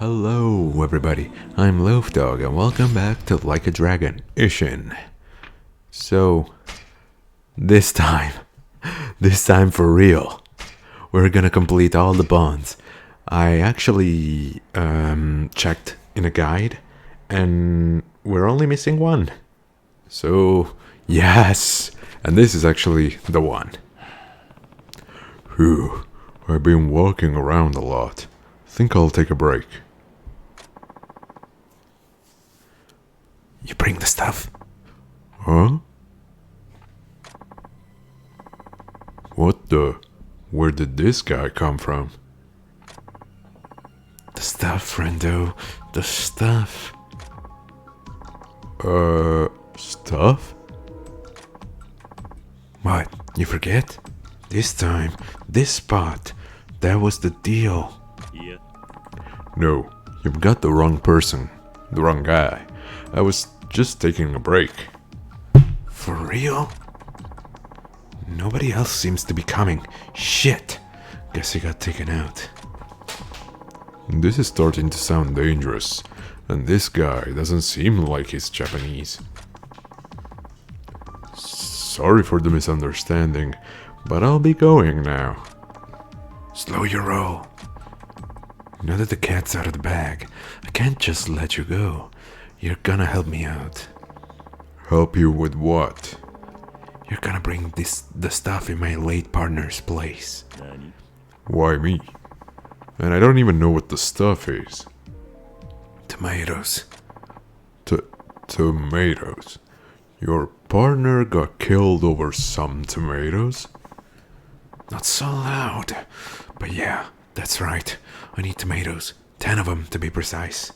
Hello everybody, I'm Loafdog and welcome back to Like a Dragon, Ishin. So, this time for real, we're gonna complete all the bonds. I actually checked in a guide and we're only missing one. So, yes, and this is actually the one. Phew, I've been walking around a lot. Think I'll take a break. You bring the stuff? Huh? What the? Where did this guy come from? The stuff, friendo. The stuff. Stuff? What? You forget? This time, this spot, that was the deal. Yeah. No, you've got the wrong person. The wrong guy. I was just taking a break. For real? Nobody else seems to be coming. Shit. Guess he got taken out. This is starting to sound dangerous. And this guy doesn't seem like he's Japanese. Sorry for the misunderstanding, but I'll be going now. Slow your roll. Now that the cat's out of the bag, I can't just let you go. You're gonna help me out. Help you with what? You're gonna bring the stuff in my late partner's place. Nani? Why me? And I don't even know what the stuff is. Tomatoes. Tomatoes? Your partner got killed over some tomatoes? Not so loud. But yeah, that's right. I need tomatoes. 10 of them to be precise.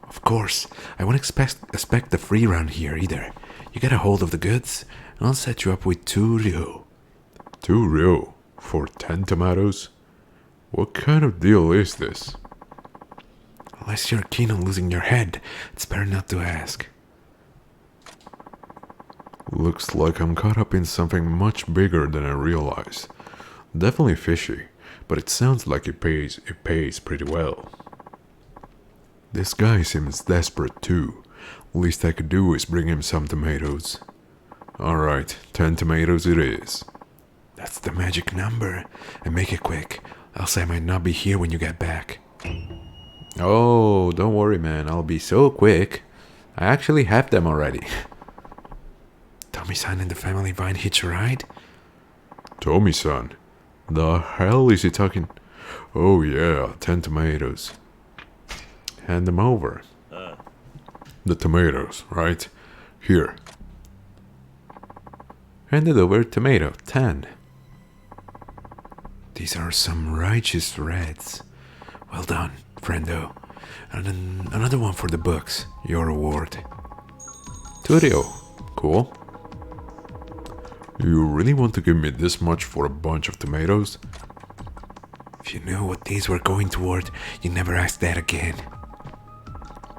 Of course, I won't expect the free round here either. You get a hold of the goods, and I'll set you up with 2 ryo. 2 ryo? For 10 tomatoes? What kind of deal is this? Unless you're keen on losing your head, it's better not to ask. Looks like I'm caught up in something much bigger than I realized. Definitely fishy, but it sounds like it pays pretty well. This guy seems desperate too. Least I could do is bring him some tomatoes. Alright, 10 tomatoes it is. That's the magic number. And make it quick, else I might not be here when you get back. Oh, don't worry man, I'll be so quick. I actually have them already. Tommy-san and the family vine hitch a ride? Tommy-san? The hell is he talking? Oh yeah, 10 tomatoes. Hand them over. The tomatoes, right? Here. Hand it over, tomato, 10. These are some righteous reds. Well done, friendo. And then another one for the books, your reward. Turio, cool. You really want to give me this much for a bunch of tomatoes? If you knew what these were going toward, you'd never ask that again.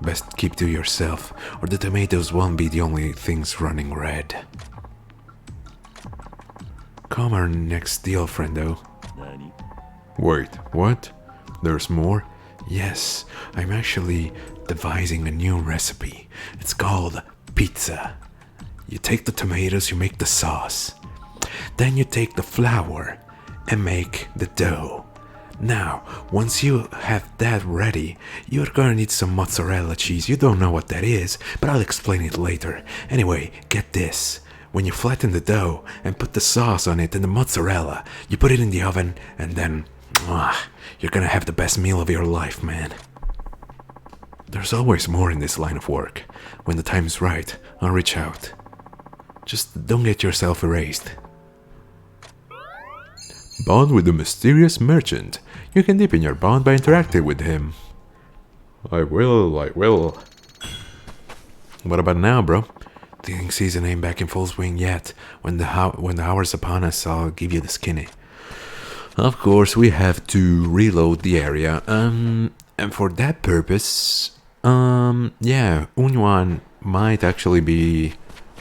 Best keep to yourself, or the tomatoes won't be the only things running red. Come our next deal, friendo. Nani? Wait, what? There's more? Yes, I'm actually devising a new recipe. It's called pizza. You take the tomatoes, you make the sauce. Then you take the flour and make the dough. Now, once you have that ready, you're gonna need some mozzarella cheese. You don't know what that is, but I'll explain it later. Anyway, get this. When you flatten the dough and put the sauce on it and the mozzarella, you put it in the oven and then, you're gonna have the best meal of your life, man. There's always more in this line of work. When the time's right, I'll reach out. Just don't get yourself erased. Bond with the mysterious merchant. You can deepen your bond by interacting with him. I will. What about now, bro? Didn't season ain't back in full swing yet. When the hour's upon us, I'll give you the skinny. Of course, we have to reload the area. And for that purpose, yeah, Unyuan might actually be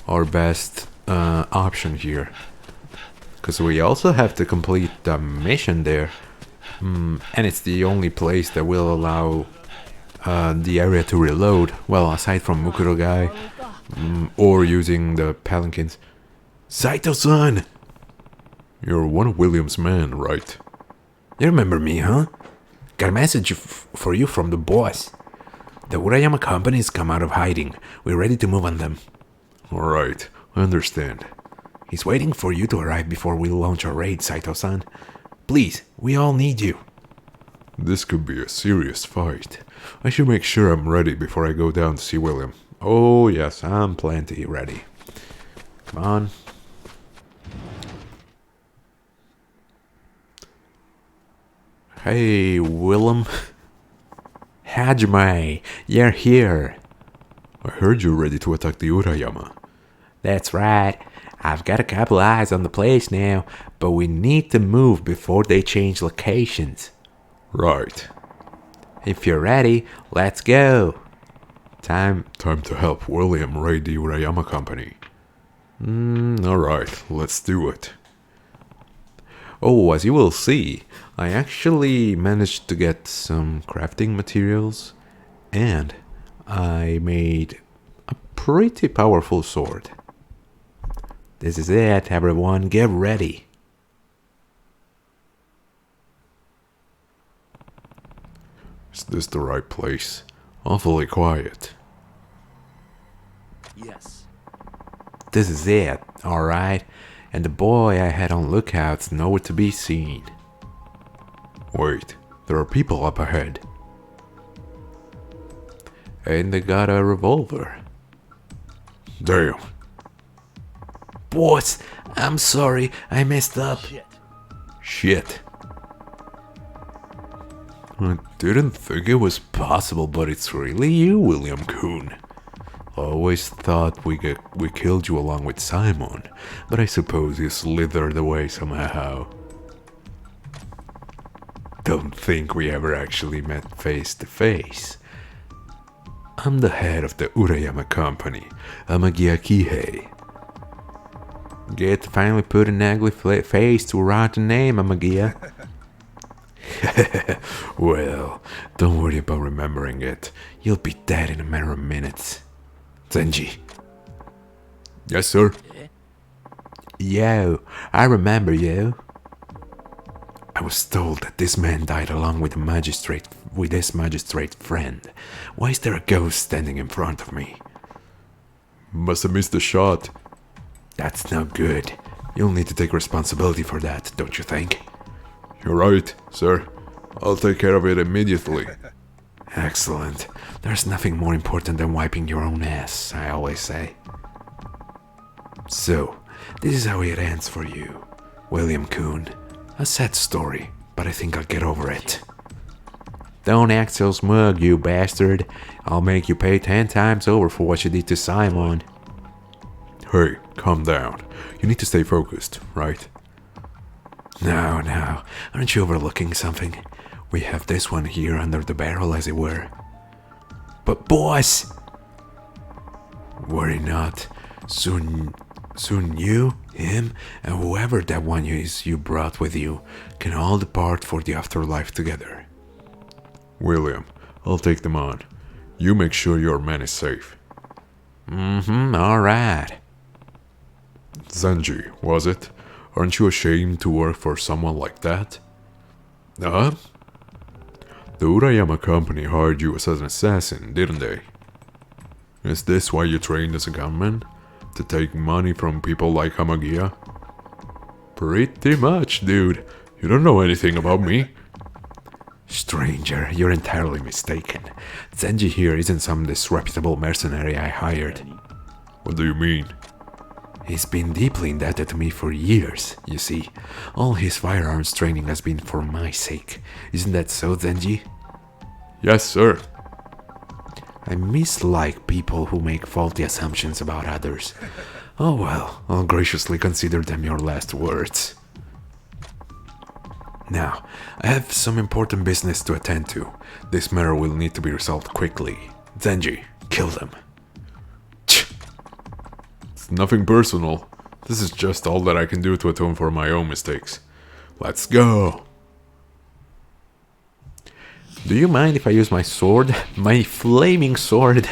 our best option here. Because we also have to complete the mission there. And it's the only place that will allow the area to reload. Well, aside from Mukuro guy, or using the palanquins. Saito-san! You're one of William's men, right? You remember me, huh? Got a message for you from the boss. The Urayama company's come out of hiding. We're ready to move on them. Alright, I understand. He's waiting for you to arrive before we launch our raid, Saito-san. Please, we all need you. This could be a serious fight. I should make sure I'm ready before I go down to see William. Oh yes, I'm plenty ready. Come on. Hey, Willem. Hajime, you're here. I heard you're ready to attack the Urayama. That's right. I've got a couple eyes on the place now, but we need to move before they change locations. Right. If you're ready, let's go. Time to help William raid the Urayama company. Alright, let's do it. Oh, as you will see, I actually managed to get some crafting materials, and I made a pretty powerful sword. This is it, everyone, get ready. Is this the right place? Awfully quiet. Yes. This is it, alright? And the boy I had on lookouts nowhere to be seen. Wait, there are people up ahead. And they got a revolver. Damn. Boss, I'm sorry, I messed up. Shit. I didn't think it was possible, but it's really you, William Kuhn. Always thought we killed you along with Simon, but I suppose you slithered away somehow. Don't think we ever actually met face to face. I'm the head of the Urayama company, Amagia Kihei. Get to finally put an ugly face to a rotten name, Amagia. Well, don't worry about remembering it. You'll be dead in a matter of minutes. Zenji. Yes, sir. Yo, I remember you. I was told that this man died along with his magistrate friend. Why is there a ghost standing in front of me? Must have missed the shot. That's no good. You'll need to take responsibility for that, don't you think? You're right, sir. I'll take care of it immediately. Excellent. There's nothing more important than wiping your own ass, I always say. So, this is how it ends for you, William Kuhn. A sad story, but I think I'll get over it. Don't act so smug, you bastard. I'll make you pay 10 times over for what you did to Simon. Hey, calm down. You need to stay focused, right? No, aren't you overlooking something? We have this one here under the barrel, as it were. But boss! Worry not. Soon you, him, and whoever that one is you brought with you can all depart for the afterlife together. William, I'll take them on. You make sure your man is safe. Alright. Zenji, was it? Aren't you ashamed to work for someone like that? The Urayama company hired you as an assassin, didn't they? Is this why you trained as a gunman? To take money from people like Amagia? Pretty much, dude. You don't know anything about me. Stranger, you're entirely mistaken. Zenji here isn't some disreputable mercenary I hired. What do you mean? He's been deeply indebted to me for years, you see. All his firearms training has been for my sake. Isn't that so, Zenji? Yes, sir. I mislike people who make faulty assumptions about others. Oh well, I'll graciously consider them your last words. Now, I have some important business to attend to. This matter will need to be resolved quickly. Zenji, kill them. It's nothing personal. This is just all that I can do to atone for my own mistakes. Let's go! Do you mind if I use my sword? My flaming sword?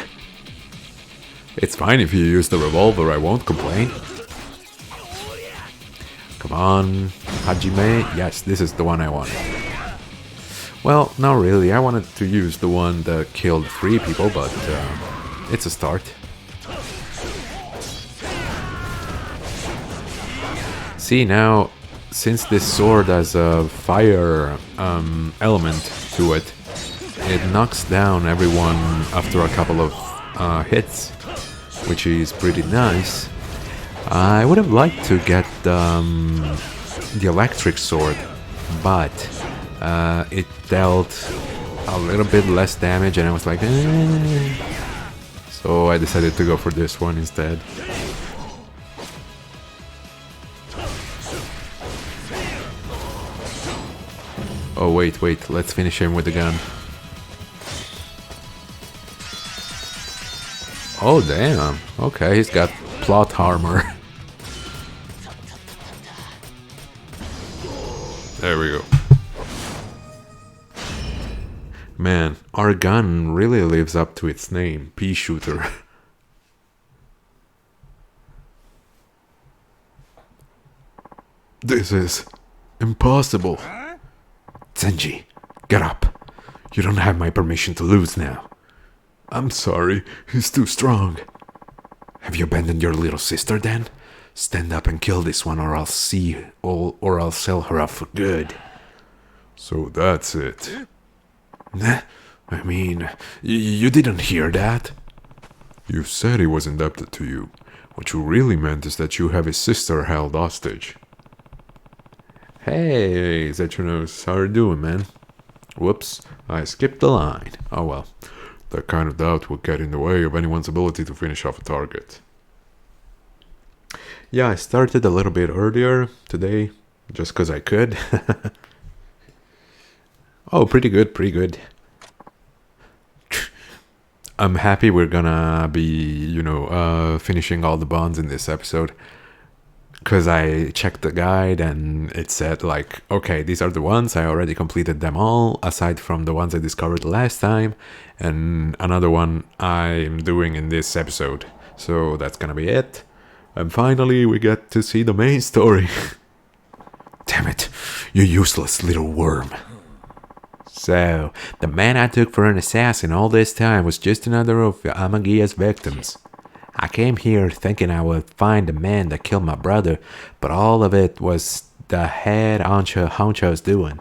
It's fine if you use the revolver, I won't complain. Come on, Hajime. Yes, this is the one I wanted. Well, not really. I wanted to use the one that killed 3 people, but it's a start. See, now, since this sword has a fire element to it, it knocks down everyone after a couple of hits, which is pretty nice. I would have liked to get the electric sword, but it dealt a little bit less damage, and I was like, eh. So I decided to go for this one instead. Oh wait, let's finish him with the gun. Oh damn, okay, he's got plot armor. There we go. Man, our gun really lives up to its name, pea shooter. This is impossible. Zenji, get up. You don't have my permission to lose now. I'm sorry, he's too strong. Have you abandoned your little sister then? Stand up and kill this one, or I'll sell her off for good. So that's it. Nah, I mean, you didn't hear that? You said he was indebted to you. What you really meant is that you have his sister held hostage. Hey, Zetronose, how are you doing, man? Whoops, I skipped the line. Oh well, that kind of doubt will get in the way of anyone's ability to finish off a target. Yeah, I started a little bit earlier today, just because I could. Oh, pretty good. I'm happy we're gonna be, finishing all the bonds in this episode. Because I checked the guide and it said like, okay, these are the ones, I already completed them all, aside from the ones I discovered last time, and another one I'm doing in this episode. So that's gonna be it. And finally we get to see the main story. Damn it, you useless little worm. So, the man I took for an assassin all this time was just another of Amagia's victims. I came here thinking I would find the man that killed my brother, but all of it was the head honcho's doing.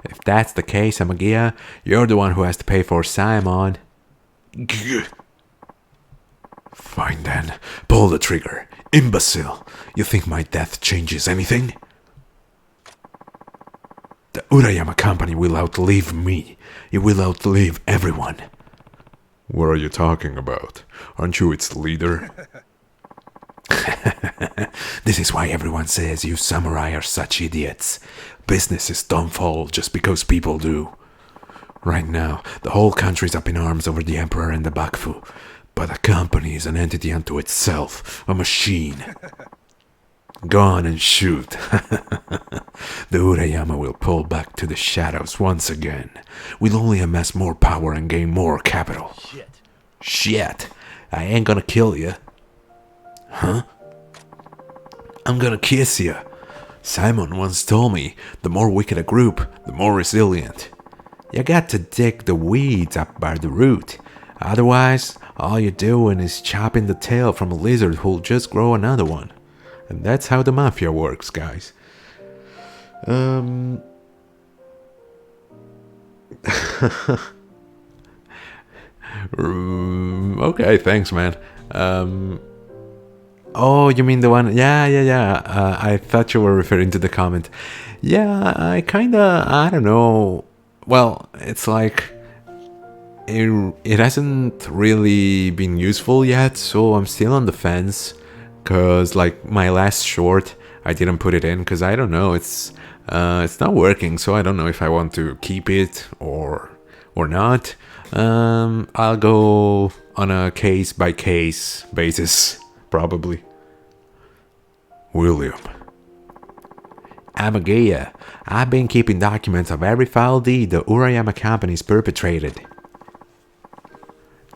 If that's the case, Amagia, you're the one who has to pay for Simon. Fine then, pull the trigger. Imbecile, you think my death changes anything? The Urayama company will outlive me. It will outlive everyone. What are you talking about? Aren't you its leader? This is why everyone says you samurai are such idiots. Businesses don't fall just because people do. Right now, the whole country's up in arms over the Emperor and the Bakufu. But the company is an entity unto itself, a machine. Go on and shoot. The Urayama will pull back to the shadows once again. We'll only amass more power and gain more capital. Shit. I ain't gonna kill you. Huh? I'm gonna kiss you. Simon once told me, the more wicked a group, the more resilient. You got to dig the weeds up by the root. Otherwise, all you're doing is chopping the tail from a lizard who'll just grow another one. And that's how the mafia works, guys. Okay, thanks, man. Oh, you mean the one? Yeah. I thought you were referring to the comment. Yeah, I don't know. Well, it's like it hasn't really been useful yet, so I'm still on the fence. Cause like my last short, I didn't put it in because I don't know. It's not working, so I don't know if I want to keep it or not. I'll go on a case by case basis, probably. William, Amagia, I've been keeping documents of every foul deed the Urayama company's perpetrated.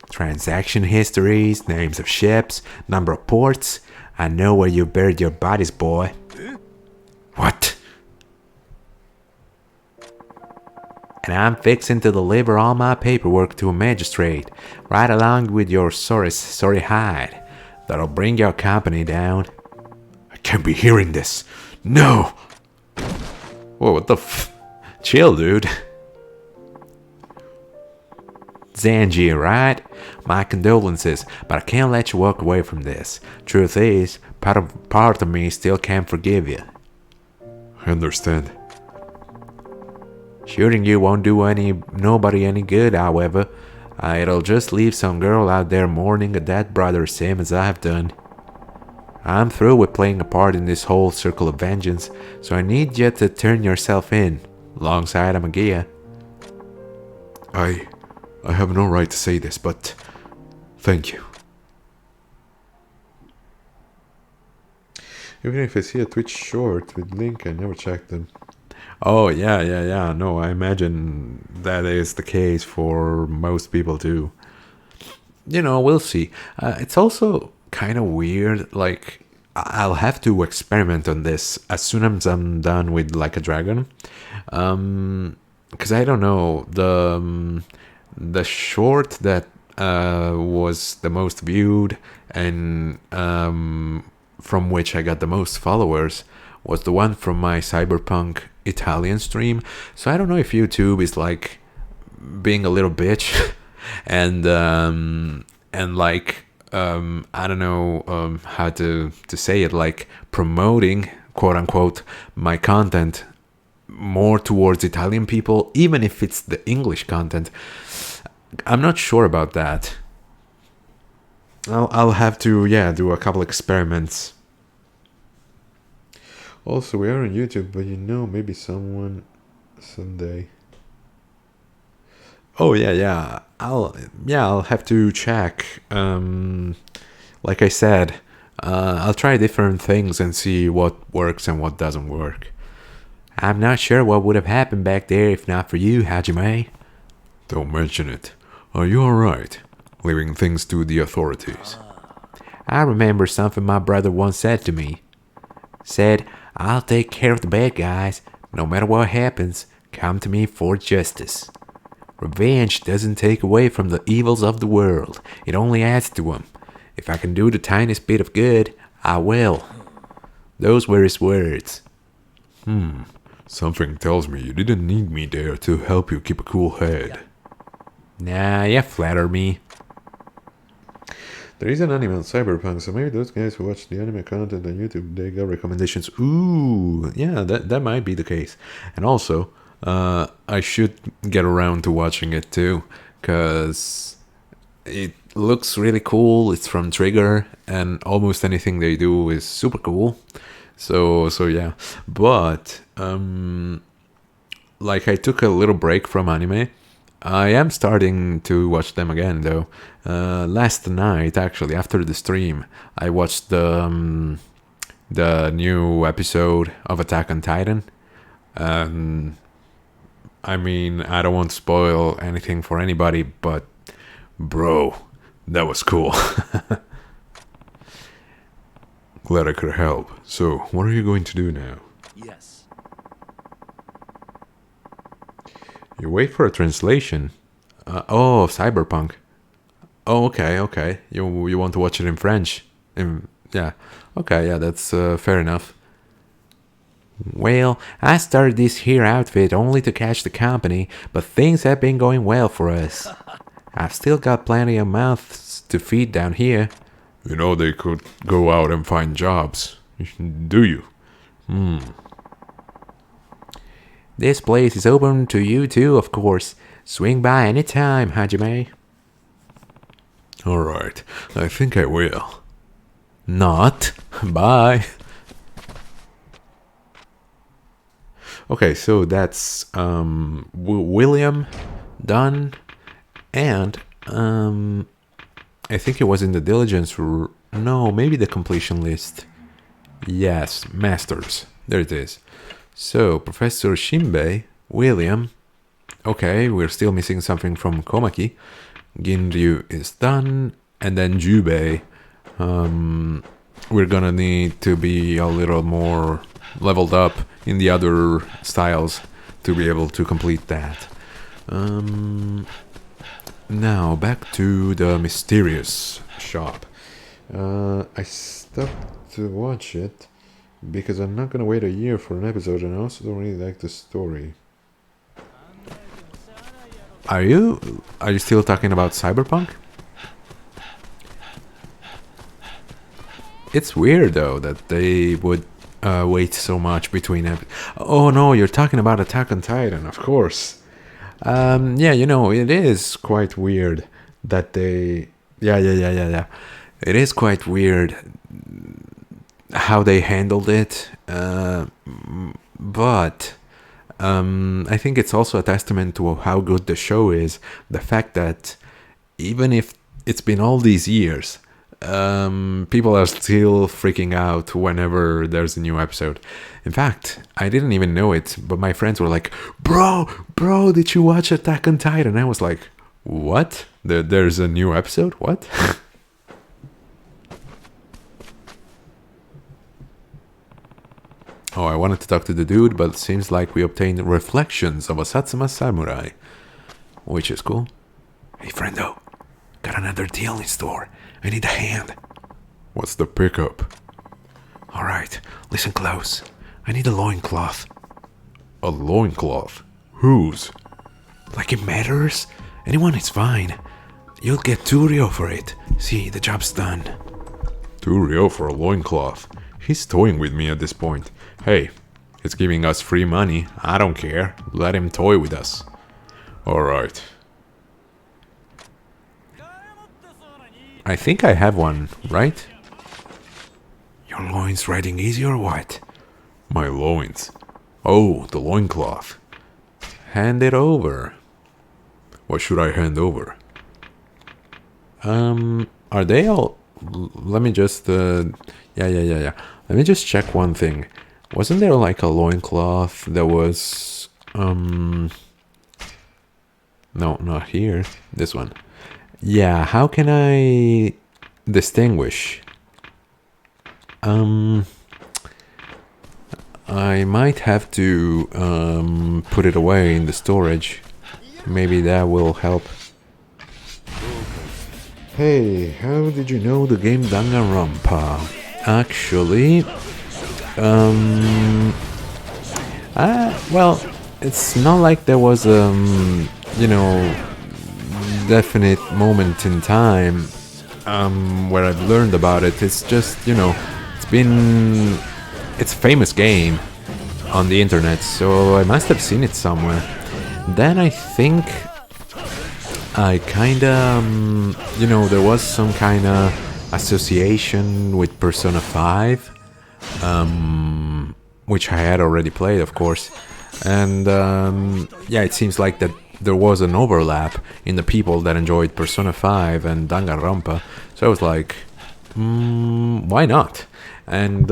Transaction histories, names of ships, number of ports. I know where you buried your bodies, boy. What? And I'm fixing to deliver all my paperwork to a magistrate, right along with your sorry hide. That'll bring your company down. I can't be hearing this. No! Whoa, what the Chill, dude. Zanji, right? My condolences, but I can't let you walk away from this. Truth is, part of me still can't forgive you. I understand. Shooting you won't do nobody any good, however. It'll just leave some girl out there mourning a dead brother same as I've done. I'm through with playing a part in this whole circle of vengeance, so I need you to turn yourself in, alongside Amagia. I have no right to say this, but thank you. Even if I see a Twitch short with link, I never check them. Oh, yeah. No, I imagine that is the case for most people too. We'll see. It's also kind of weird. Like, I'll have to experiment on this as soon as I'm done with Like a Dragon. Because I don't know, the short that was the most viewed and from which I got the most followers was the one from my Cyberpunk Italian stream. So I don't know if YouTube is like being a little bitch and like I don't know how to say it, like promoting quote unquote my content more towards Italian people, even if it's the English content. I'm not sure about that. I'll have to do a couple experiments. Also, we are on YouTube, but maybe someone someday. Oh yeah. I'll have to check. Like I said, I'll try different things and see what works and what doesn't work. I'm not sure what would have happened back there if not for you, Hajime. Don't mention it. Are you alright? Leaving things to the authorities. I remember something my brother once said to me. Said, I'll take care of the bad guys. No matter what happens, come to me for justice. Revenge doesn't take away from the evils of the world. It only adds to them. If I can do the tiniest bit of good, I will. Those were his words. Something tells me you didn't need me there to help you keep a cool head. Nah, you flatter me. There is an anime on Cyberpunk, so maybe those guys who watch the anime content on YouTube, they got recommendations. Ooh, yeah, that might be the case. And also, I should get around to watching it too, because it looks really cool. It's from Trigger, and almost anything they do is super cool. So yeah. But, like I took a little break from anime. I am starting to watch them again, though. Last night, actually, after the stream, I watched the new episode of Attack on Titan. I mean, I don't want to spoil anything for anybody, but bro, that was cool. Glad I could help. So, what are you going to do now? Yes. You wait for a translation. Cyberpunk. Oh, okay. You want to watch it in French? Yeah. Okay, yeah, that's fair enough. Well, I started this here outfit only to catch the company, but things have been going well for us. I've still got plenty of mouths to feed down here. They could go out and find jobs. Do you? This place is open to you too, of course. Swing by any time, Hajime. Alright, I think I will. Not. Bye. Okay, so that's William done, and I think it was in the diligence. No, maybe the completion list. Yes, masters. There it is. So, Professor Shinbei, William. Okay, we're still missing something from Komaki. Ginryu is done. And then Jubei. We're gonna need to be a little more leveled up in the other styles to be able to complete that. Now, back to the mysterious shop. I stopped to watch it because I'm not gonna wait a year for an episode, and I also don't really like the story. Are you still talking about Cyberpunk? It's weird though that they would wait so much between Oh no, you're talking about Attack on Titan, of course. Yeah, you know, it is quite weird that they... Yeah. It is quite weird how they handled it, but I think it's also a testament to how good the show is. The fact that even if it's been all these years, people are still freaking out whenever there's a new episode. In fact, I didn't even know it, but my friends were like, bro, did you watch Attack on Titan? And I was like, what? There's a new episode? What? Oh, I wanted to talk to the dude, but it seems like we obtained reflections of a Satsuma samurai, which is cool. Hey, friendo, got another deal in store. I need a hand. What's the pickup? Alright, listen close. I need a loincloth. A loincloth? Whose? Like it matters? Anyone is fine. You'll get 2 ryo for it. See, the job's done. 2 ryo for a loincloth? He's toying with me at this point. Hey, he's giving us free money. I don't care. Let him toy with us. Alright. I think I have one, right? Your loins riding easy or what? My loins. Oh, the loincloth. Hand it over. What should I hand over? Are they all... Let me just... Yeah. Let me just check one thing. Wasn't there like a loincloth that was... No, not here. This one. Yeah, how can I distinguish? I might have to put it away in the storage. Maybe that will help. Hey, how did you know the game Danganronpa? Actually, well, it's not like there was you know, definite moment in time where I've learned about it. It's just, you know, it's a famous game on the internet, so I must have seen it somewhere. Then I think I kinda, you know, there was some kinda association with Persona 5, which I had already played, of course. And yeah, it seems like that there was an overlap in the people that enjoyed Persona 5 and Danganronpa. So I was like, why not? And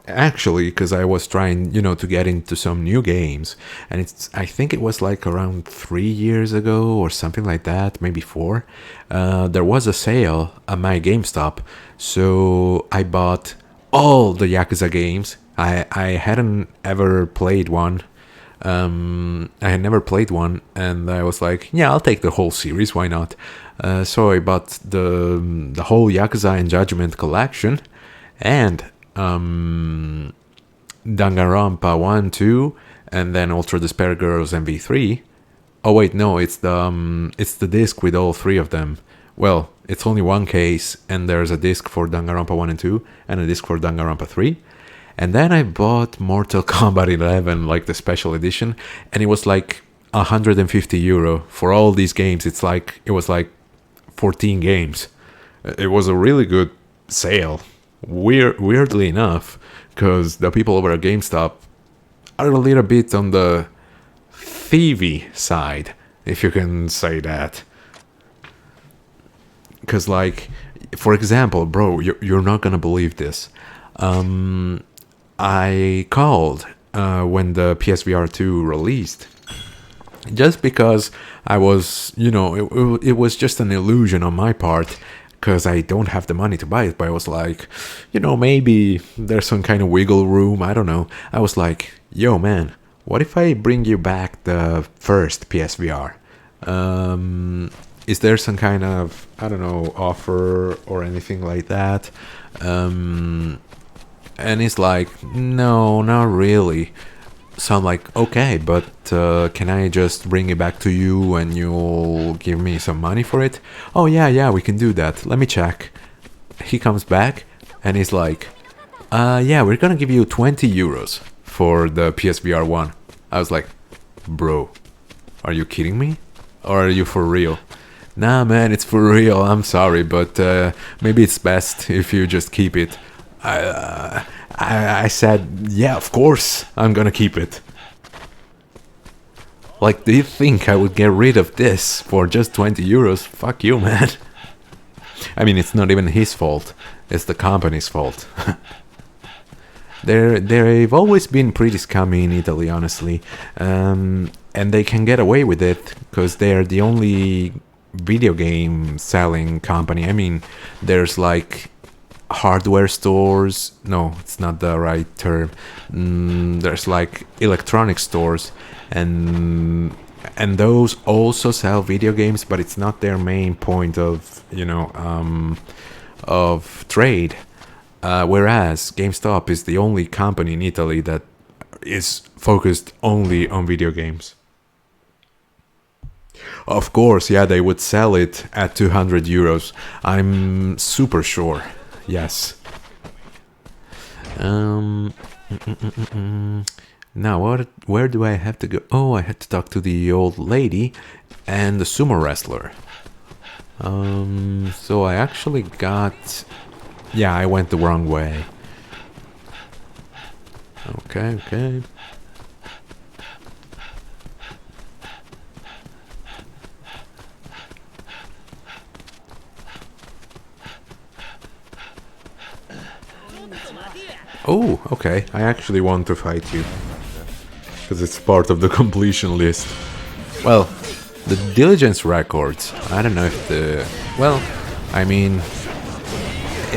actually, because I was trying, you know, to get into some new games, and I think it was like around 3 years ago or something like that, maybe 4. There was a sale at my GameStop, so I bought all the Yakuza games. I hadn't ever played one. I had never played one, and I was like, yeah, I'll take the whole series, why not? So I bought the whole Yakuza and Judgment collection, and Danganronpa 1, 2, and then Ultra Despair Girls MV3. Oh wait, no, it's the disc with all 3 of them. Well, it's only one case, and there's a disc for Danganronpa 1 and 2, and a disc for Danganronpa 3. And then I bought Mortal Kombat 11, like the special edition, and it was like €150 for all these games. It was like 14 games. It was a really good sale. Weirdly enough, because the people over at GameStop are a little bit on the thievy side, if you can say that. Because, like, for example, bro, you're not gonna believe this. I called when the PSVR 2 released. Just because I was, it was just an illusion on my part, because I don't have the money to buy it, but I was like, maybe there's some kind of wiggle room, I don't know. I was like, yo man, what if I bring you back the first PSVR? Is there some kind of, I don't know, offer or anything like that? And he's like, no, not really. So I'm like, okay, but can I just bring it back to you and you'll give me some money for it? Oh, yeah, we can do that. Let me check. He comes back and he's like, yeah, we're gonna give you 20 euros for the PSVR 1. I was like, bro, are you kidding me? Or are you for real? Nah, man, it's for real. I'm sorry, but maybe it's best if you just keep it. I said, yeah, of course, I'm gonna keep it. Like, do you think I would get rid of this for just 20 euros? Fuck you, man. I mean, it's not even his fault. It's the company's fault. They've always been pretty scummy in Italy, honestly. And they can get away with it because they're the only video game selling company. I mean, there's like hardware stores. No, it's not the right term. There's like electronic stores, and those also sell video games, but it's not their main point of of trade. Whereas GameStop is the only company in Italy that is focused only on video games. Of course, yeah, they would sell it at 200 euros. I'm super sure. Yes. Now, where do I have to go? Oh, I had to talk to the old lady and the sumo wrestler. So I actually got... Yeah, I went the wrong way. Okay. Oh, okay. I actually want to fight you. Because it's part of the completion list. Well, the diligence records. I don't know if the... Well, I mean...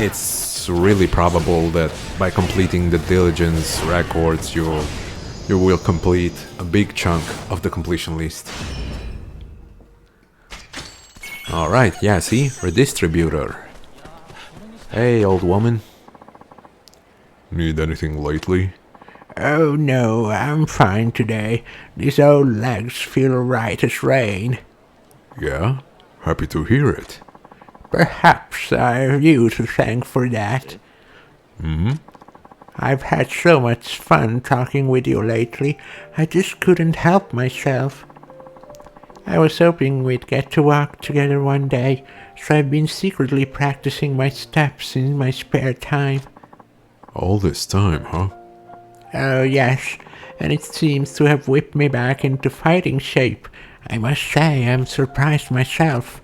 It's really probable that by completing the diligence records, you will complete a big chunk of the completion list. Alright, yeah, see? Redistributor. Hey, old woman. Need anything lately? Oh no, I'm fine today. These old legs feel right as rain. Yeah? Happy to hear it. Perhaps I've you to thank for that. I've had so much fun talking with you lately, I just couldn't help myself. I was hoping we'd get to walk together one day, so I've been secretly practicing my steps in my spare time. All this time, huh? Oh yes, and it seems to have whipped me back into fighting shape. I must say I'm surprised myself.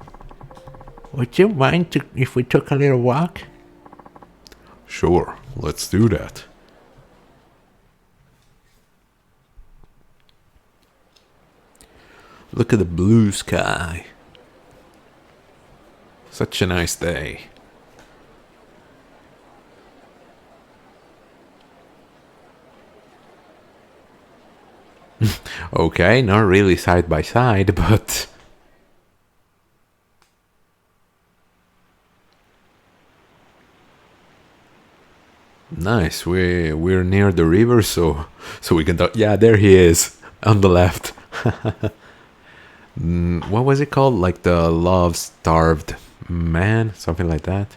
Would you mind if we took a little walk? Sure, let's do that. Look at the blue sky. Such a nice day. Okay, not really side by side, but... Nice, we're near the river, so we can talk. Yeah, there he is, on the left. What was it called? Like the love-starved man? Something like that?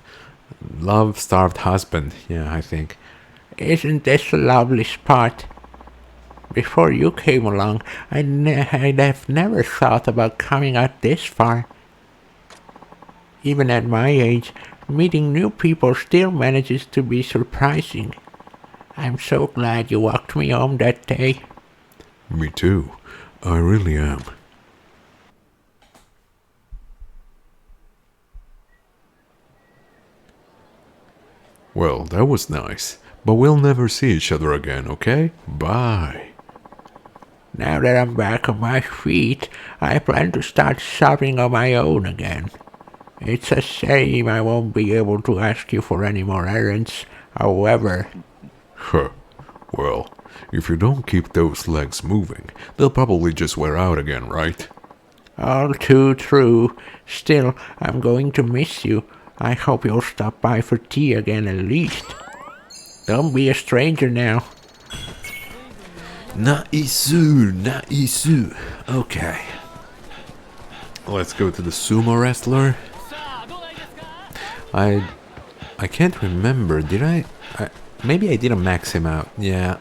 Love-starved husband, yeah, I think. Isn't this a lovely spot? Before you came along, I'd have never thought about coming out this far. Even at my age, meeting new people still manages to be surprising. I'm so glad you walked me home that day. Me too. I really am. Well, that was nice. But we'll never see each other again, okay? Bye. Now that I'm back on my feet, I plan to start shopping on my own again. It's a shame I won't be able to ask you for any more errands. However, Huh. Well, if you don't keep those legs moving, they'll probably just wear out again, right? all too true. Still, I'm going to miss you. I hope you'll stop by for tea again at least. Don't be a stranger now. Not isu, not isu. Okay. Let's go to the sumo wrestler. I can't remember. Did I maybe I didn't max him out. Yeah,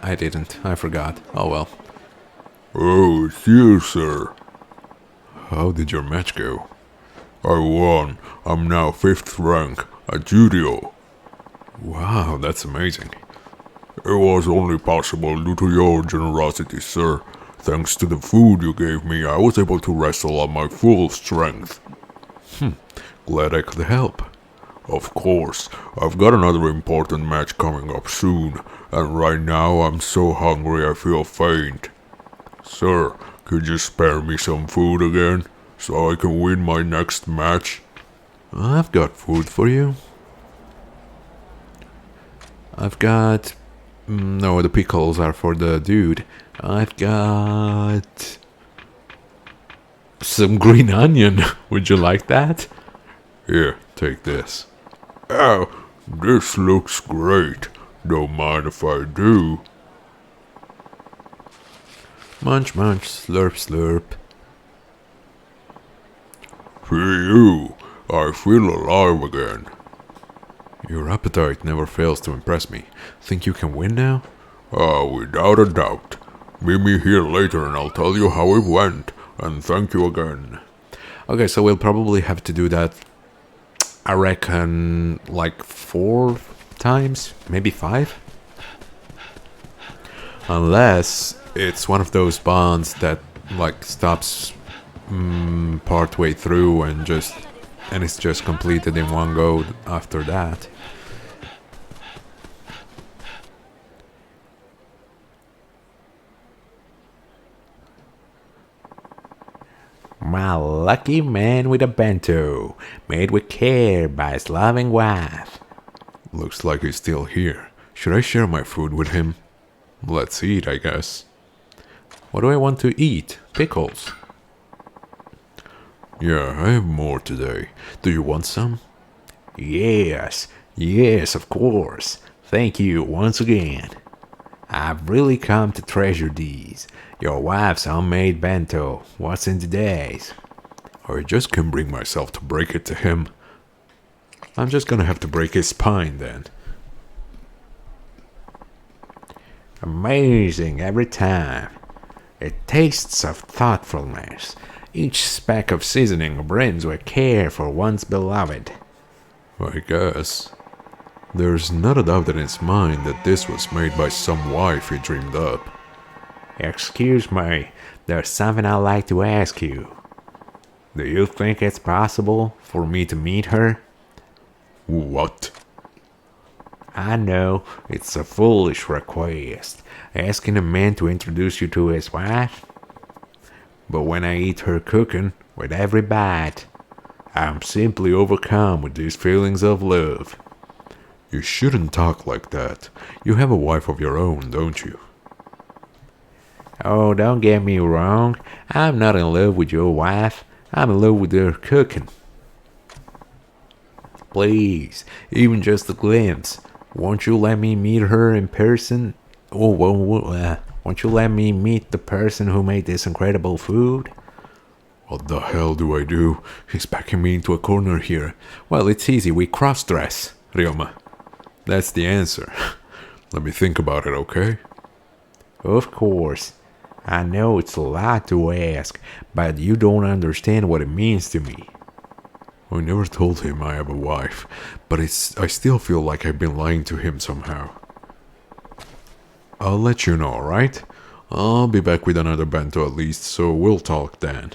I didn't. I forgot. Oh well. Oh, it's you, sir. How did your match go? I won. I'm now 5th rank at judo. Wow, that's amazing. It was only possible due to your generosity, sir. Thanks to the food you gave me, I was able to wrestle at my full strength. Glad I could help. Of course, I've got another important match coming up soon, and right now I'm so hungry I feel faint. Sir, could you spare me some food again, so I can win my next match? I've got food for you. I've got... No, the pickles are for the dude. I've got... some green onion. Would you like that? Here, take this. Oh, this looks great. Don't mind if I do. Munch, munch, slurp, slurp. For you, I feel alive again. Your appetite never fails to impress me. Think you can win now? Without a doubt. Meet me here later and I'll tell you how it went, and thank you again. Okay, so we'll probably have to do that, I reckon, like 4 times? Maybe 5? Unless it's one of those bonds that, like, stops part way through and it's just completed in one go after that. My lucky man with a bento, made with care by his loving wife. Looks like he's still here. Should I share my food with him? Let's eat, I guess. What do I want to eat? Pickles. Yeah, I have more today. Do you want some? Yes, of course. Thank you once again. I've really come to treasure these. Your wife's homemade bento. What's in today's? I just can't bring myself to break it to him. I'm just gonna have to break his spine then. Amazing every time. It tastes of thoughtfulness. Each speck of seasoning brims with care for one's beloved. I guess. There's not a doubt in his mind that this was made by some wife he dreamed up. Excuse me, there's something I'd like to ask you. Do you think it's possible for me to meet her? What? I know, it's a foolish request, asking a man to introduce you to his wife. But when I eat her cooking, with every bite, I'm simply overcome with these feelings of love. You shouldn't talk like that. You have a wife of your own, don't you? Oh, don't get me wrong. I'm not in love with your wife. I'm in love with her cooking. Please, even just a glimpse. Won't you let me meet her in person? Won't you let me meet the person who made this incredible food? What the hell do I do? He's backing me into a corner here. Well, it's easy. We cross-dress, Ryoma. That's the answer. Let me think about it, okay? Of course. I know it's a lot to ask, but you don't understand what it means to me. I never told him I have a wife, but I still feel like I've been lying to him somehow. I'll let you know, alright? I'll be back with another bento at least, so we'll talk then.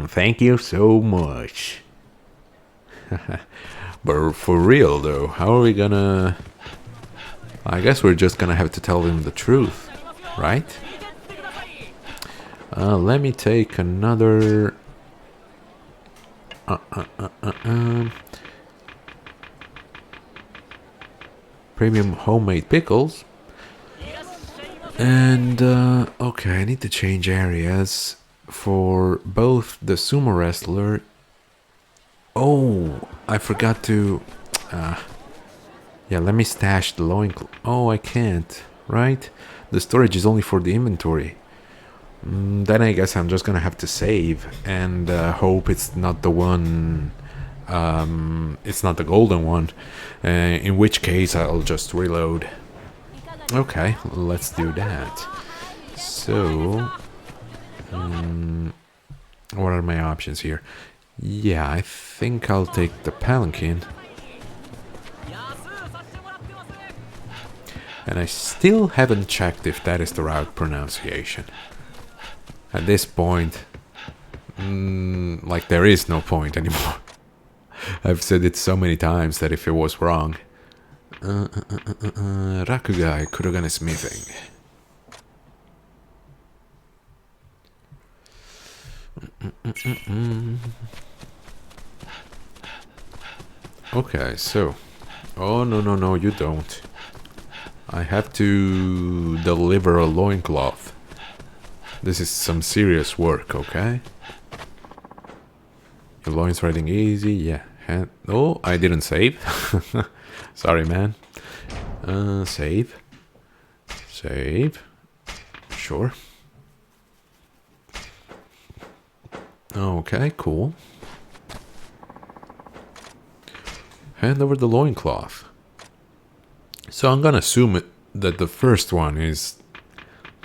Thank you so much. But for real though, how are we gonna... I guess we're just gonna have to tell him the truth, right? Let me take another... premium homemade pickles. And, okay, I need to change areas for both the sumo wrestler... Oh, I forgot to... yeah, let me stash the loincloth. Oh, I can't, right? The storage is only for the inventory. Then I guess I'm just gonna have to save and hope it's not the one... it's not the golden one. In which case I'll just reload. Okay, let's do that. So... what are my options here? Yeah, I think I'll take the palanquin. And I still haven't checked if that is the right pronunciation. At this point, like there is no point anymore. I've said it so many times that if it was wrong... Rakugai Kurogane Smithing. Okay, so... Oh, no, you don't. I have to deliver a loincloth. This is some serious work, okay? Your loin's riding easy, yeah. Oh, I didn't save. Sorry, man. Save. Save. Sure. Okay, cool. Hand over the loincloth. So I'm gonna assume that the first one is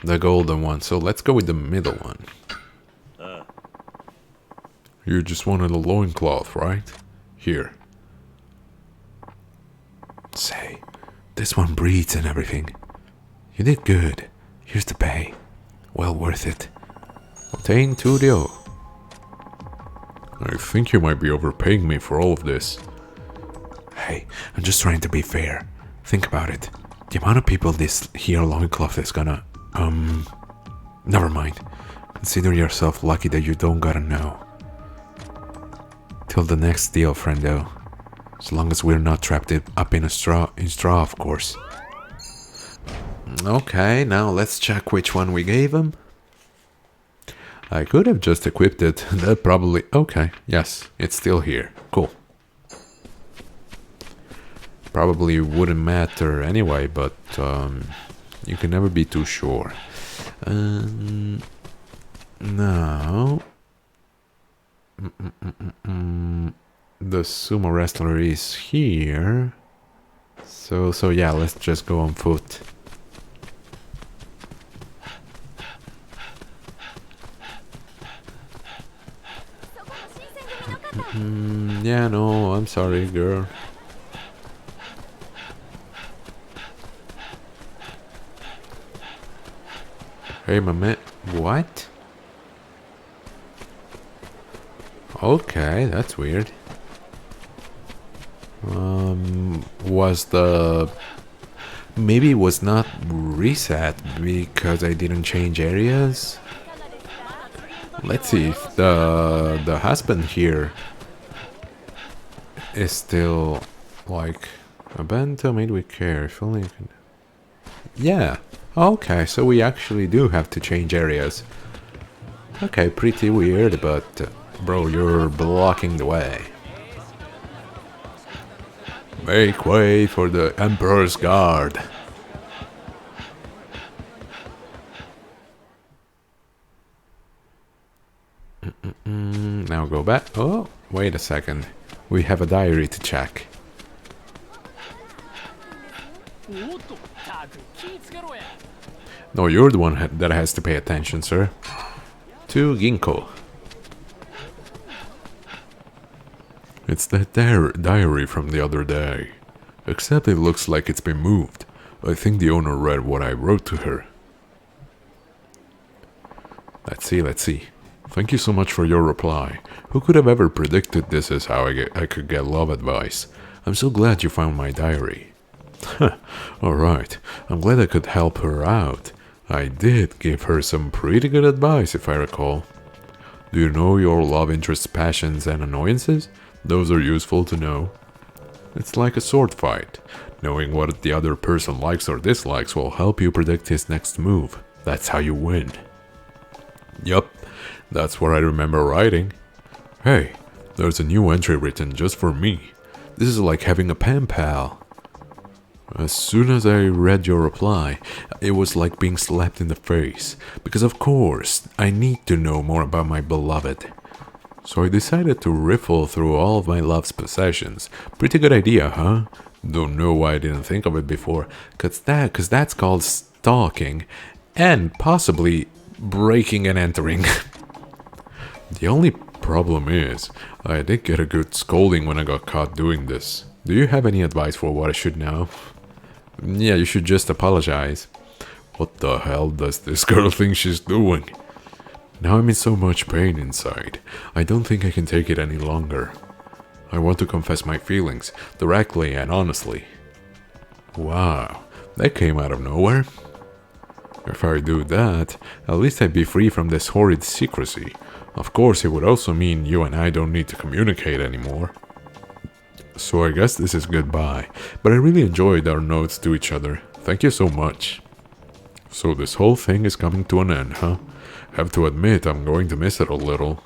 the golden one, so let's go with the middle one. You just wanted a loincloth, right? Here. Say, this one breathes and everything. You did good. Here's the pay. Well worth it. Obtain 2 I think you might be overpaying me for all of this. Hey, I'm just trying to be fair. Think about it. The amount of people this here loincloth is gonna... Never mind. Consider yourself lucky that you don't gotta know. Till the next deal, friendo. As long as we're not trapped up in straw, of course. Okay, now let's check which one we gave him. I could have just equipped it. That probably... Okay, yes, it's still here. Cool. Probably wouldn't matter anyway, but you can never be too sure. Now... The sumo wrestler is here. So yeah, let's just go on foot. Yeah, no, I'm sorry, girl. Hey, my man. What? Okay, that's weird. Was the... Maybe it was not reset because I didn't change areas? Let's see if the husband here is still like a bento made with care. If only you can... Yeah. Okay, so we actually do have to change areas. Okay, pretty weird, but bro, you're blocking the way. Make way for the Emperor's Guard. Now go back. Oh, wait a second. We have a diary to check. No, you're the one that has to pay attention, sir. To Ginkgo. It's that diary from the other day. Except it looks like it's been moved. I think the owner read what I wrote to her. Let's see. Thank you so much for your reply. Who could have ever predicted this is how I could get love advice? I'm so glad you found my diary. Alright, I'm glad I could help her out. I did give her some pretty good advice, if I recall. Do you know your love interest's passions and annoyances? Those are useful to know. It's like a sword fight. Knowing what the other person likes or dislikes will help you predict his next move. That's how you win. Yup, that's what I remember writing. Hey, there's a new entry written just for me. This is like having a pen pal. As soon as I read your reply, it was like being slapped in the face. Because of course, I need to know more about my beloved. So I decided to riffle through all of my love's possessions. Pretty good idea, huh? Don't know why I didn't think of it before. Cause that's called stalking. And possibly breaking and entering. The only problem is, I did get a good scolding when I got caught doing this. Do you have any advice for what I should know? Yeah, you should just apologize. What the hell does this girl think she's doing? Now I'm in so much pain inside. I don't think I can take it any longer. I want to confess my feelings, directly and honestly. Wow, that came out of nowhere. If I do that, at least I'd be free from this horrid secrecy. Of course, it would also mean you and I don't need to communicate anymore. So I guess this is goodbye, but I really enjoyed our notes to each other. Thank you so much. So this whole thing is coming to an end, huh? Have to admit, I'm going to miss it a little.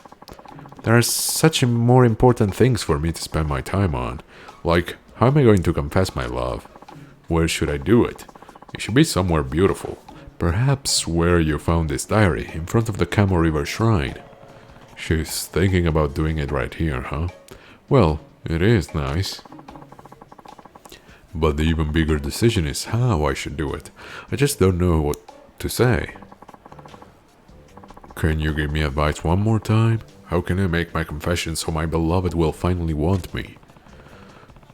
There are such more important things for me to spend my time on. Like, how am I going to confess my love? Where should I do it? It should be somewhere beautiful. Perhaps where you found this diary, in front of the Kamo River Shrine. She's thinking about doing it right here, huh? Well, it is nice. But the even bigger decision is how I should do it. I just don't know what to say. Can you give me advice one more time? How can I make my confession so my beloved will finally want me?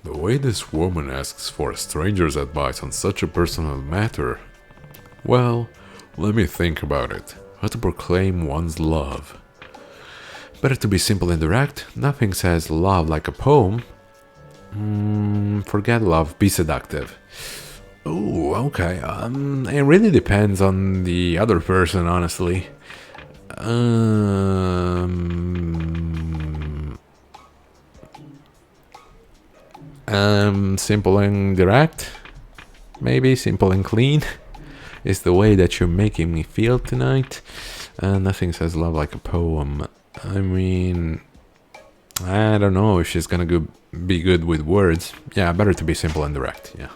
The way this woman asks for a stranger's advice on such a personal matter. Well, let me think about it. How to proclaim one's love. Better to be simple and direct. Nothing says love like a poem. Forget love, be seductive. Oh, okay. It really depends on the other person, honestly. Simple and direct? Maybe simple and clean? Is the way that you're making me feel tonight. Nothing says love like a poem. I mean, I don't know if she's gonna be good with words. Yeah, better to be simple and direct, yeah.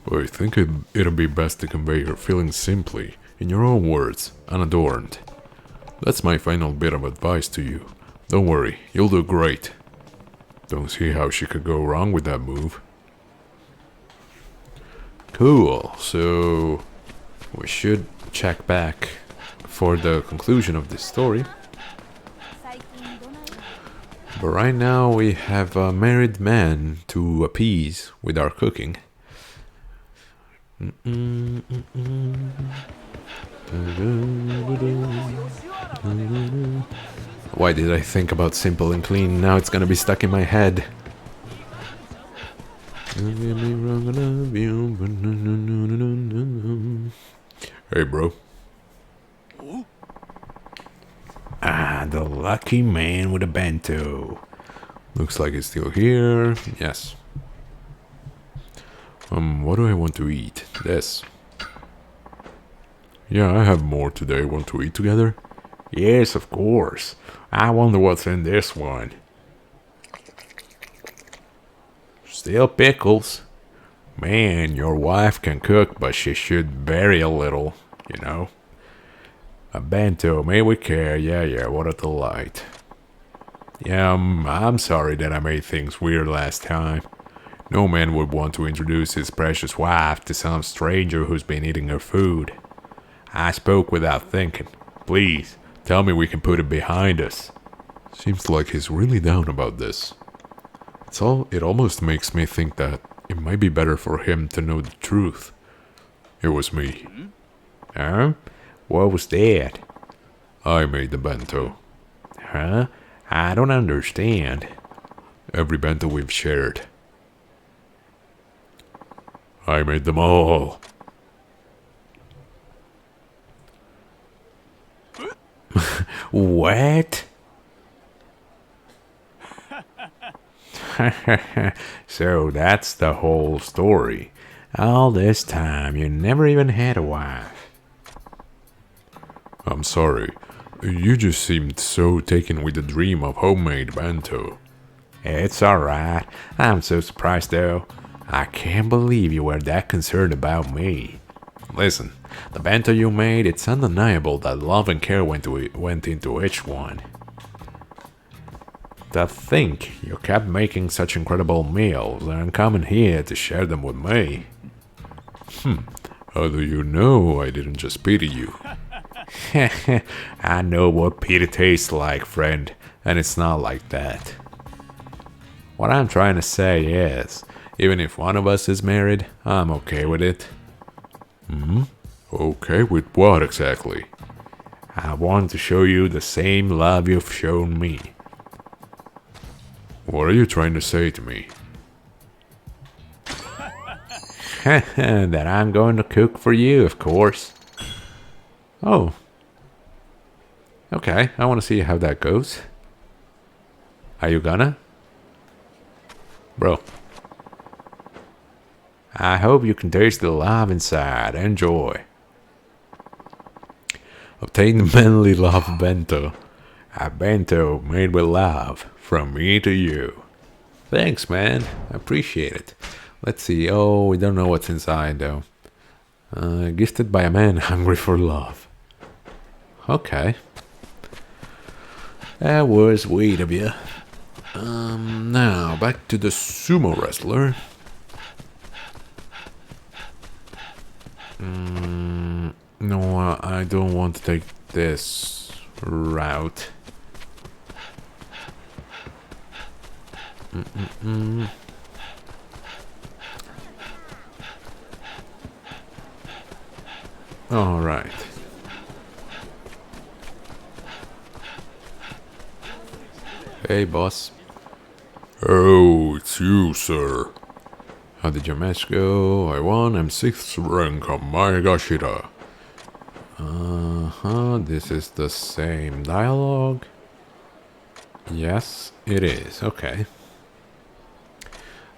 I think it'll be best to convey your feelings simply, in your own words, unadorned. That's my final bit of advice to you. Don't worry, you'll do great. Don't see how she could go wrong with that move. Cool, so we should check back for the conclusion of this story. But right now we have a married man to appease with our cooking. Why did I think about simple and clean? Now it's gonna be stuck in my head. Hey, bro. Ah, the lucky man with a bento. Looks like it's still here. Yes. What do I want to eat? This. Yeah, I have more today. Want to eat together? Yes, of course. I wonder what's in this one. Still pickles. Man, your wife can cook, but she should vary a little, you know. A bento, may we care? Yeah, what a delight. Yeah, I'm sorry that I made things weird last time. No man would want to introduce his precious wife to some stranger who's been eating her food. I spoke without thinking. Please, tell me we can put it behind us. Seems like he's really down about this. It almost makes me think that it might be better for him to know the truth. It was me. Huh? What was that? I made the bento. Huh? I don't understand. Every bento we've shared. I made them all. What? So that's the whole story. All this time, you never even had a wife. I'm sorry. You just seemed so taken with the dream of homemade bento. It's alright. I'm so surprised though. I can't believe you were that concerned about me. Listen, the bento you made, it's undeniable that love and care went into each one. To think you kept making such incredible meals and coming here to share them with me. How do you know I didn't just pity you? I know what pity tastes like, friend, and it's not like that. What I'm trying to say is, even if one of us is married, I'm okay with it. Okay, with what exactly? I want to show you the same love you've shown me. What are you trying to say to me? That I'm going to cook for you, of course. Oh. Okay, I want to see how that goes. Are you gonna? Bro. I hope you can taste the love inside. Enjoy. Obtain the manly love bento. A bento made with love. From me to you. Thanks, man. I appreciate it. Let's see. Oh, we don't know what's inside, though. Gifted by a man hungry for love. Okay. That was sweet of you. Now, back to the sumo wrestler. No, I don't want to take this route. All right. Hey, boss. Oh, it's you, sir. How did your match go? I won. I'm 6th rank of Maegashira. This is the same dialogue. Yes, it is. Okay.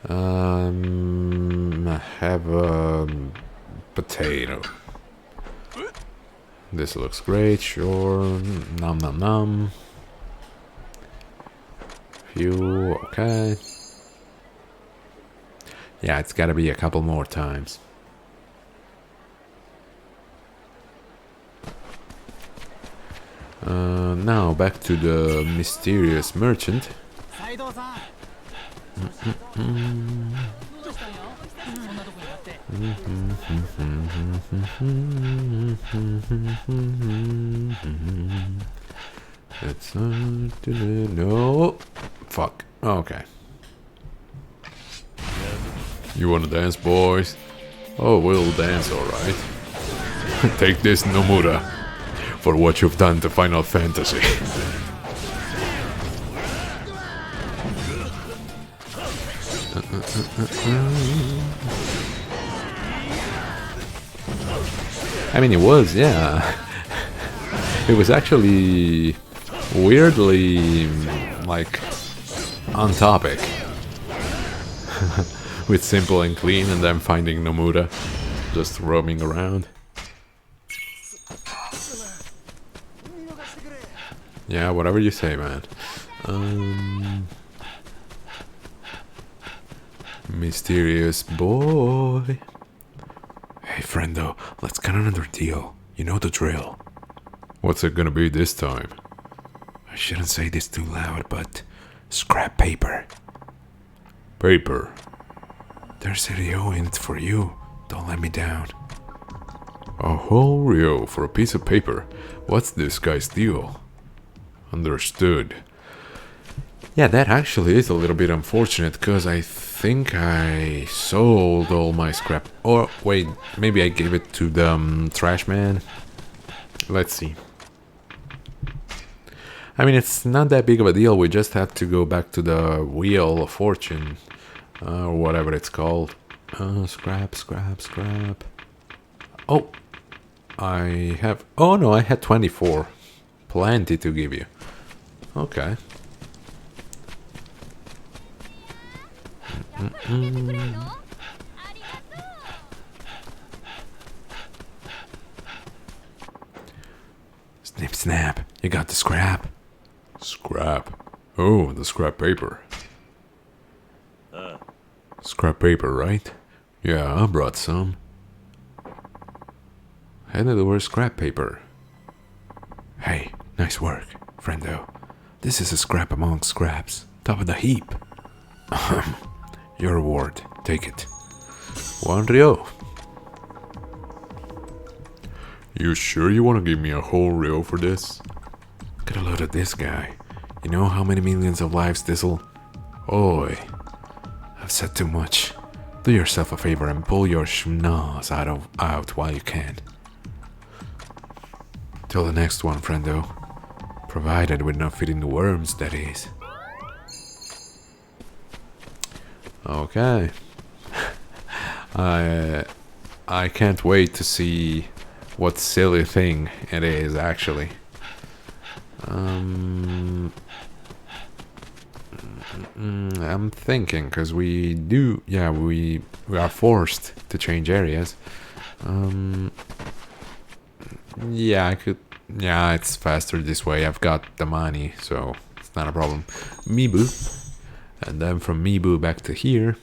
I have a potato. This looks great. Sure. Nom nom nom. Few. Okay. Yeah, it's gotta be a couple more times. Now back to the mysterious merchant. It's no. Fuck. Okay. You wanna dance, boys? Oh, we'll dance, alright. Take this, Nomura, for what you've done to Final Fantasy. I mean, it was, yeah. It was actually weirdly, like, on topic. With Simple and Clean, and then finding Nomura just roaming around. Yeah, whatever you say, man. Mysterious boy. Hey, friendo, let's get another deal. You know the drill. What's it gonna be this time? I shouldn't say this too loud, but scrap paper. Paper. There's a Ryo in it for you. Don't let me down. A whole Ryo for a piece of paper. What's this guy's deal? Understood. Yeah, that actually is a little bit unfortunate, because I think I sold all my scrap. Or, wait, maybe I gave it to the trash man. Let's see. I mean, it's not that big of a deal. We just have to go back to the Wheel of Fortune, or whatever it's called. Scrap, scrap, scrap. Oh, I have... Oh no, I had 24. Plenty to give you. Okay. Snip, snap. You got the scrap. Scrap. Oh, the scrap paper. Scrap paper, right? Yeah, I brought some. Handed over scrap paper. Hey, nice work, friendo. This is a scrap among scraps. Top of the heap. Your reward. Take it. 1 Ryo. You sure you want to give me a whole reel for this? Get a load of this guy. You know how many millions of lives this'll... Oi. I've said too much. Do yourself a favor and pull your schnoz out while you can. Till the next one, friendo. Provided we're not feeding the worms, that is. Okay. I can't wait to see what silly thing it is, actually. I'm thinking, because we do... Yeah, we are forced to change areas. Yeah, I could... Yeah, it's faster this way. I've got the money, so it's not a problem. Mibu. And then from Mibu back to here.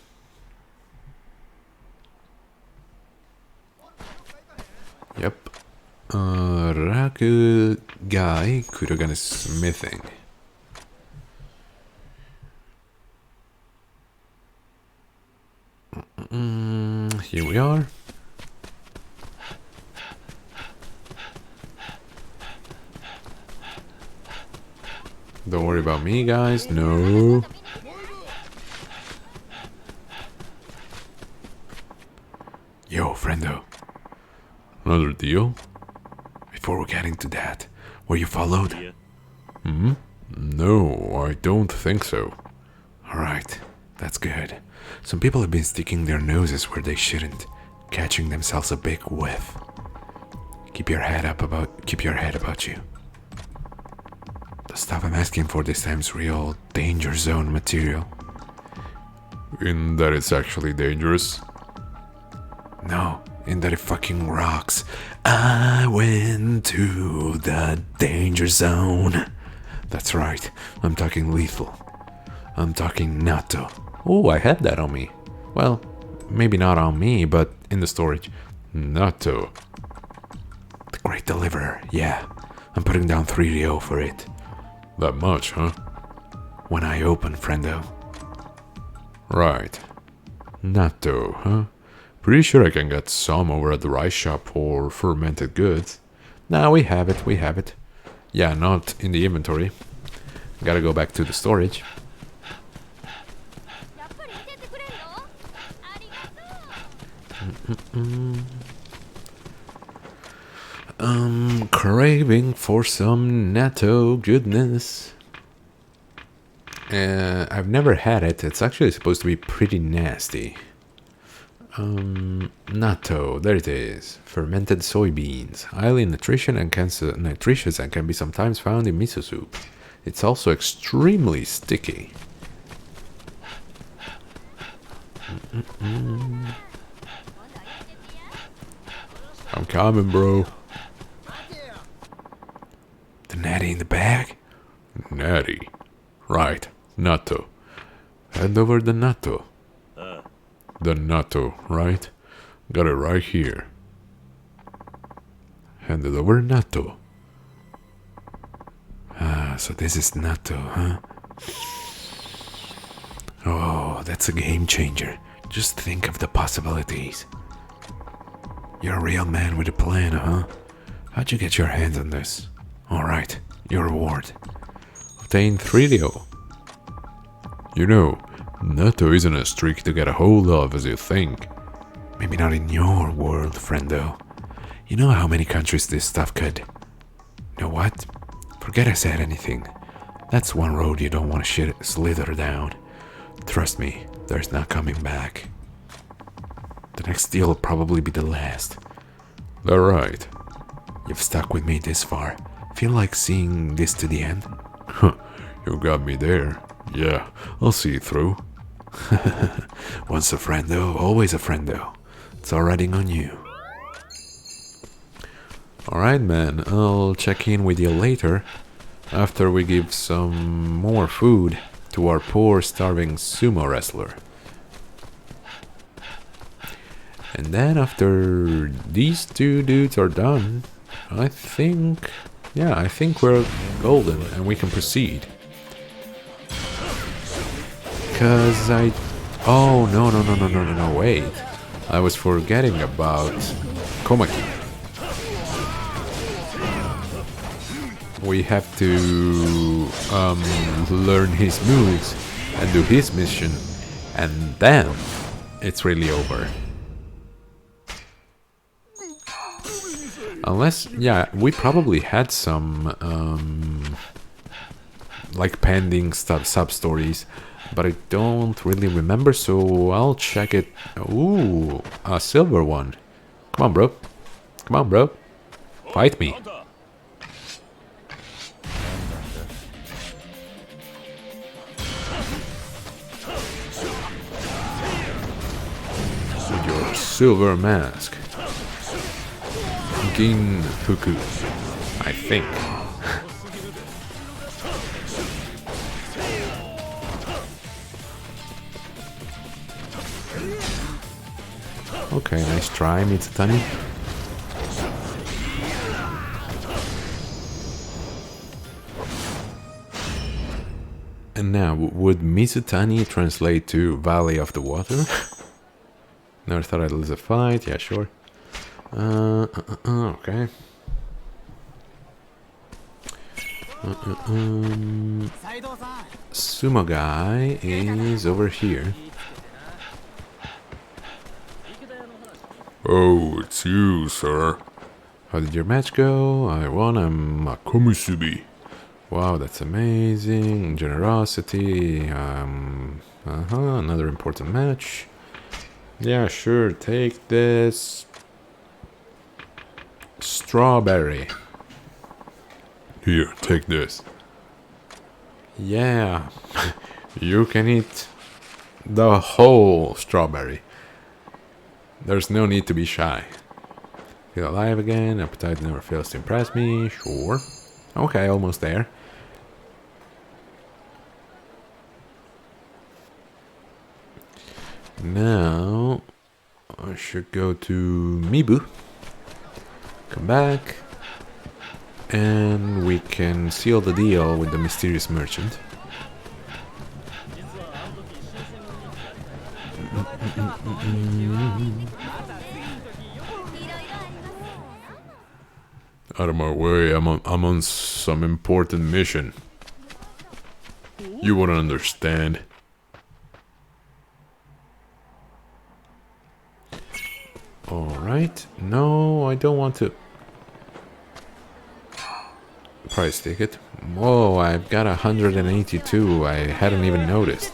Yep. Raku guy, Kurogan is smithing. Here we are. Don't worry about me, guys. No. Yo, friendo. Another deal? Before we get into that, were you followed? No, I don't think so. Alright, that's good. Some people have been sticking their noses where they shouldn't, catching themselves a big whiff. Keep your head about you. The stuff I'm asking for this time's real danger zone material. In that it's actually dangerous? No, in that it fucking rocks. I went to the danger zone. That's right, I'm talking lethal. I'm talking natto. Oh, I had that on me. Well, maybe not on me, but in the storage. Natto. The Great Deliverer, yeah. I'm putting down 3 Ryo for it. That much, huh? When I open, friendo. Right. Natto, huh? Pretty sure I can get some over at the rice shop for fermented goods. Nah, we have it. Yeah, not in the inventory. Gotta go back to the storage. I'm craving for some natto goodness. I've never had it. It's actually supposed to be pretty nasty. Natto, there it is. Fermented soybeans. Highly nutritious and can be sometimes found in miso soup. It's also extremely sticky. I'm coming, bro. The natty in the bag? Natty. Right. Natto. Hand over the natto. The natto, right? Got it right here. Hand it over natto. Ah, so this is natto, huh? Oh, that's a game changer. Just think of the possibilities. You're a real man with a plan, huh? How'd you get your hands on this? Alright, your reward. Obtain 3 Ryo. You know, natto isn't as tricky to get a hold of as you think. Maybe not in your world, friendo. You know how many countries this stuff could... You know what? Forget I said anything. That's one road you don't want to slither down. Trust me, there's not coming back. The next deal will probably be the last. Alright. You've stuck with me this far. Feel like seeing this to the end? You got me there. Yeah, I'll see you through. Once a friendo, always a friendo. It's all riding on you. Alright, man. I'll check in with you later. After we give some more food to our poor, starving sumo wrestler. And then after these two dudes are done, I think we're golden and we can proceed. Cause oh, no, wait. I was forgetting about Komaki. We have to learn his moves and do his mission, and then it's really over. Unless, yeah, we probably had some like pending sub-stories, but I don't really remember, so I'll check it. Ooh, a silver one. Come on, bro. Come on, bro. Fight me. With your silver mask. Gin Fuku, I think. Okay, nice try, Mitsutani. And now, would Mitsutani translate to Valley of the Water? Never thought I'd lose a fight. Yeah, sure. Okay. Sumo guy is over here. Oh, it's you, sir. How did your match go? I won. I'm a Komisubi. Wow, that's amazing. Generosity. Another important match. Yeah, sure. Take this. Strawberry. Here, take this. Yeah. You can eat the whole strawberry. There's no need to be shy. Feel alive again. Appetite never fails to impress me. Sure. Okay, almost there. Now, I should go to Mibu. Come back. And we can seal the deal with the mysterious merchant. Out of my way, I'm on some important mission. You wouldn't understand. Alright. No, I don't want to. Price ticket. Whoa, I've got 182. I hadn't even noticed.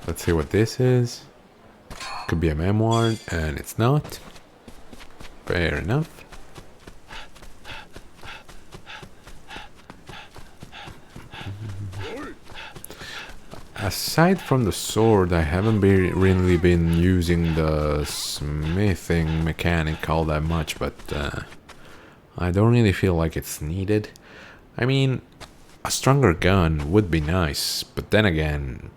Let's see what this is. Could be a memoir, and it's not. Fair enough. Aside from the sword, I haven't really been using the smithing mechanic all that much, but I don't really feel like it's needed. I mean, a stronger gun would be nice, but then again,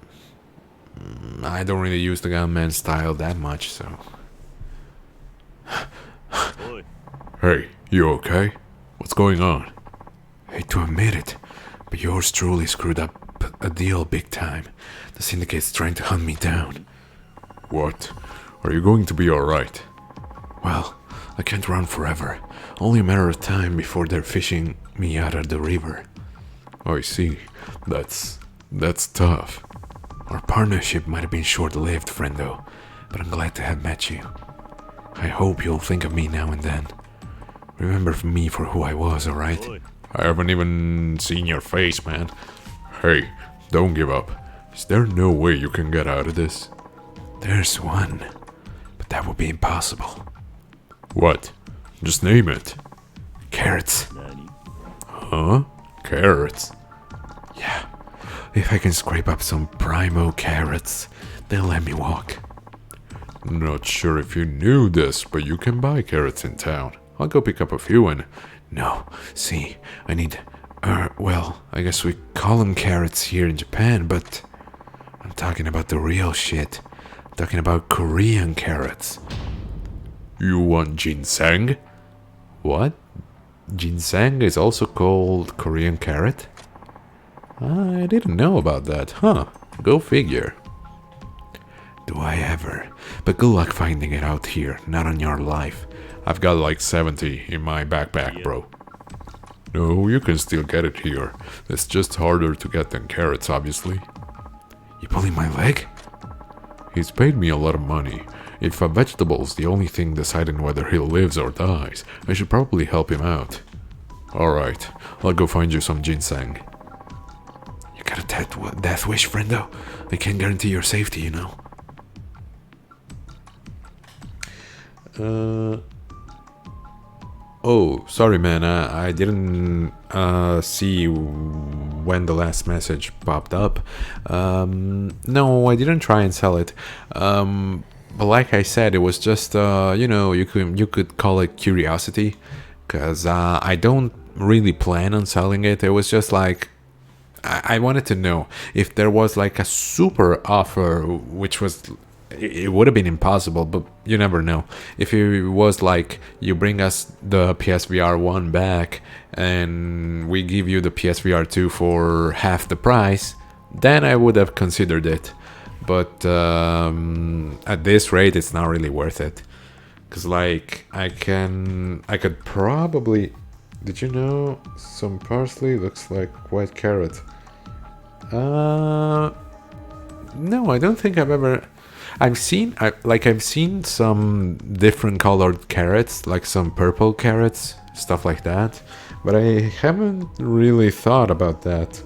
I don't really use the gunman style that much, so... Hey, you okay? What's going on? Hate to admit it, but yours truly screwed up a deal big time. The syndicate's trying to hunt me down. What? Are you going to be alright? Well, I can't run forever. Only a matter of time before they're fishing me out of the river. I see. That's tough. Our partnership might have been short-lived, friendo, but I'm glad to have met you. I hope you'll think of me now and then. Remember me for who I was, alright? I haven't even seen your face, man. Hey, don't give up. Is there no way you can get out of this? There's one, but that would be impossible. What? Just name it. Carrots. Huh? Carrots? Yeah. If I can scrape up some primo carrots, they'll let me walk. Not sure if you knew this, but you can buy carrots in town. I'll go pick up a few and... No, see, I need... well, I guess we call them carrots here in Japan, but... I'm talking about the real shit. I'm talking about Korean carrots. You want ginseng? What? Ginseng is also called Korean carrot? I didn't know about that, huh? Go figure. Do I ever? But good luck finding it out here, not on your life. I've got like 70 in my backpack, bro. No, you can still get it here. It's just harder to get than carrots, obviously. You pulling my leg? He's paid me a lot of money. If a vegetable's the only thing deciding whether he lives or dies, I should probably help him out. Alright, I'll go find you some ginseng. You got a death wish, friendo? I can't guarantee your safety, you know. Oh, sorry man, I didn't see when the last message popped up. No, I didn't try and sell it. But like I said, it was just, you know, you could call it curiosity. Because I don't really plan on selling it. It was just like, I wanted to know if there was like a super offer, which was... It would have been impossible, but you never know. If it was like, you bring us the PSVR 1 back and we give you the PSVR 2 for half the price, then I would have considered it. But at this rate, it's not really worth it. Because like, I could probably... Did you know some parsley looks like white carrot? No, I don't think I've ever... I've seen some different colored carrots, like some purple carrots, stuff like that, but I haven't really thought about that.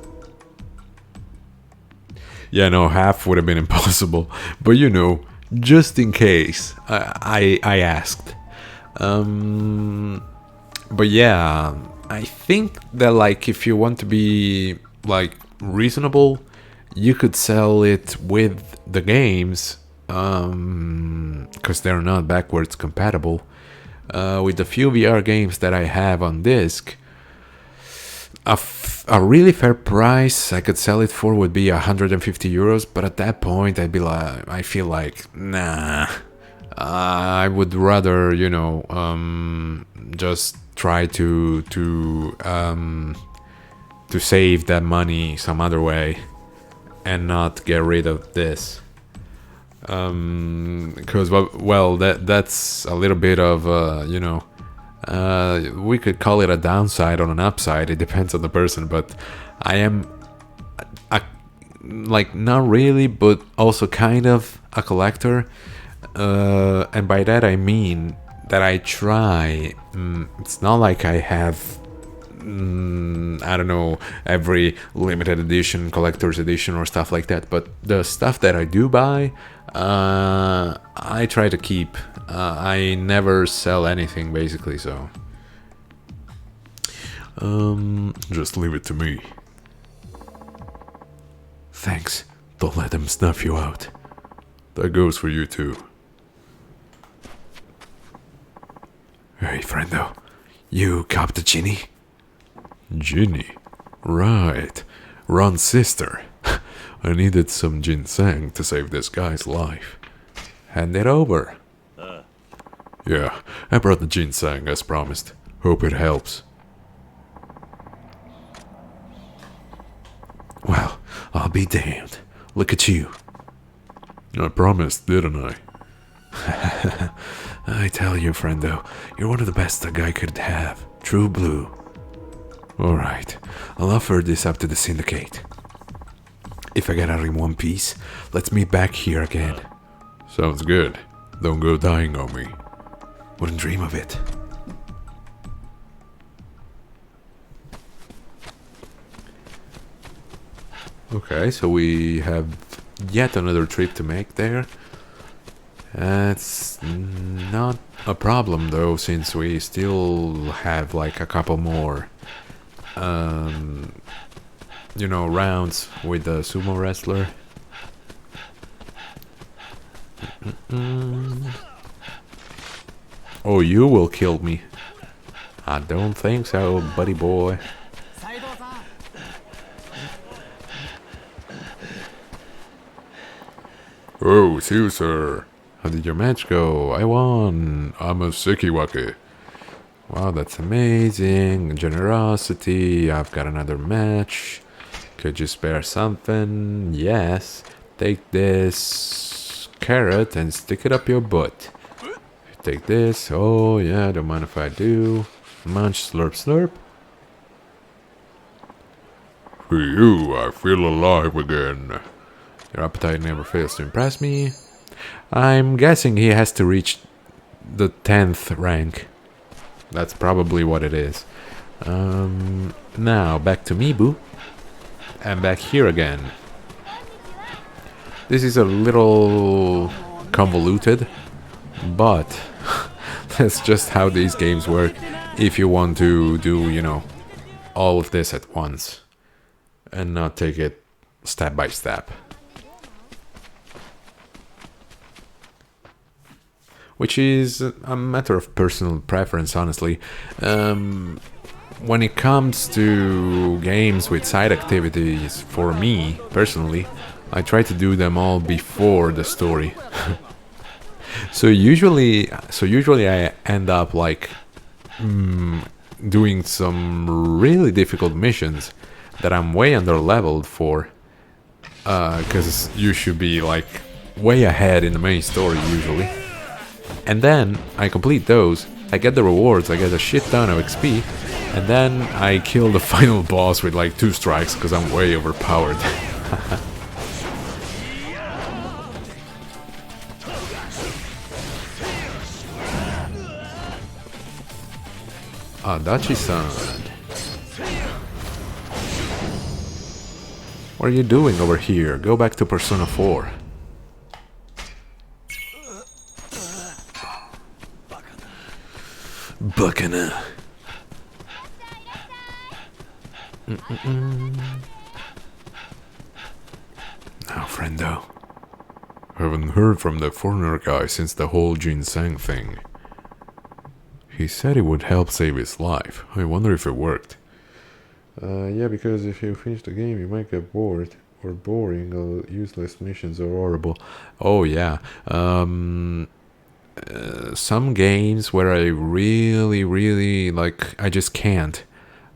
Yeah, no, half would have been impossible, but you know, just in case, I asked. But yeah, I think that like if you want to be like reasonable, you could sell it with the games. Because they're not backwards compatible. With the few VR games that I have on disc, a really fair price I could sell it for would be 150 euros. But at that point, I'd be like, I feel like, nah. I would rather, you know, just try to save that money some other way and not get rid of this. Because well that's a little bit of you know, we could call it a downside or an upside, it depends on the person, but I am like not really but also kind of a collector, and by that I mean that I try, it's not like I have I don't know, every limited edition, collector's edition or stuff like that, but the stuff that I do buy, I try to keep. I never sell anything basically, so just leave it to me. Thanks. Don't let them snuff you out. That goes for you too. Hey, friendo, you copped a Ginny? Ginny? Right. Ron's sister. I needed some ginseng to save this guy's life. Hand it over. Yeah, I brought the ginseng as promised. Hope it helps. Well, I'll be damned. Look at you. I promised, didn't I? I tell you, friendo, you're one of the best a guy could have. True blue. Alright, I'll offer this up to the syndicate. If I get out in one piece, let's meet back here again. Sounds good. Don't go dying on me. Wouldn't dream of it. Okay, so we have yet another trip to make there. That's not a problem though, since we still have like a couple more you know, rounds with the sumo wrestler. Oh, you will kill me. I don't think so, buddy boy. Oh, see you, sir. How did your match go? I won. I'm a Sekiwake. Wow, that's amazing. Generosity. I've got another match. Could you spare something? Yes. Take this carrot and stick it up your butt. Take this. Oh, yeah, don't mind if I do. Munch, slurp, slurp. For you, I feel alive again. Your appetite never fails to impress me. I'm guessing he has to reach the 10th rank. That's probably what it is. Now, back to me, boo. And back here again. This is a little convoluted, but that's just how these games work if you want to do, you know, all of this at once and not take it step by step. Which is a matter of personal preference, honestly. When it comes to games with side activities, for me, personally, I try to do them all before the story. So usually I end up like doing some really difficult missions that I'm way under leveled for, because you should be like way ahead in the main story usually. And then I complete those, I get the rewards, I get a shit ton of XP, and then I kill the final boss with like 2 strikes because I'm way overpowered. Adachi-san. What are you doing over here? Go back to Persona 4. Bakana. Now, friendo. Haven't heard from the foreigner guy since the whole ginseng thing. He said it would help save his life. I wonder if it worked. Yeah, because if you finish the game, you might get bored. Or boring, or useless missions are horrible. Oh, yeah. Some games where I really like, I just can't.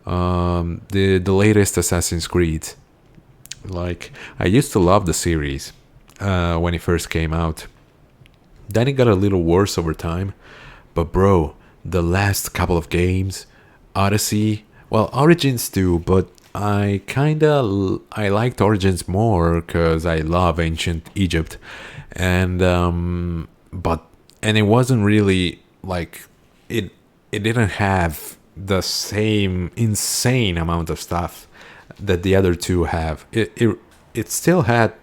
The latest Assassin's Creed. Like, I used to love the series when it first came out. Then it got a little worse over time. But bro, the last couple of games, Odyssey, well, Origins too, but I liked Origins more because I love ancient Egypt, and it wasn't really like it didn't have the same insane amount of stuff that the other two have. It still had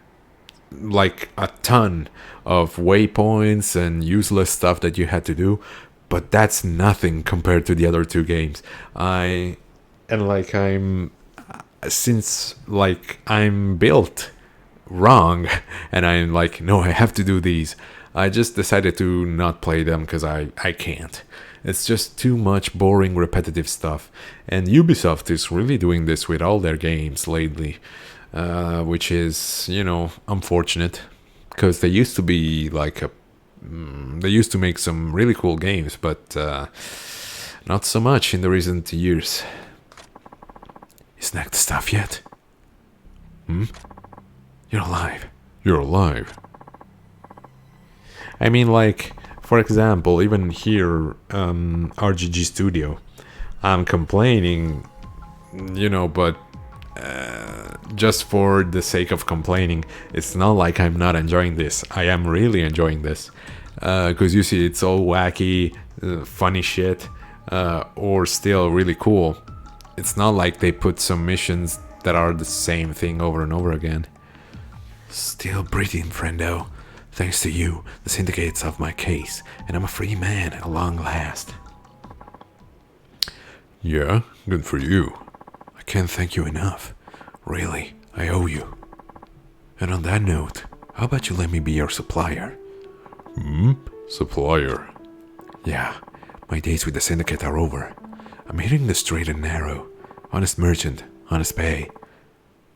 like a ton of waypoints and useless stuff that you had to do, but that's nothing compared to the other two games. Since I'm built wrong and I'm like, no, I have to do these, I just decided to not play them because I can't. It's just too much boring repetitive stuff, and Ubisoft is really doing this with all their games lately, which is, you know, unfortunate, because they used to be like they used to make some really cool games, but not so much in the recent years. You snacked the stuff yet? You're alive. You're alive. I mean, like, for example, even here, RGG Studio, I'm complaining, you know, but just for the sake of complaining. It's not like I'm not enjoying this. I am really enjoying this. Because you see, it's all wacky. funny shit, or still really cool. It's not like they put some missions that are the same thing over and over again. Still breathing, friendo. Thanks to you, the syndicate's off my case, and I'm a free man at long last. Yeah, good for you. I can't thank you enough. Really, I owe you. And on that note, how about you let me be your supplier? Supplier. Yeah, my days with the syndicate are over. I'm hitting the straight and narrow. Honest merchant, honest pay.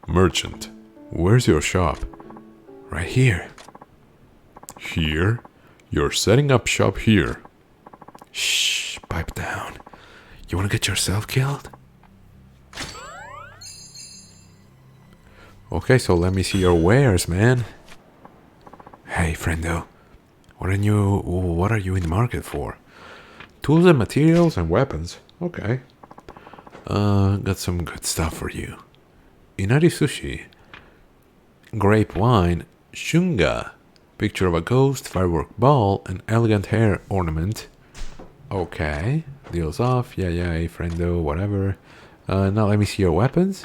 Merchant. Where's your shop? Right here. Here? You're setting up shop here. Shh, pipe down. You wanna get yourself killed? Okay, so let me see your wares, man. Hey, friendo. What are you in the market for? Tools and materials and weapons. Okay. Got some good stuff for you. Inari sushi. Grape wine. Shunga. Picture of a ghost, firework ball, an elegant hair ornament. Okay. Deals off. Yeah, hey, friendo, whatever. Now let me see your weapons.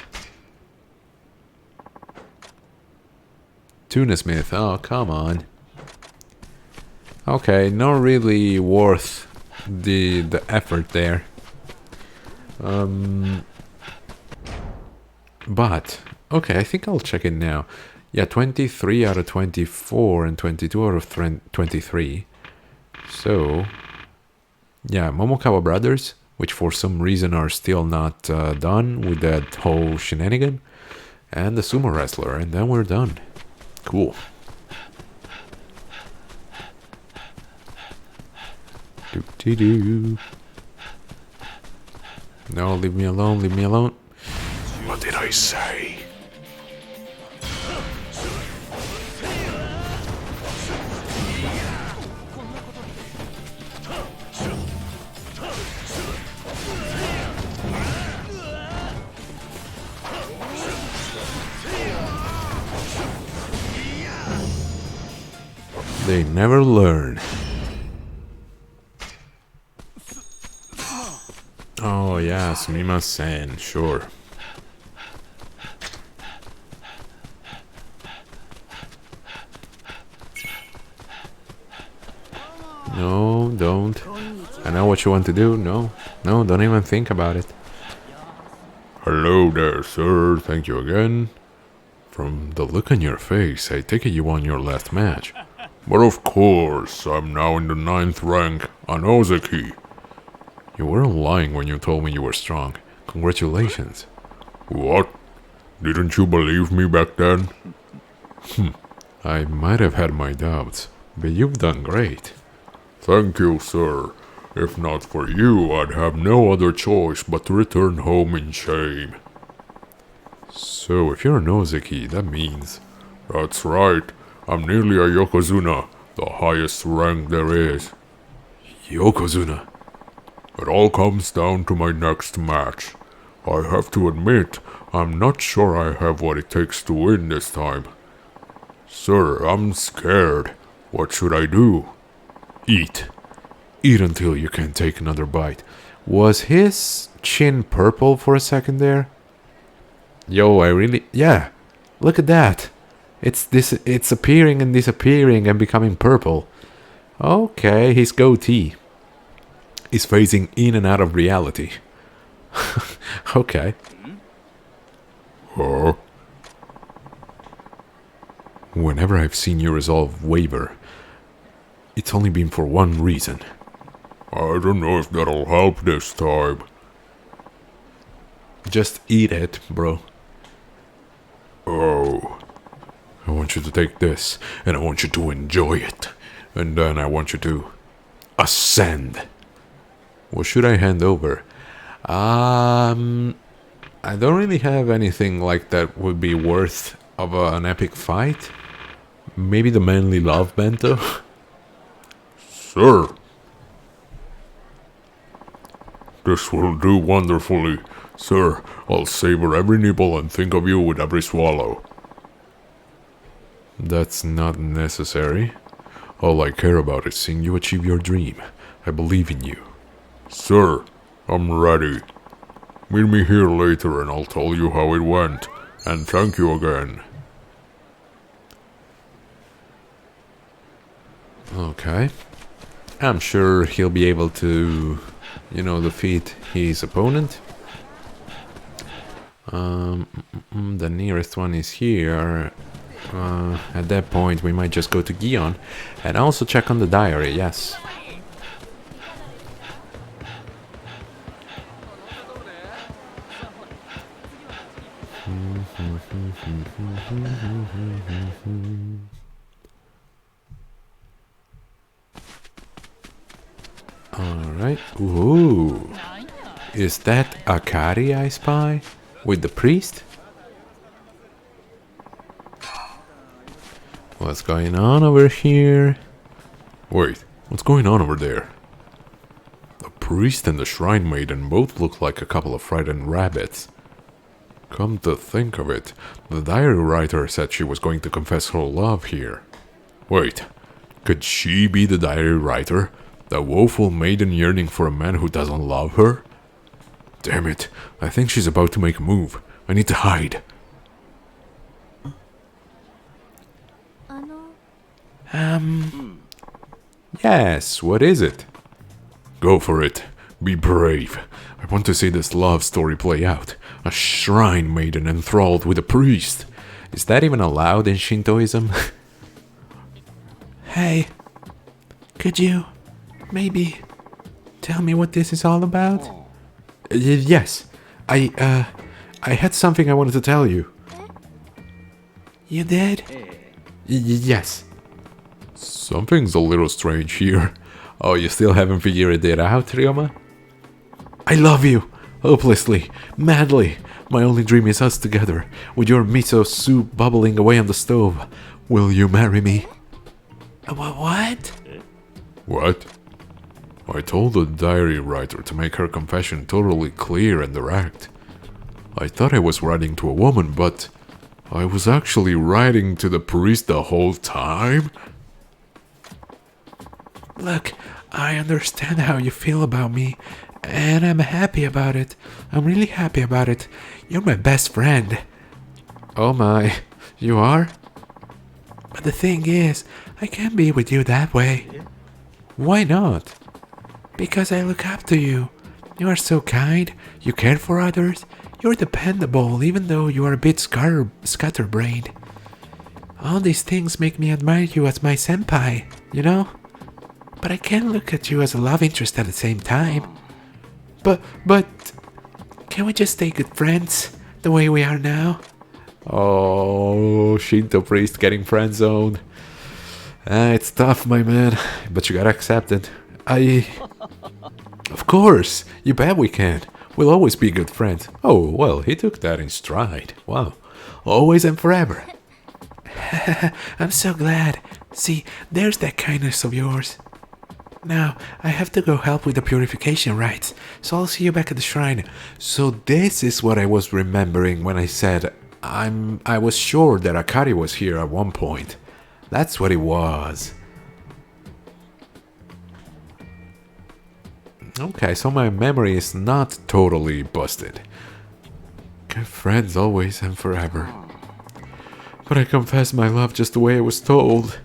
Tuna Smith. Oh, come on. Okay, not really worth the effort there. But okay, I think I'll check it now. Yeah, 23 out of 24 and 22 out of 23. So yeah, Momokawa Brothers, which for some reason are still not done with that whole shenanigan, and the sumo wrestler, and then we're done. Cool. Do. No, leave me alone, leave me alone. What did I say? They never learn. Oh yeah, sumimasen, sure. No, don't. I know what you want to do. No, don't even think about it. Hello there, sir. Thank you again. From the look on your face, I take it you won your last match. But of course, I'm now in the 9th rank on Ozeki. You weren't lying when you told me you were strong. Congratulations. What? Didn't you believe me back then? I might have had my doubts, but you've done great. Thank you, sir. If not for you, I'd have no other choice but to return home in shame. So, if you're an Ozeki, that means... That's right. I'm nearly a Yokozuna, the highest rank there is. Yokozuna? It all comes down to my next match. I have to admit, I'm not sure I have what it takes to win this time. Sir, I'm scared. What should I do? Eat. Eat until you can't take another bite. Was his chin purple for a second there? Yo, yeah. Look at that. It's appearing and disappearing and becoming purple. Okay, his goatee is phasing in and out of reality. Okay. Huh? Whenever I've seen your resolve waver, it's only been for one reason. I don't know if that'll help this time. Just eat it, bro. Oh. I want you to take this, and I want you to enjoy it. And then I want you to ascend. What should I hand over? I don't really have anything like that would be worth of an epic fight. Maybe the manly love bento? Sir. This will do wonderfully. Sir, I'll savor every nibble and think of you with every swallow. That's not necessary. All I care about is seeing you achieve your dream. I believe in you. Sir, I'm ready. Meet me here later and I'll tell you how it went. And thank you again. Okay. I'm sure he'll be able to, defeat his opponent. The nearest one is here. At that point, we might just go to Gion and also check on the diary, yes. Alright. Ooh. Is that Akari I spy? With the priest? What's going on over here? Wait, what's going on over there? The priest and the shrine maiden both look like a couple of frightened rabbits. Come to think of it, the diary writer said she was going to confess her love here. Wait, could she be the diary writer? The woeful maiden yearning for a man who doesn't love her? Damn it, I think she's about to make a move. I need to hide. Yes, what is it? Go for it. Be brave. I want to see this love story play out. A shrine maiden enthralled with a priest. Is that even allowed in Shintoism? Hey, could you maybe tell me what this is all about? Yes. I had something I wanted to tell you. You did? Yes. Something's a little strange here. Oh, you still haven't figured it out, Ryoma? I love you. Hopelessly. Madly. My only dream is us together, with your miso soup bubbling away on the stove. Will you marry me? What? What? I told the diary writer to make her confession totally clear and direct. I thought I was writing to a woman, but I was actually writing to the priest the whole time? Look, I understand how you feel about me, and I'm happy about it. I'm really happy about it. You're my best friend. Oh my, you are? But the thing is, I can't be with you that way. Why not? Because I look up to you. You are so kind, you care for others, you're dependable even though you are a bit scatterbrained. All these things make me admire you as my senpai, you know? But I can't look at you as a love interest at the same time. But... Can we just stay good friends, the way we are now? Oh, Shinto priest getting friend zoned. It's tough, my man, but you gotta accept it. Of course, you bet we can. We'll always be good friends. Oh, well, he took that in stride. Wow. Always and forever. I'm so glad. See, there's that kindness of yours. Now, I have to go help with the purification rites, so I'll see you back at the shrine. So this is what I was remembering when I said I was sure that Akari was here at one point. That's what it was. Okay, so my memory is not totally busted. Good friends always and forever. But I confess my love just the way I was told.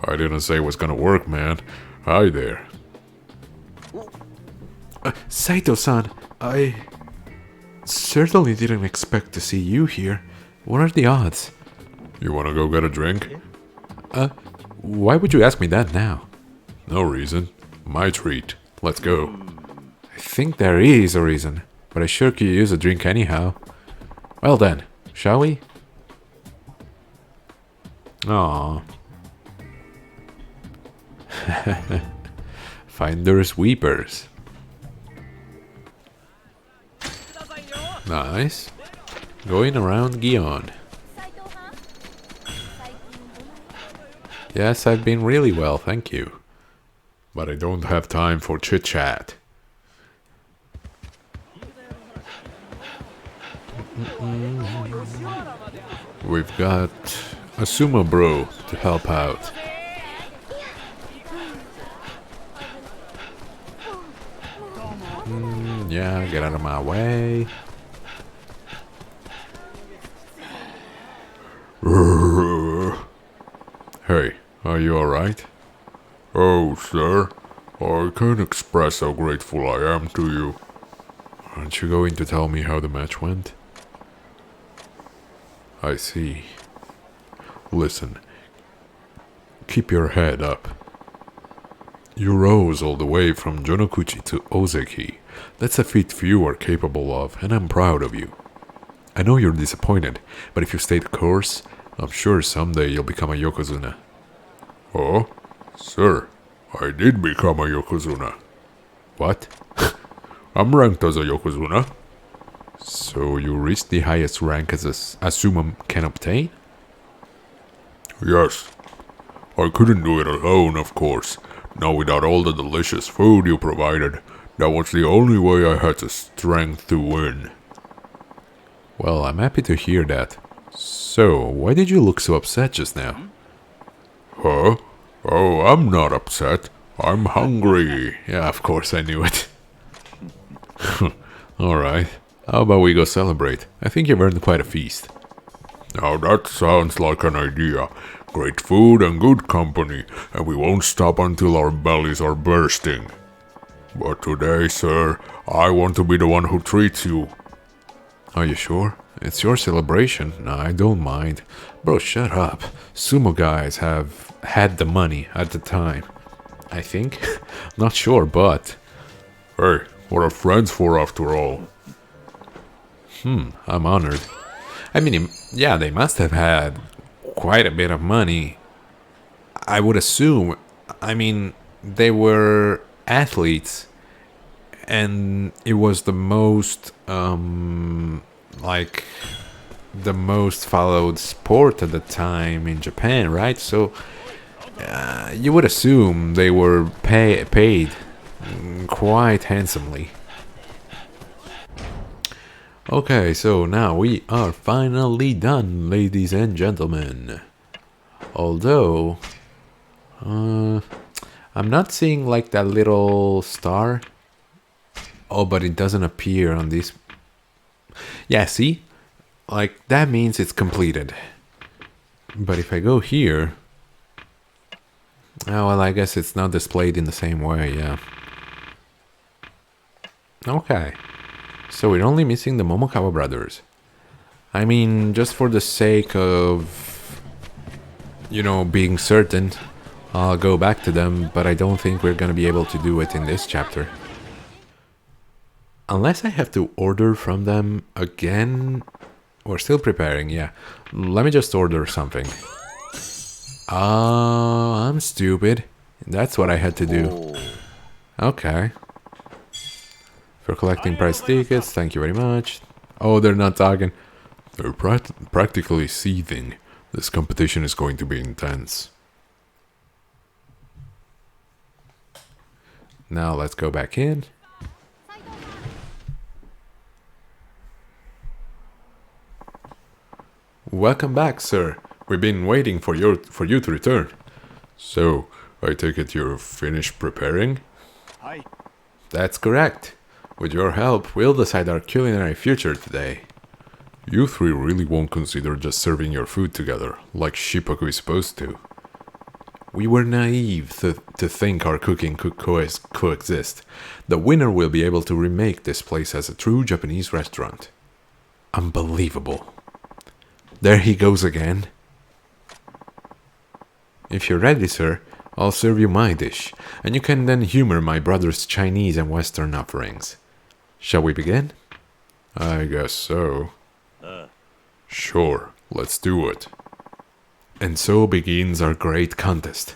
I didn't say it was gonna work, man. Hi there. Saito-san, I certainly didn't expect to see you here. What are the odds? You wanna go get a drink? Why would you ask me that now? No reason. My treat. Let's go. I think there is a reason, but I sure could use a drink anyhow. Well then, shall we? Aww. Finders weepers. Nice. Going around Gion. Yes, I've been really well, thank you. But I don't have time for chit-chat. We've got a sumo bro to help out. Yeah, get out of my way. Hey, are you alright? Oh, sir, I can't express how grateful I am to you. Aren't you going to tell me how the match went? I see. Listen, keep your head up. You rose all the way from Jonokuchi to Ozeki. That's a feat few are capable of, and I'm proud of you. I know you're disappointed, but if you stay the course, I'm sure someday you'll become a Yokozuna. Oh, sir, I did become a Yokozuna. What? I'm ranked as a Yokozuna. So you reached the highest rank as a sumo can obtain? Yes. I couldn't do it alone, of course. Now without all the delicious food you provided, that was the only way I had the strength to win. Well, I'm happy to hear that. So, why did you look so upset just now? Huh? Oh, I'm not upset. I'm hungry. Yeah, of course I knew it. Alright, how about we go celebrate? I think you've earned quite a feast. Now that sounds like an idea. Great food and good company, and we won't stop until our bellies are bursting. But today, sir, I want to be the one who treats you. Are you sure? It's your celebration. Nah, I don't mind. Bro, shut up. Sumo guys have had the money at the time. I think. Not sure, but... Hey, what are friends for after all? I'm honored. I mean, yeah, they must have had quite a bit of money. I would assume. I mean, they were athletes, and it was the most, like, the most followed sport at the time in Japan, right? So, you would assume they were paid quite handsomely. Okay, so now we are finally done, ladies and gentlemen. Although, I'm not seeing like that little star. Oh, but it doesn't appear on this. Yeah, see? Like, that means it's completed. But if I go here... Oh, well, I guess it's not displayed in the same way, yeah. Okay. So we're only missing the Momokawa brothers. I mean, just for the sake of, you know, being certain, I'll go back to them, but I don't think we're gonna be able to do it in this chapter. Unless I have to order from them again. We're still preparing, yeah. Let me just order something. Oh, I'm stupid. That's what I had to do. Okay. For collecting prize tickets, thank you very much. Oh, they're not talking. They're practically seething. This competition is going to be intense. Now let's go back in. Welcome back, sir. We've been waiting for you to return. So, I take it you're finished preparing? Hi. That's correct. With your help, we'll decide our culinary future today. You three really won't consider just serving your food together, like Shippaku is supposed to. We were naive to think our cooking could coexist. The winner will be able to remake this place as a true Japanese restaurant. Unbelievable. There he goes again. If you're ready, sir, I'll serve you my dish, and you can then humor my brother's Chinese and Western offerings. Shall we begin? I guess so. Sure, let's do it. And so begins our great contest.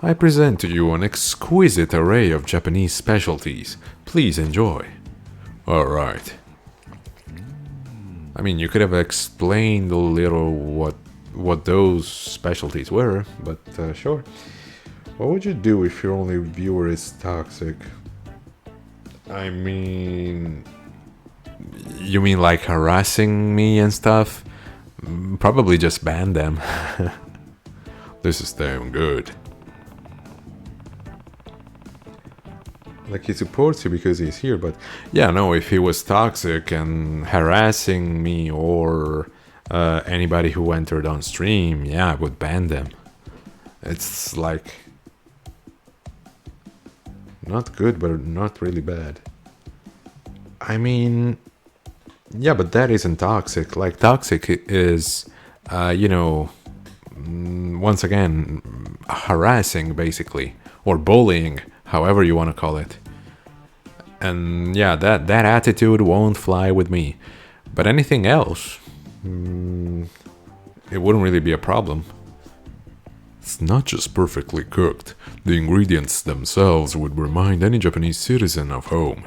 I present to you an exquisite array of Japanese specialties. Please enjoy. Alright. I mean, you could have explained a little what those specialties were, but sure. What would you do if your only viewer is toxic? I mean... You mean like harassing me and stuff? Probably just ban them. This is damn good. Like, he supports you because he's here, but yeah, no, if he was toxic and harassing me or anybody who entered on stream, yeah, I would ban them. It's like not good, but not really bad. I mean, yeah, but that isn't toxic. Like, toxic is, once again, harassing, basically, or bullying, however you want to call it. And yeah, that attitude won't fly with me. But anything else, it wouldn't really be a problem. It's not just perfectly cooked. The ingredients themselves would remind any Japanese citizen of home.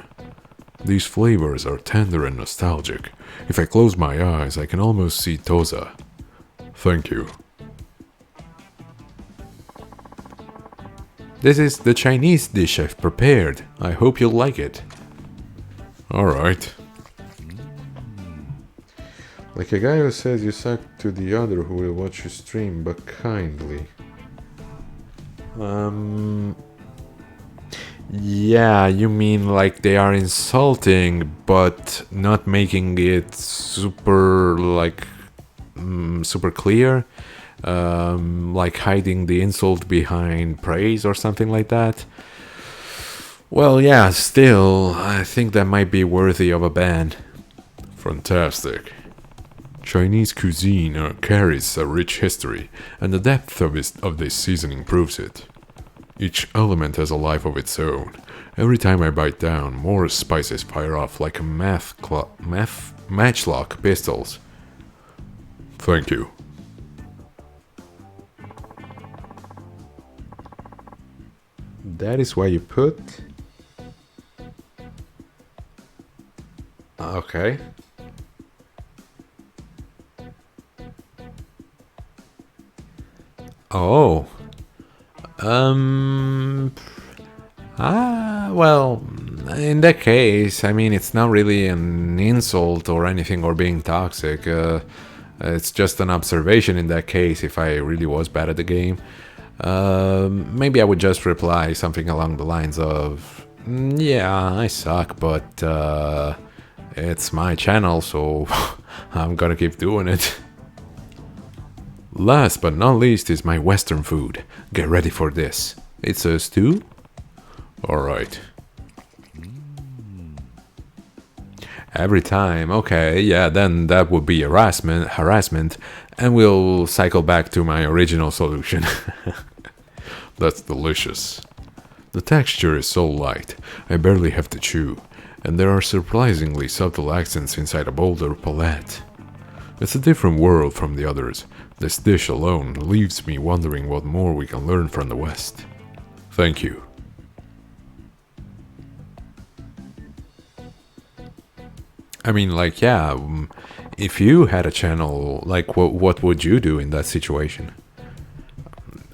These flavors are tender and nostalgic. If I close my eyes, I can almost see Toza. Thank you. This is the Chinese dish I've prepared. I hope you'll like it. Alright. Like a guy who says you suck to the other who will watch you stream, but kindly. Yeah, you mean like they are insulting, but not making it super, super clear? Like hiding the insult behind praise or something like that? Well, yeah, still, I think that might be worthy of a ban. Fantastic. Chinese cuisine carries a rich history, and the depth of this seasoning proves it. Each element has a life of its own. Every time I bite down, more spices fire off like matchlock pistols. Thank you. That is why you put... Okay. Oh. Well, in that case, I mean, it's not really an insult or anything or being toxic. It's just an observation in that case if I really was bad at the game. Maybe I would just reply something along the lines of, yeah, I suck, but it's my channel, so I'm gonna keep doing it. Last but not least is my Western food. Get ready for this. It's a stew? Alright. Every time, okay, yeah, then that would be harassment, and we'll cycle back to my original solution. That's delicious. The texture is so light, I barely have to chew, and there are surprisingly subtle accents inside a bolder palate. It's a different world from the others. This dish alone leaves me wondering what more we can learn from the West. Thank you. I mean, like, yeah, if you had a channel, like, what would you do in that situation?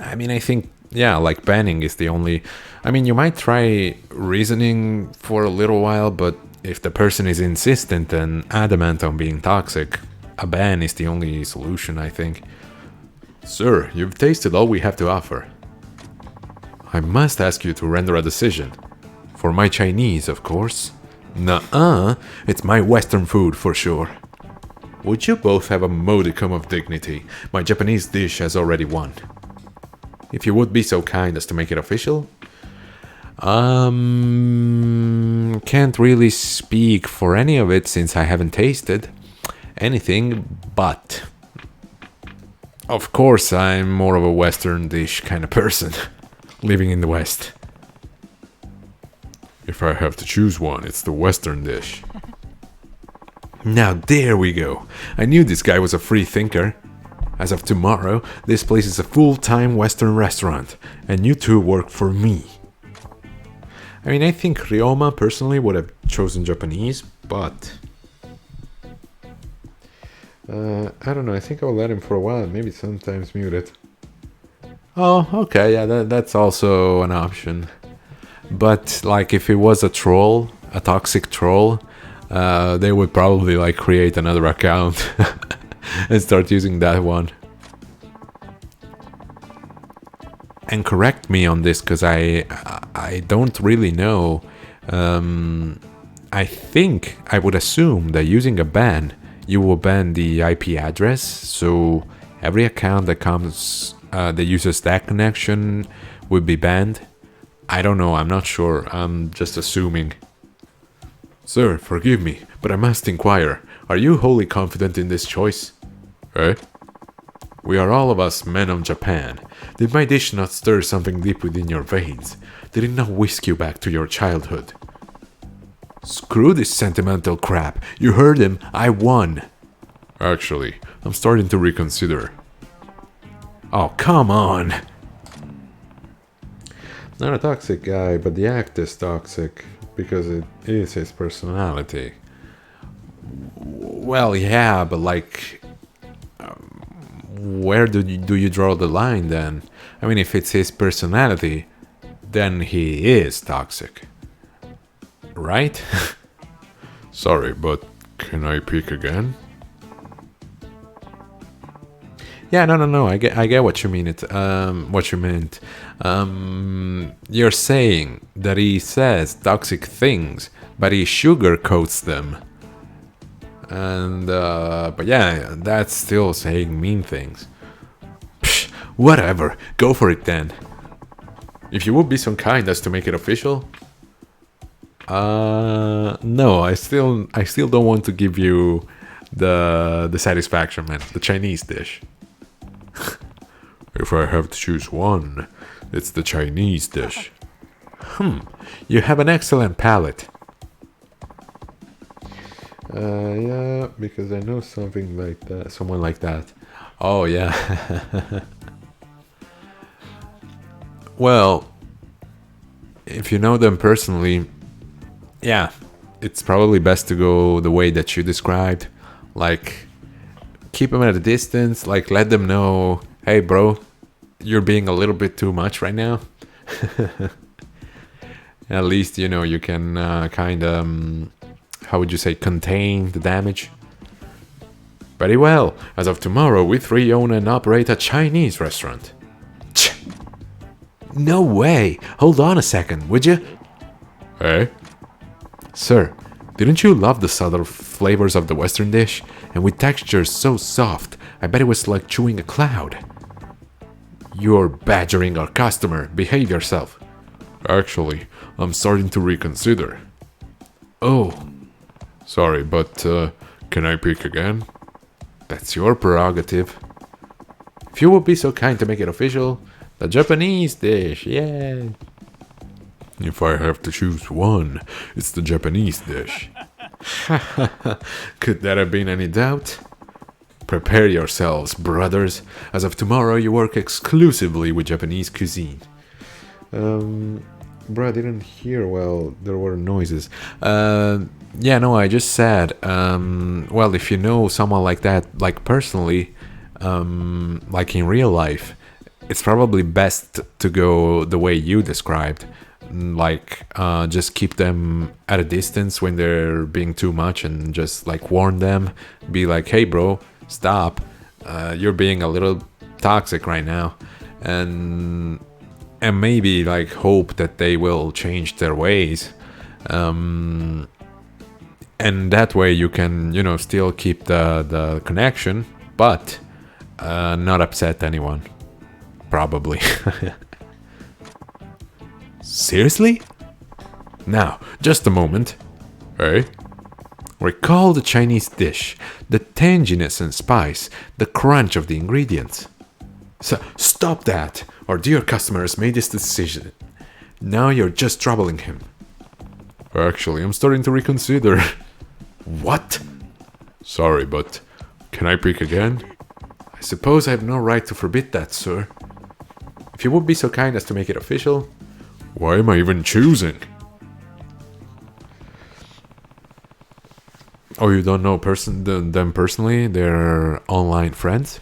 I mean, I think, yeah, like, banning is the only... I mean, you might try reasoning for a little while, but if the person is insistent and adamant on being toxic, a ban is the only solution, I think. Sir, you've tasted all we have to offer. I must ask you to render a decision. For my Chinese, of course. Nuh-uh, it's my Western food for sure. Would you both have a modicum of dignity? My Japanese dish has already won. If you would be so kind as to make it official. Can't really speak for any of it since I haven't tasted anything, but... Of course, I'm more of a Western dish kind of person, living in the West. If I have to choose one, it's the Western dish. Now there we go. I knew this guy was a free thinker. As of tomorrow, this place is a full-time Western restaurant, and you two work for me. I mean, I think Ryoma personally would have chosen Japanese, but... I don't know, I think I'll let him for a while, maybe sometimes mute it. Oh, okay, yeah, that's also an option. But, like, if it was a troll, a toxic troll, they would probably, like, create another account and start using that one. And correct me on this, because I don't really know I think I would assume that using a ban, you will ban the IP address, so every account that comes that uses that connection would be banned. I don't know, I'm not sure, I'm just assuming. Sir, forgive me, but I must inquire. Are you wholly confident in this choice? Eh? We are all of us men of Japan. Did my dish not stir something deep within your veins? Did it not whisk you back to your childhood? Screw this sentimental crap. You heard him. I won. Actually, I'm starting to reconsider. Oh, come on. Not a toxic guy, but the act is toxic because it is his personality. Well, yeah, but like, where do you draw the line then? I mean, if it's his personality, then he is toxic. Right? Sorry, but can I pick again? Yeah, no. I get what you mean. What you meant. You're saying that he says toxic things, but he sugarcoats them. And but yeah, that's still saying mean things. Psh, whatever. Go for it then. If you would be so kind as to make it official. No, I still don't want to give you the satisfaction, man. The Chinese dish. If I have to choose one, it's the Chinese dish. You have an excellent palate. Yeah, because I know something like that. Someone like that. Oh, yeah. Well, if you know them personally, yeah, it's probably best to go the way that you described. Like, keep them at a distance. Like, let them know, hey, bro, you're being a little bit too much right now. At least, you know, you can kind of, how would you say, contain the damage. Very well. As of tomorrow, we three own and operate a Chinese restaurant. No way. Hold on a second, would you? Eh? Sir, didn't you love the subtle flavors of the Western dish? And with textures so soft, I bet it was like chewing a cloud. You're badgering our customer. Behave yourself. Actually, I'm starting to reconsider. Oh, Sorry, but can I pick again? that's your prerogative. If you would be so kind to make it official, the Japanese dish, yeah. If I have to choose one, it's the Japanese dish. Could there have been any doubt? Prepare yourselves, brothers. As of tomorrow, you work exclusively with Japanese cuisine. Bro, I didn't hear well. There were noises. Yeah, no, I just said, well, if you know someone like that, like personally, like in real life, it's probably best to go the way you described. Like, just keep them at a distance when they're being too much and just like warn them. Be like, hey, bro, stop. You're being a little toxic right now. And maybe like hope that they will change their ways. And that way you can, you know, still keep the connection, but not upset anyone. Probably. Seriously? Now, just a moment. Eh? Recall the Chinese dish, the tanginess and spice, the crunch of the ingredients. So, stop that! Our dear customer has made this decision. Now you're just troubling him. Actually, I'm starting to reconsider. What? Sorry, but can I pick again? I suppose I have no right to forbid that, sir. If you would be so kind as to make it official. Why am I even choosing? Oh, you don't know them personally? They're online friends?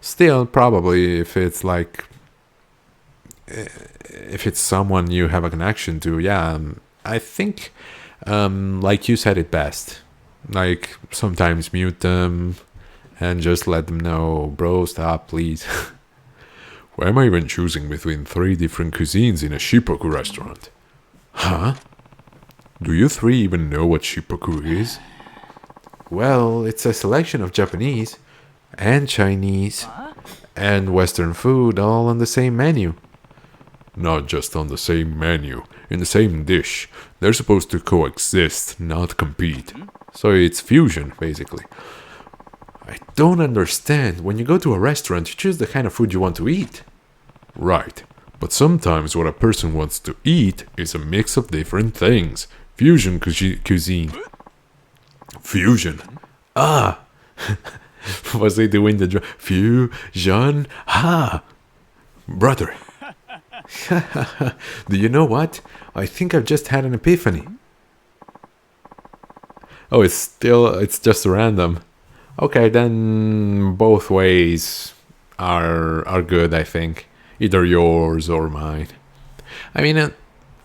Still, probably if it's like... if it's someone you have a connection to, yeah, I think, like you said it best. Like, sometimes mute them and just let them know, bro, stop, please. Why am I even choosing between 3 different cuisines in a Shippoku restaurant? Huh? Do you three even know what shippoku is? Well, it's a selection of Japanese and Chinese and Western food all on the same menu. Not just on the same menu, in the same dish. They're supposed to coexist, not compete. So it's fusion, basically. I don't understand. When you go to a restaurant, you choose the kind of food you want to eat. Right. But sometimes what a person wants to eat is a mix of different things. Fusion cuisine. Fusion. Ah! Was he doing the fusion? Ha! Brother. Do you know what? I think I've just had an epiphany. Oh, it's just random. Okay, then both ways are good, I think. Either yours or mine. I mean,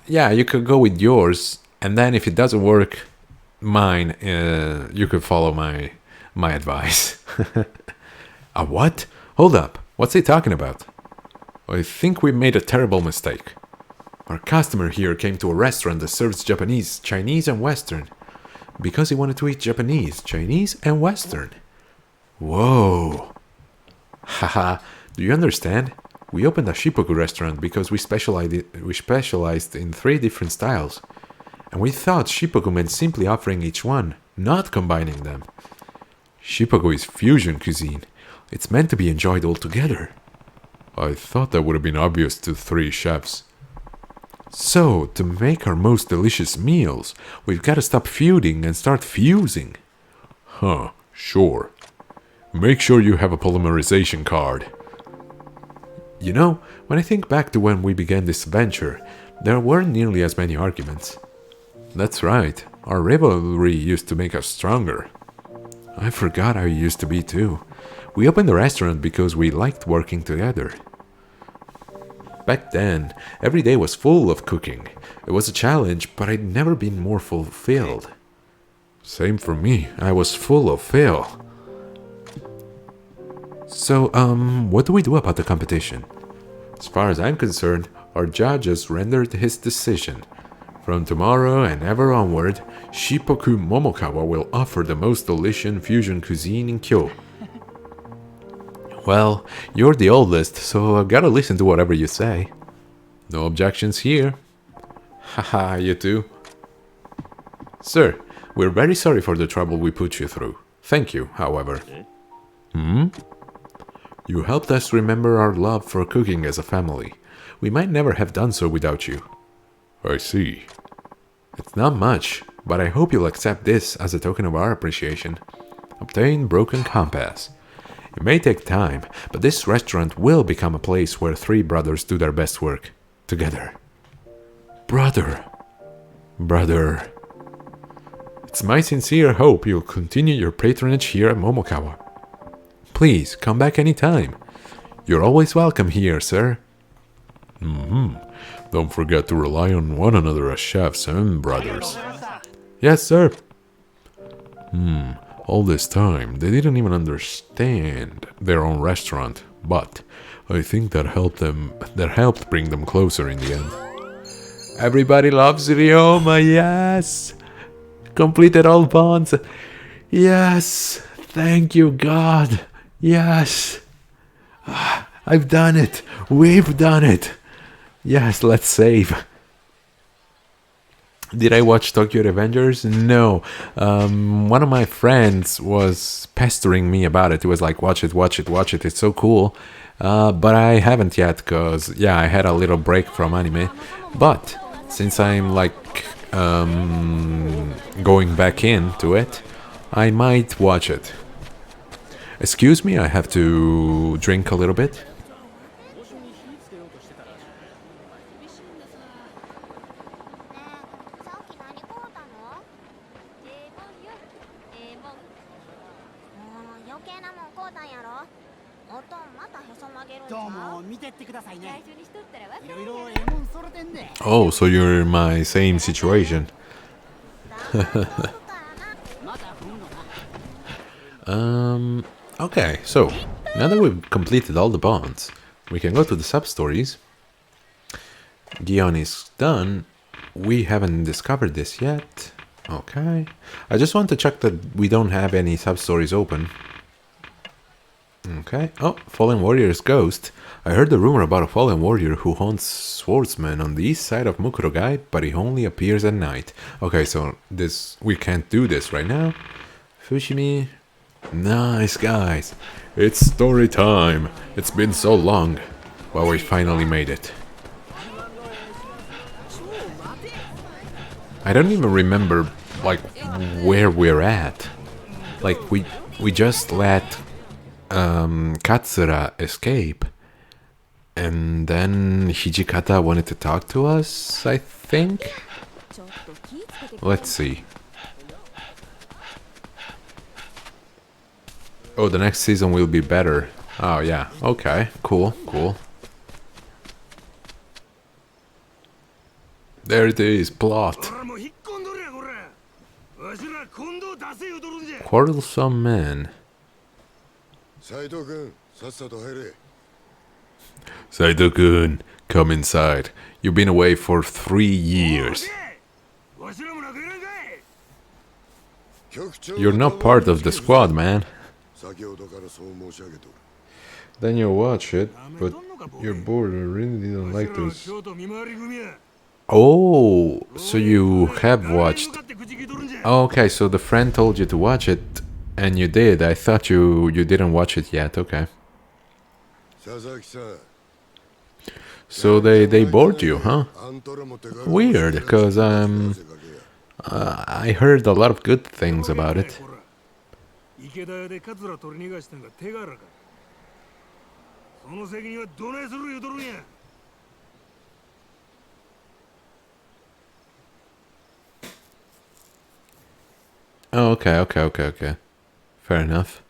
yeah, you could go with yours, and then if it doesn't work, mine, you could follow my advice. A what? Hold up. What's he talking about? I think we made a terrible mistake. Our customer here came to a restaurant that serves Japanese, Chinese, and Western. Because he wanted to eat Japanese, Chinese, and Western. Whoa. Haha, do you understand? We opened a shippoku restaurant because we specialized in 3 different styles. And we thought shippoku meant simply offering each one, not combining them. Shippoku is fusion cuisine. It's meant to be enjoyed all together. I thought that would have been obvious to 3 chefs. So, to make our most delicious meals, we've got to stop feuding and start fusing. Huh, sure. Make sure you have a polymerization card. You know, when I think back to when we began this venture, there weren't nearly as many arguments. That's right, our rivalry used to make us stronger. I forgot how it used to be too. We opened the restaurant because we liked working together. Back then, every day was full of cooking. It was a challenge, but I'd never been more fulfilled. Same for me, I was full of fail. So, what do we do about the competition? As far as I'm concerned, our judges rendered his decision. From tomorrow and ever onward, Shippoku Momokawa will offer the most delicious fusion cuisine in Kyo. Well, you're the oldest, so I've gotta listen to whatever you say. No objections here. Haha, you too. Sir, we're very sorry for the trouble we put you through. Thank you, however. You helped us remember our love for cooking as a family. We might never have done so without you. I see. It's not much, but I hope you'll accept this as a token of our appreciation. Obtain Broken Compass. It may take time, but this restaurant will become a place where 3 brothers do their best work. Together. Brother. It's my sincere hope you'll continue your patronage here at Momokawa. Please, come back anytime. You're always welcome here, sir. Don't forget to rely on one another as chefs and brothers. Yes, sir. All this time, they didn't even understand their own restaurant, but I think that helped bring them closer in the end. Everybody loves Ryoma, yes! Completed all bonds. Yes! Thank you, God! Yes! I've done it! We've done it! Yes, let's save. Did I watch Tokyo Revengers? No. One of my friends was pestering me about it. He was like, watch it. It's so cool. But I haven't yet because, yeah, I had a little break from anime. But since I'm like going back into it, I might watch it. Excuse me, I have to drink a little bit. Oh, so you're in my same situation. Okay, so now that we've completed all the bonds, we can go to the sub-stories. Gion is done, we haven't discovered this yet. Okay. I just want to check that we don't have any sub-stories open. Okay. Oh, Fallen Warrior's Ghost. I heard the rumor about a fallen warrior who haunts swordsmen on the east side of Mukurogai, but he only appears at night. Okay, so we can't do this right now. Fushimi. Nice, guys. It's story time. It's been so long. Well, we finally made it. I don't even remember, like, where we're at. Like, we just let Katsura escape. And then Hijikata wanted to talk to us, I think? Let's see. Oh, the next season will be better. Oh, yeah. Okay. Cool. Cool. There it is. Plot. Quarrelsome man. Saito-kun, come inside. You've been away for 3 years. You're not part of the squad, man. Then you watch it, but you're bored and really don't like this. Oh, so you have watched. Oh, okay, so the friend told you to watch it, and you did. I thought you didn't watch it yet. Okay. So they bored you, huh? Weird, because I heard a lot of good things about it. Oh, okay. Fair enough.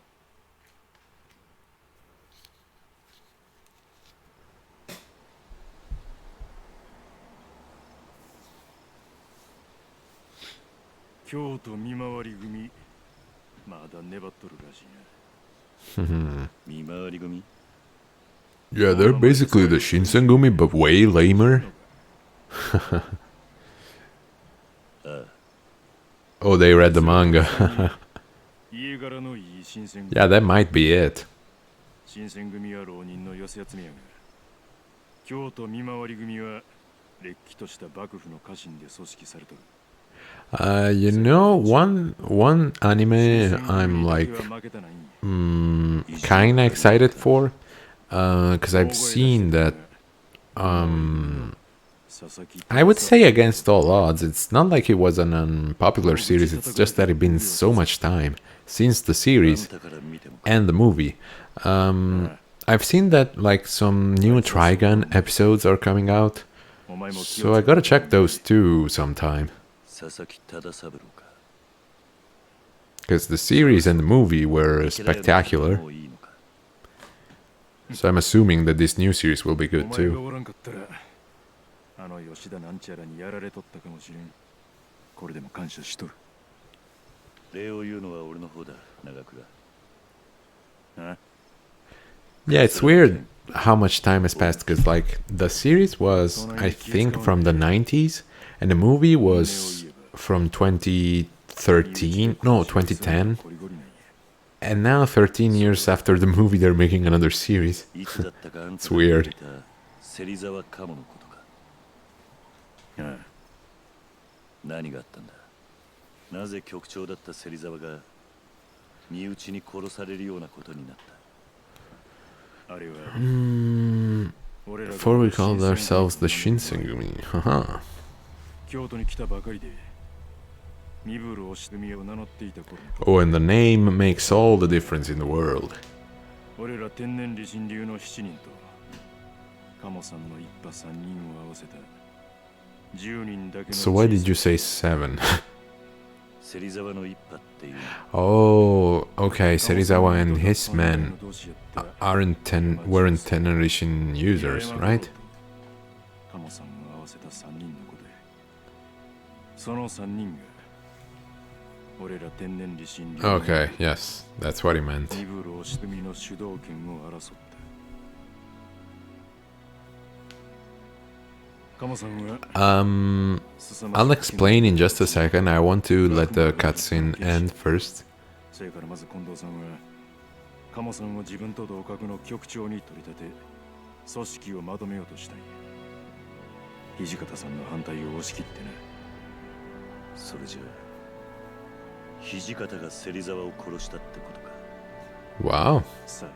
Yeah, they're basically the Shinsengumi, but way lamer. Oh, they read the manga. Yeah, that might be it. You know, one anime I'm like kinda excited for, because I've seen that. I would say against all odds, it's not like it was an unpopular series. It's just that it's been so much time since the series and the movie. I've seen that like some new Trigun episodes are coming out, so I gotta check those too sometime. Because the series and the movie were spectacular. So I'm assuming that this new series will be good too. Yeah, it's weird how much time has passed, because like the series was, I think, from the 90s, and the movie was from 2013, no, 2010. And now 13 years after the movie they're making another series. It's weird. Before we called ourselves the Shinsengumi. Haha. Oh, and the name makes all the difference in the world. So why did you say 7? Oh, okay, Serizawa and his men weren't Tenerition users, right? Okay, yes, that's what he meant. I'll explain in just a second. I want to let the cutscene end first. それからまず近藤さんは鴨さんを自分と同格の局長に取り立て組織をまとめようとしたんや。土方さんの反対を押し切ってな。それじゃあ土方が芹沢を殺したってことか。 Wow. さあ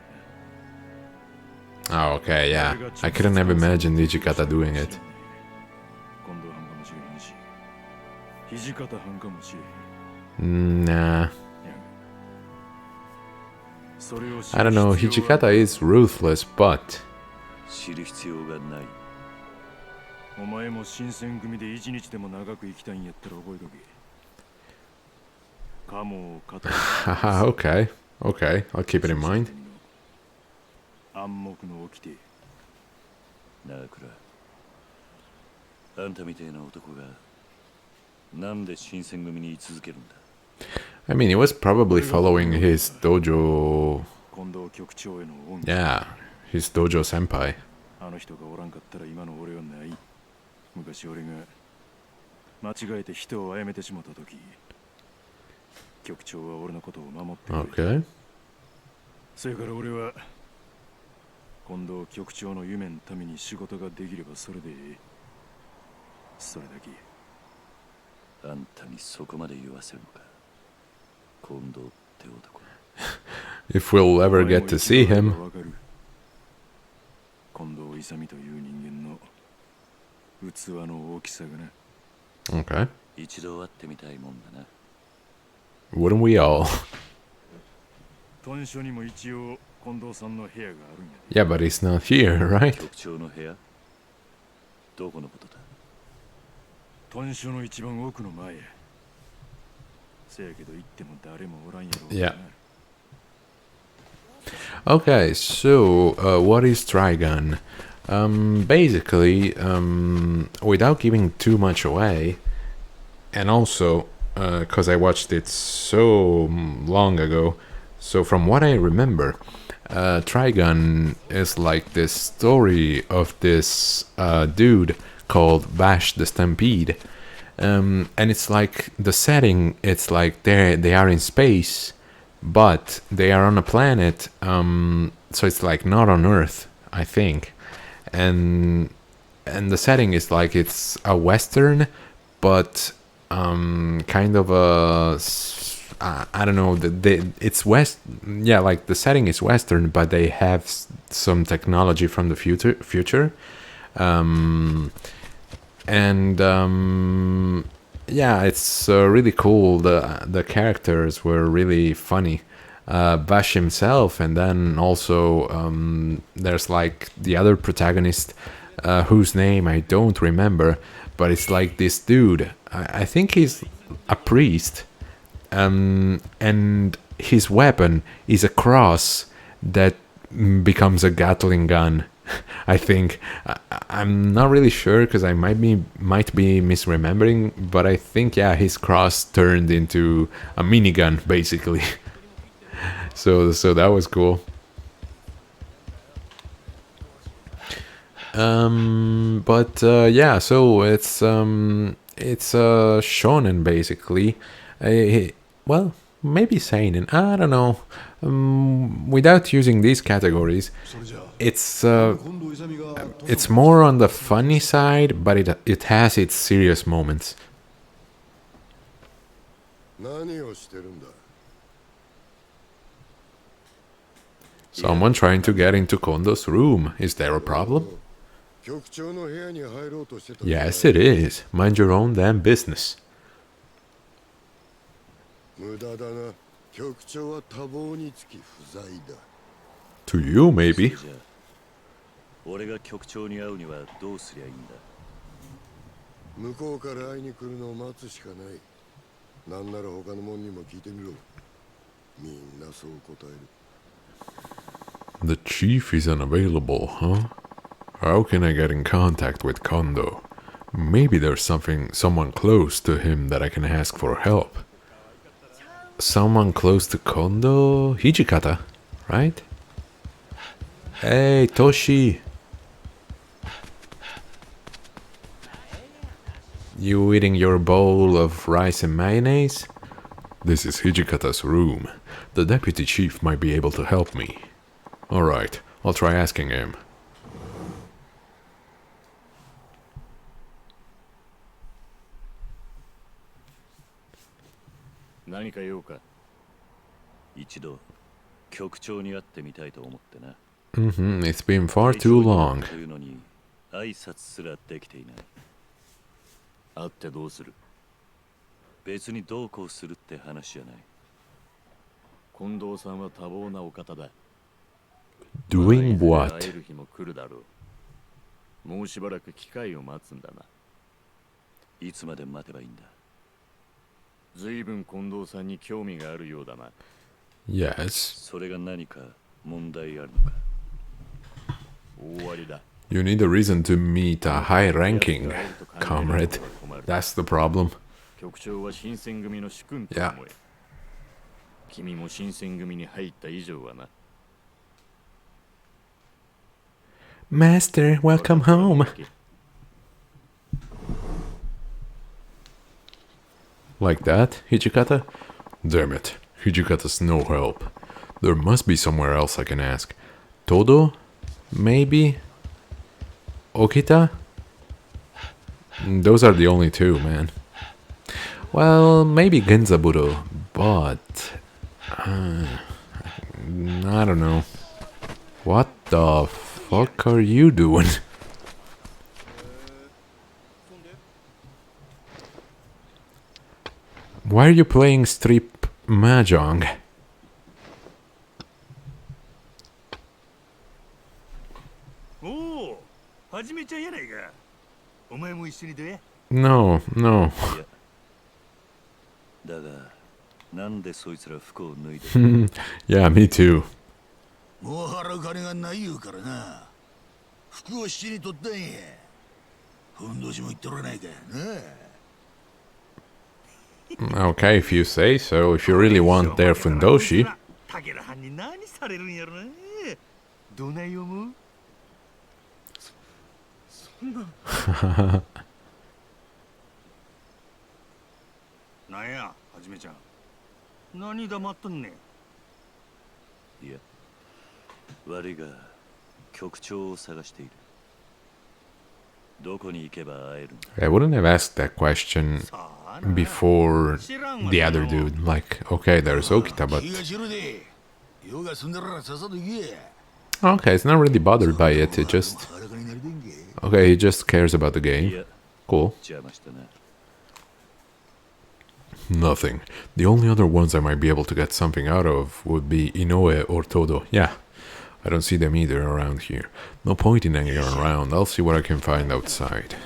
Oh, okay, yeah. I couldn't have imagined Hijikata doing it. 近藤藩かもしれへんし土方藩かもしれへん。 Nah. I don't know, Hijikata is ruthless, but... 知る必要がない。お前も新選組で一日でも長く生きたいんやったら覚えとけ。カモを語る。Haha, okay. Okay, I'll keep it in mind. 暗黙の掟。なあ、クラ。あんたみてえな男がなんで新選組に居続けるんだ。 I mean, he was probably following his dojo... 近藤局長への恩。 Yeah, his dojo senpai. あの人がおらんかったら今の俺はない。昔俺が間違えて人を殺めてしまった時、局長は俺のことを守ってくれた。 Okay. それから俺は近藤局長の夢のために仕事ができればそれでいい。それだけ。あんたにそこまで言わせるのか。近藤って男。 If we'll ever get to see him. 近藤勇という人間の器の大きさがな。 Okay. 一度会ってみたいもんだな。 Wouldn't we all? 豚書にも一応近藤さんの部屋があるんや。 Yeah, but he's not here, right? 局長の部屋どこのことだ。豚書の一番奥の前や。せやけど行っても誰もおらんやろう。 Yeah. Okay, so what is Trigun? Basically, without giving too much away, and also because I watched it so long ago, so from what I remember, Trigun is like this story of this dude called Bash the Stampede, and it's like the setting. It's like they are in space. But they are on a planet, so it's like not on Earth, I think, and the setting is like it's a Western, but kind of a I don't know, it's West, yeah, like the setting is Western, but they have some technology from the future, yeah, it's really cool. The characters were really funny. Bash himself, and then also there's like the other protagonist whose name I don't remember, but it's like this dude. I think he's a priest, and his weapon is a cross that becomes a Gatling gun. I think I'm not really sure because I might be misremembering, but I think yeah, his cross turned into a minigun basically. so that was cool. But yeah, so it's shonen basically. Well, maybe seinen. I don't know. Without using these categories, it's more on the funny side, but it has its serious moments. Someone trying to get into Kondo's room. Is there a problem? Yes, it is. Mind your own damn business. To you, maybe. 俺が局長に会うにはどうすりゃいいんだ。向こうから会いに来るのを待つしかない。なんなら他の者にも聞いてみろ。みんなそう答える。The chief is unavailable, huh? How can I get in contact with Kondo? Maybe there's someone close to him that I can ask for help. Someone close to Kondo? Hijikata, right? Hey, Toshi. You eating your bowl of rice and mayonnaise? This is Hijikata's room. The deputy chief might be able to help me. Alright, I'll try asking him. 何か用か。一度局長に会ってみたいと思ってな。It's been far too long. というのに挨拶すらできていない。会ってどうする？別にどうこうするって話じゃない。近藤さんは多忙なお方だ。Doing 会 what? える日も来るだろう。もうしばらく機会を待つんだな。いつまで待てばいいんだ。ずいぶん近藤さんに興味があるようだな。Yes. それが何か問題あるのか。大終わりだ。You need a reason to meet a high-ranking comrade. That's the problem. 局長は新選組の主君と思え。君も新選組に入った以上はな。Master, welcome home. Like that, Hijikata? Damn it, Hijikata's no help. There must be somewhere else I can ask. Todo? Maybe? Okita? Those are the only two, man. Well, maybe Genzaburo, but... I don't know. What the fuck are you doing? Why are you playing strip mahjong? Oh, はじめちゃんやないか。お前も一緒に出。No, no. だが、なんでそいつら服を脱いで。Yeah, me too. もう払う金がない言うからな。服を七に取ったんや。ふんどしも言っとらないかな。Okay, if you say so. If you really want their fundoshi. タケラ犯に何されるんやろな。どない思う？そんな。なんや、はじめちゃん。何黙っとんねん。いや、悪いが局長を探している。どこに行けば会えるんだ。 I wouldn't have asked that question before the other dude. Like, okay, there's Okita, but... 気が知るで。用が済んだらさっさと行け。 Okay, it's not really bothered by it. It just... 裸になりてんけ。 Okay, he just cares about the game. Cool. 邪魔したな。 Nothing. The only other ones I might be able to get something out of would be Inoue or Todo. Yeah, I don't see them either around here. No point in hanging around. I'll see what I can find outside.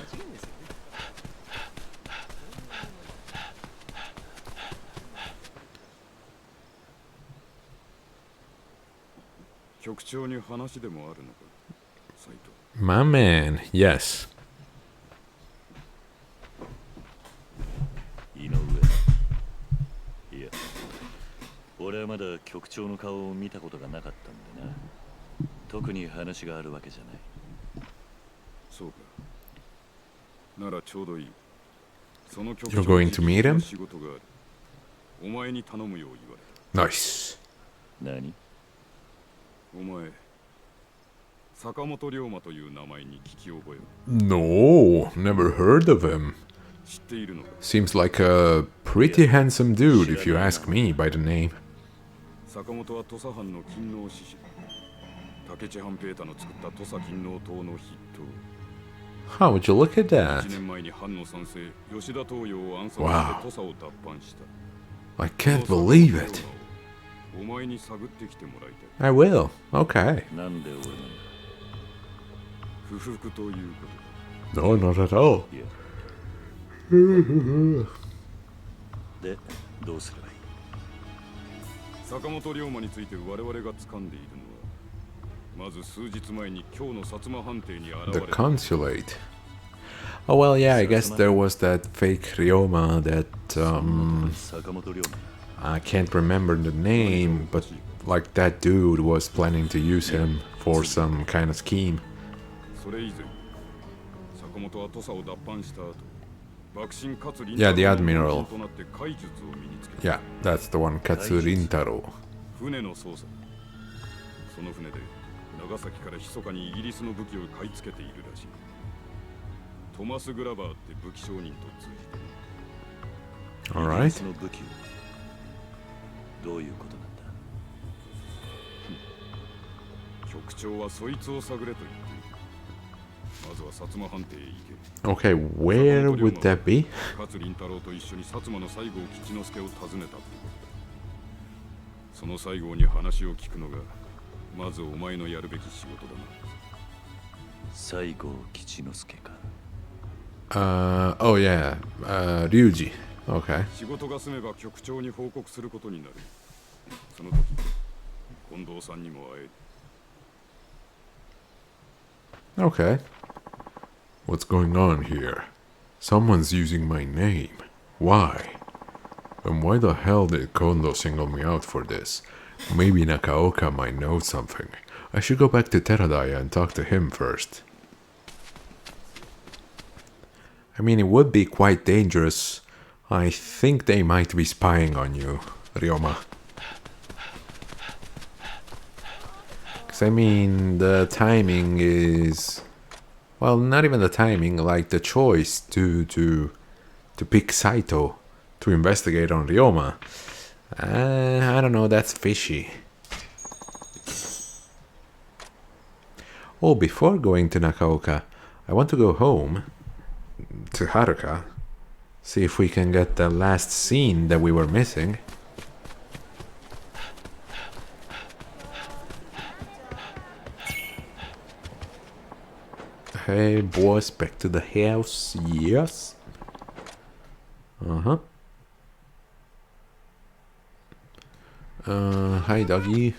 My man, yes. 井上。いや、俺はまだ局長の顔を見たことがなかったんでな。特に話があるわけじゃない。そうか。ならちょうどいい。その局 You're going to meet him? 仕事がある。お前に頼むよう言われた。 Nice. 何？お前、坂本龍馬という名前に聞き覚えは No, never heard of him. 知っているのか。 Seems like a pretty handsome dude if you ask me by the name. 坂本は土佐藩の勤王志士。竹地半平太の作った土佐勤王党の筆頭。 How would you look at 1 that? 年前に藩の賛成、吉田東洋を暗殺して Wow. 土佐を脱藩した。 I can't believe it. お前に探ってきてもらいたい。 I will. Okay. なんで俺なの？不服というこ No, not at all. いや。で、どうすればいい？と。坂本龍馬について我々が掴んでいるのは、まず数日前に今日の薩摩藩邸に現 The れた。 consulate. Oh well, yeah, I guess there was that fake Ryoma that 坂本龍馬。 I can't remember the name, but like that dude was planning to use him for some kind of scheme. それ以前、坂本は土佐を脱藩した後、Yeah, the admiral. Yeah, that's the one, Katsurintaro. 船の操作。その船で長崎から密かにイギリスの武器を買い付けているらしい。トマス・グラバーって武器商人と通じて。Alright. イギリスの武器をどういうことなんだ。局長はそいつを探れと言っている。まずは薩摩藩邸へ行け。Okay, where would that be? 勝林太郎と一緒に薩摩の西郷吉之助を訪ねた。その西郷に話を聞くのがまずお前のやるべき仕事だな。西郷吉之助か。Oh yeah, Ryuji. Okay. 仕事が済めば局長に報告することになる。その時近藤さんにも会える。 Okay. What's going on here? Someone's using my name. Why? And why the hell did Kondo single me out for this? Maybe Nakaoka might know something. I should go back to Teradaya and talk to him first. I mean, it would be quite dangerous. I think they might be spying on you, Ryoma. 'Cause I mean, the timing is... Well, not even the timing, like the choice to pick Saito to investigate on Ryoma. I don't know, that's fishy. Oh, before going to Nakaoka, I want to go home to Haruka. See if we can get the last scene that we were missing. Hey boys, back to the house. Yes. Hi doggy.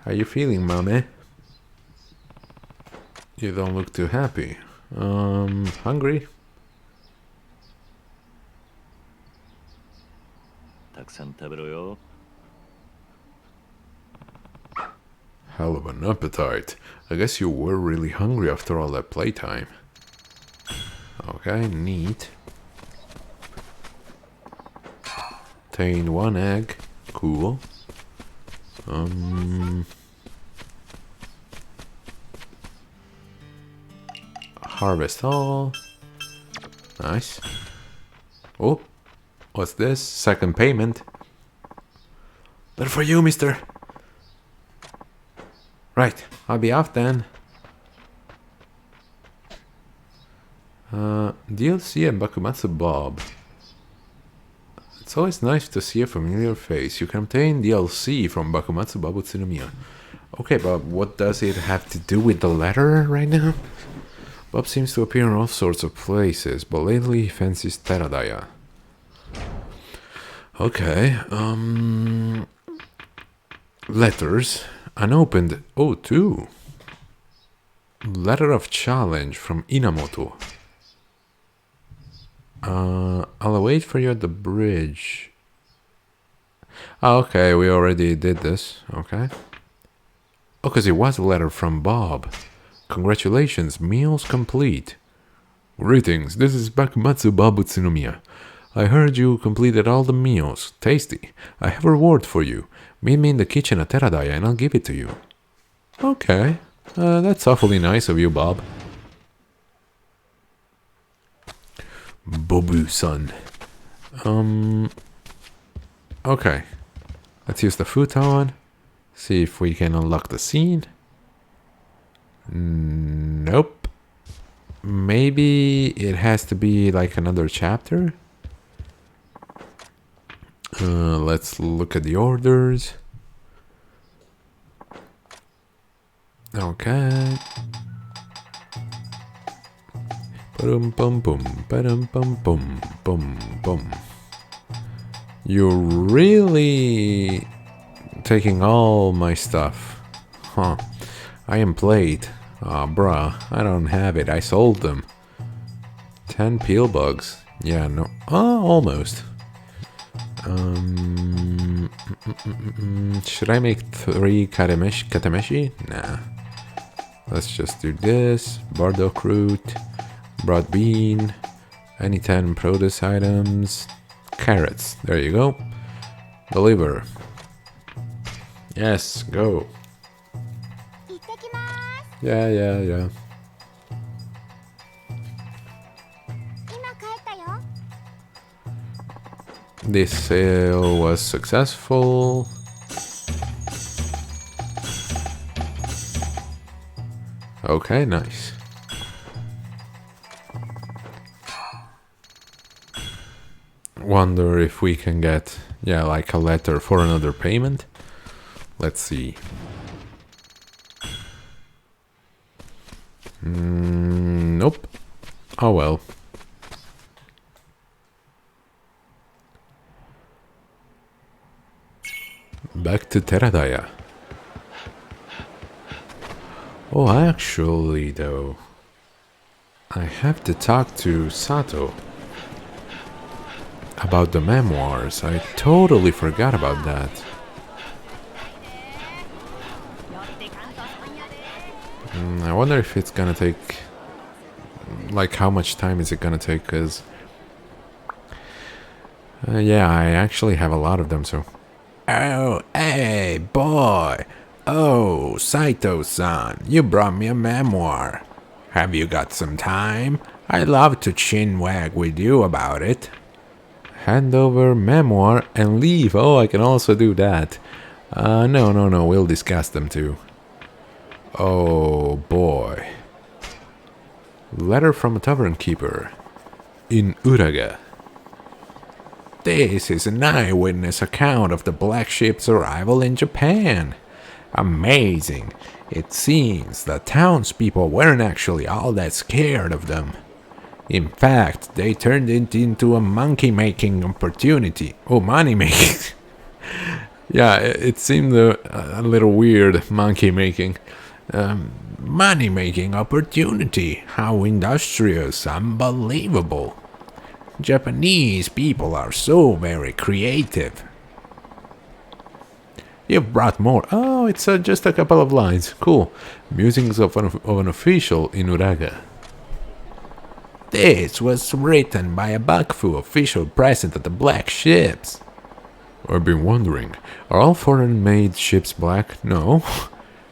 How you feeling, mommy? You don't look too happy. Hungry? たくさん食べろよ。Hell of an appetite. I guess you were really hungry after all that playtime. Okay, neat. Obtained one egg. Cool. Harvest all. Nice. Oh, what's this? Second payment. Better for you, mister. Right, I'll be off then. DLC and Bakumatsu Bob. It's always nice to see a familiar face. You can obtain DLC from Bakumatsu Bob Utsunomiya. Okay, but what does it have to do with the letter right now? Bob seems to appear in all sorts of places, but lately he fancies Teradaya. Okay, letters. Unopened. Oh, two. Letter of challenge from Inamoto. I'll wait for you at the bridge. Oh, okay, we already did this. Okay. Oh, because it was a letter from Bob. Congratulations, meals complete. Greetings, this is Bakumatsu Bob Utsunomiya. I heard you completed all the meals. Tasty. I have a reward for you. Meet me in the kitchen at Teradaya and I'll give it to you. Okay. That's awfully nice of you, Bob. Bobu-san. Okay. Let's use the futon. See if we can unlock the scene. Nope. Maybe it has to be like another chapter. Let's look at the orders. Okay. Ba-dum bum bum, ba-dum bum bum, bum bum. You're really taking all my stuff. Huh. I am played. Aw, bruh. I don't have it. I sold them. 10 peel bugs. Yeah, no. Oh, almost. Should I make 3 katameshi? Nah. Let's just do this. Bardock root, broad bean, any 10 produce items, carrots. There you go. Deliver. Yes, go. Yeah. This sale was successful. Okay, nice. Wonder if we can get, yeah, like a letter for another payment. Let's see. Nope. Oh well. Back to Teradaya. Oh, actually, though, I have to talk to Sato about the memoirs. I totally forgot about that. I wonder if it's gonna take, like, how much time is it gonna take, because yeah, I actually have a lot of them, so. Oh, hey, boy. Oh, Saito-san, you brought me a memoir. Have you got some time? I'd love to chinwag with you about it. Hand over memoir and leave. Oh, I can also do that. No, we'll discuss them too. Oh, boy. Letter from a tavern keeper in Uraga. This is an eyewitness account of the black ship's arrival in Japan. Amazing. It seems the townspeople weren't actually all that scared of them. In fact, they turned it into a monkey-making opportunity. Oh, money-making. Yeah, it seemed a little weird, monkey-making. Money-making opportunity. How industrious, unbelievable. Japanese people are so very creative. You've brought more. Oh, it's just a couple of lines. Cool. Musings of an official in Uraga. This was written by a Bakufu official present at the black ships. I've been wondering, are all foreign-made ships black? No.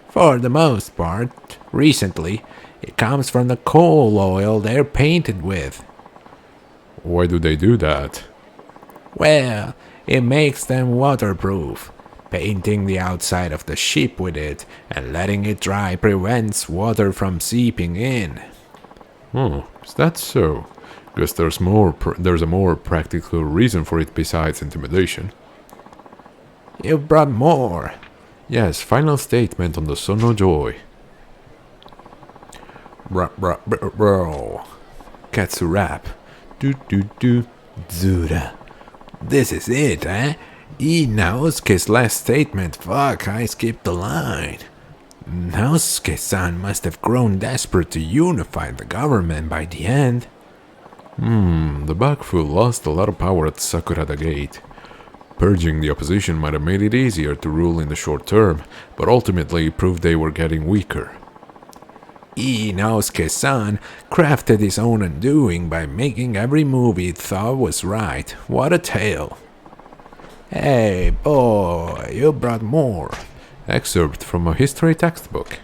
For the most part, recently, it comes from the coal oil they're painted with. Why do they do that? Well, it makes them waterproof. Painting the outside of the ship with it and letting it dry prevents water from seeping in. Oh, is that so? Guess there's a more practical reason for it besides intimidation. You brought more. Yes, final statement on the Sono Joy. Bro. Katsu rap. Zura. This is it, eh? Naosuke's last statement. Fuck, I skipped the line. Naosuke-san must have grown desperate to unify the government by the end. The Bakufu lost a lot of power at Sakurada Gate. Purging the opposition might have made it easier to rule in the short term, but ultimately proved they were getting weaker. Naosuke-san crafted his own undoing by making every move he thought was right. What a tale. Hey, boy, you brought more. Excerpt from a history textbook.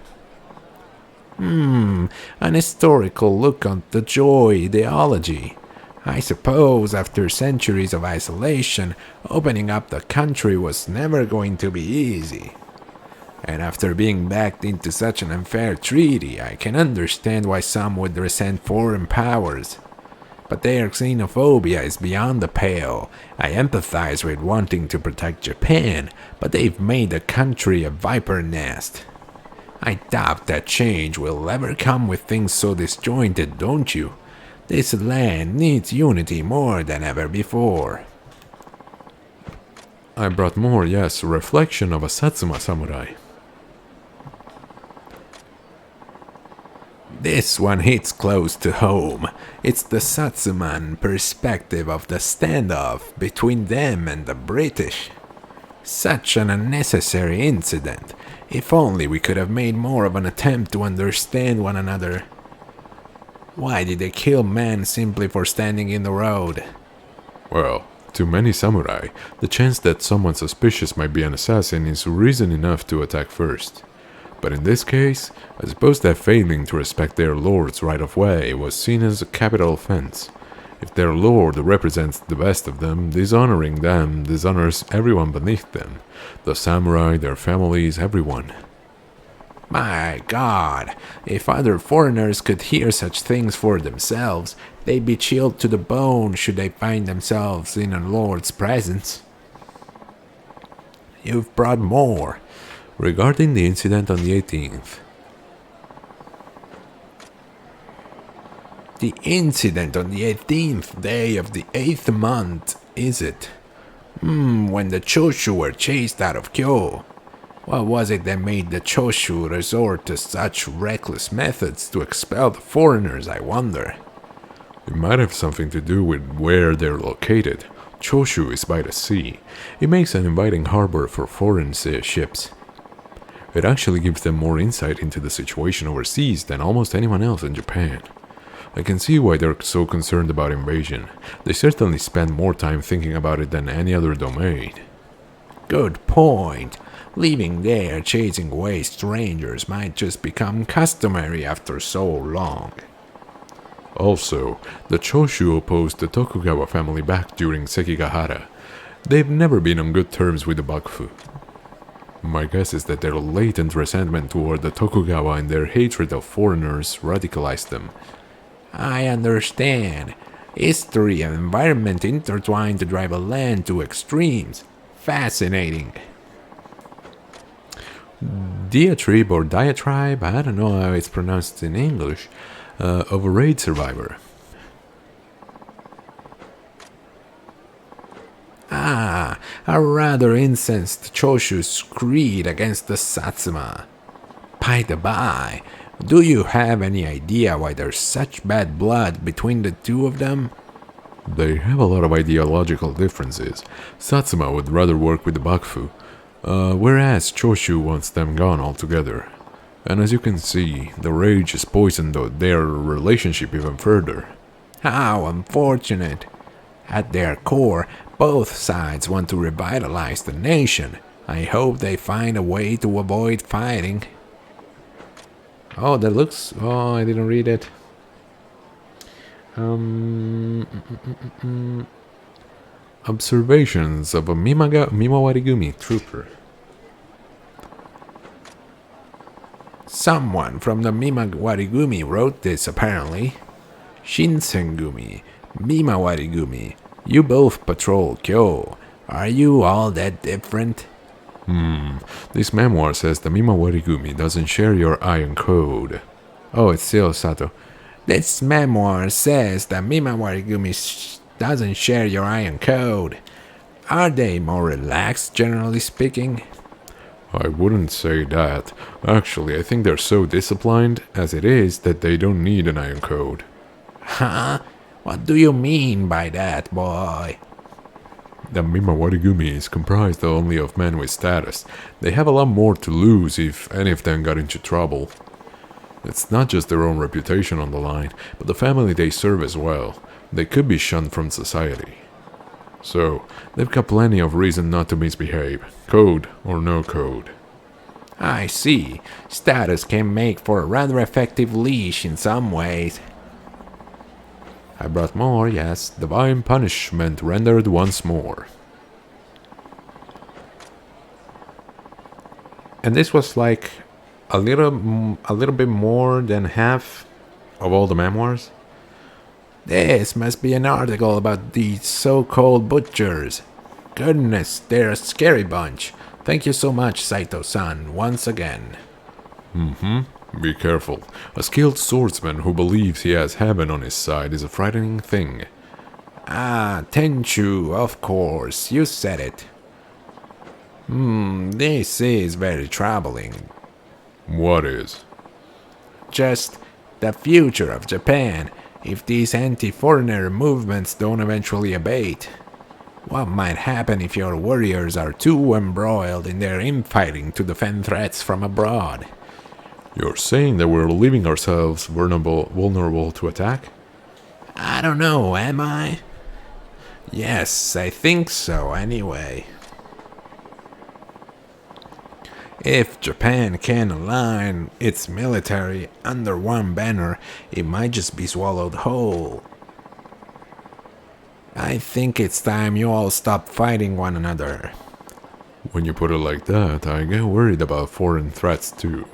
An historical look on the Joy ideology. I suppose after centuries of isolation, opening up the country was never going to be easy. And after being backed into such an unfair treaty, I can understand why some would resent foreign powers. But their xenophobia is beyond the pale. I empathize with wanting to protect Japan, but they've made the country a viper nest. I doubt that change will ever come with things so disjointed, don't you? This land needs unity more than ever before. I brought more, yes, a reflection of a Satsuma samurai. This one hits close to home. It's the Satsuman perspective of the standoff between them and the British. Such an unnecessary incident. If only we could have made more of an attempt to understand one another. Why did they kill men simply for standing in the road? Well, to many samurai, the chance that someone suspicious might be an assassin is reason enough to attack first. But in this case, I suppose that failing to respect their lord's right of way was seen as a capital offense. If their lord represents the best of them, dishonoring them dishonors everyone beneath them. The samurai, their families, everyone. My God, if other foreigners could hear such things for themselves, they'd be chilled to the bone should they find themselves in a lord's presence. You've brought more. Regarding the incident on the 18th. The incident on the 18th day of the 8th month, is it? When the Choshu were chased out of Kyo. What was it that made the Choshu resort to such reckless methods to expel the foreigners, I wonder? It might have something to do with where they're located. Choshu is by the sea. It makes an inviting harbor for foreign ships. It actually gives them more insight into the situation overseas than almost anyone else in Japan. I can see why they're so concerned about invasion. They certainly spend more time thinking about it than any other domain. Good point. Leaving there chasing away strangers might just become customary after so long. Also, the Choshu opposed the Tokugawa family back during Sekigahara. They've never been on good terms with the Bakufu. My guess is that their latent resentment toward the Tokugawa and their hatred of foreigners radicalized them. I understand. History and environment intertwined to drive a land to extremes. Fascinating. Diatribe or diatribe, I don't know how it's pronounced in English, of a raid survivor. Ah, a rather incensed Choshu's creed against the Satsuma. By the by, do you have any idea why there's such bad blood between the two of them? They have a lot of ideological differences. Satsuma would rather work with the Bakufu, whereas Choshu wants them gone altogether. And as you can see, the rage has poisoned their relationship even further. How unfortunate. At their core, both sides want to revitalize the nation. I hope they find a way to avoid fighting. Oh, that looks... Oh, I didn't read it. Observations of a Mimawarigumi trooper. Someone from the Mimawarigumi wrote this, apparently. Shinsengumi, Mimawarigumi, you both patrol Kyo. Are you all that different? This memoir says the Mimawarigumi doesn't share your iron code. Oh, it's still Sato. This memoir says that Mimawarigumi doesn't share your iron code. Are they more relaxed, generally speaking? I wouldn't say that. Actually, I think they're so disciplined as it is that they don't need an iron code. Huh? What do you mean by that, boy? The Mimawarigumi is comprised only of men with status. They have a lot more to lose if any of them got into trouble. It's not just their own reputation on the line, but the family they serve as well. They could be shunned from society. So, they've got plenty of reason not to misbehave, code or no code. I see. Status can make for a rather effective leash in some ways. I brought more, yes. Divine punishment rendered once more. And this was like a little bit more than half Of all the memoirs? This must be an article about these so-called butchers. Goodness, they're a scary bunch. Thank you so much, Saito-san, once again. Be careful. A skilled swordsman who believes he has heaven on his side is a frightening thing. Ah, Tenchu, of course, you said it. This is very troubling. What is? Just the future of Japan, if these anti-foreigner movements don't eventually abate. What might happen if your warriors are too embroiled in their infighting to defend threats from abroad? You're saying that we're leaving ourselves vulnerable to attack? I don't know, am I? Yes, I think so, anyway. If Japan can align its military under one banner, it might just be swallowed whole. I think it's time you all stop fighting one another. When you put it like that, I get worried about foreign threats too.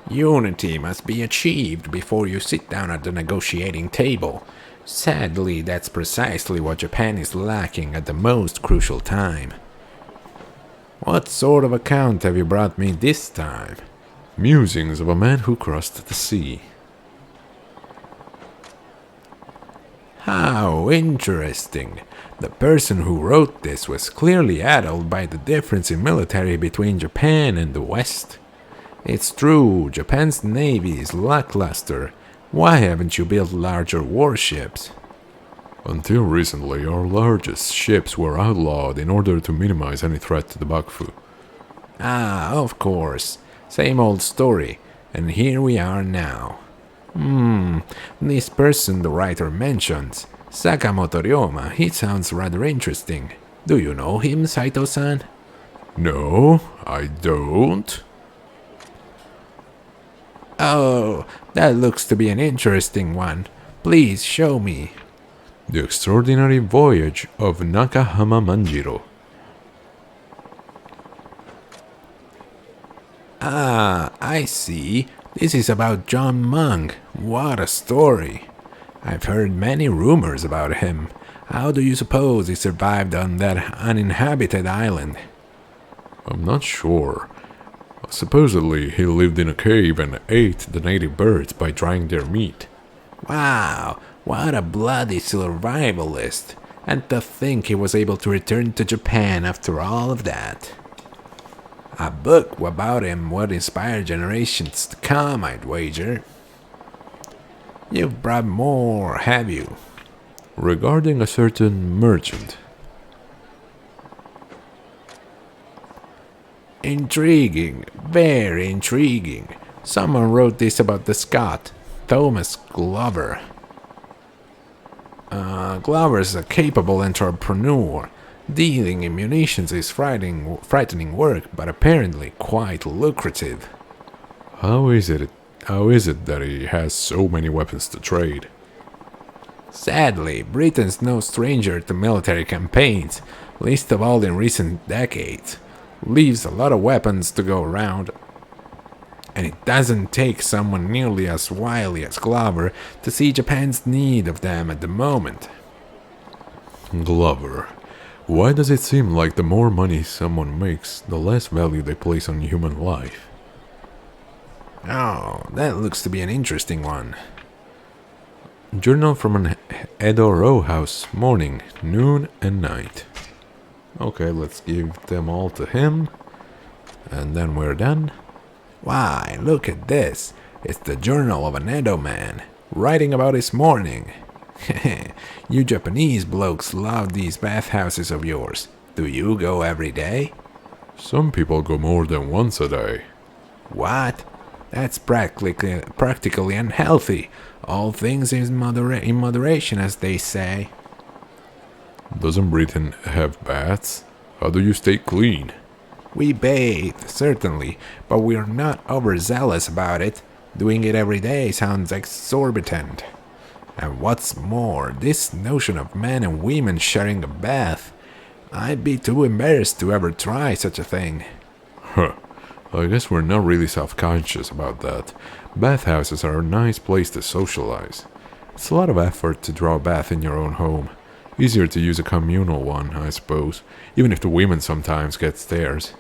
Unity must be achieved before you sit down at the negotiating table. Sadly, that's precisely what Japan is lacking at the most crucial time. What sort of account have you brought me this time? Musings of a man who crossed the sea. How interesting. The person who wrote this was clearly addled by the difference in military between Japan and the West. It's true, Japan's navy is lackluster. Why haven't you built larger warships? Until recently, our largest ships were outlawed in order to minimize any threat to the Bakufu. Ah, of course. Same old story. And here we are now. This person the writer mentions, Sakamoto Ryoma, he sounds rather interesting. Do you know him, Saito-san? No, I don't. Oh, that looks to be an interesting one. Please show me. The Extraordinary Voyage of Nakahama Manjiro. Ah, I see. This is about John Monk. What a story. I've heard many rumors about him. How do you suppose he survived on that uninhabited island? I'm not sure. Supposedly, he lived in a cave and ate the native birds by drying their meat. Wow, what a bloody survivalist. And to think he was able to return to Japan after all of that. A book about him would inspire generations to come, I'd wager. You've brought more, have you? Regarding a certain merchant. Intriguing, very intriguing. Someone wrote this about the Scot, Thomas Glover. Glover's a capable entrepreneur. Dealing in munitions is frightening work, but apparently quite lucrative. How is it that he has so many weapons to trade? Sadly, Britain's no stranger to military campaigns, least of all in recent decades. Leaves a lot of weapons to go around, and it doesn't take someone nearly as wily as Glover to see Japan's need of them at the moment. Glover. Why does it seem like the more money someone makes, the less value they place on human life? Oh, that looks to be an interesting one. Journal from an Edo row house, morning, noon, and night. Okay, let's give them all to him. And then we're done. Why, look at this. It's the journal of an Edo man, writing about his morning. You Japanese blokes love these bathhouses of yours. Do you go every day? Some people go more than once a day. What? That's practically unhealthy. All things in moderation, as they say. Doesn't Britain have baths? How do you stay clean? We bathe, certainly, but we're not overzealous about it. Doing it every day sounds exorbitant. And what's more, this notion of men and women sharing a bath, I'd be too embarrassed to ever try such a thing. Huh. I guess we're not really self-conscious about that. Bathhouses are a nice place to socialize. It's a lot of effort to draw a bath in your own home. Easier to use a communal one, I suppose, even if the women sometimes get stares.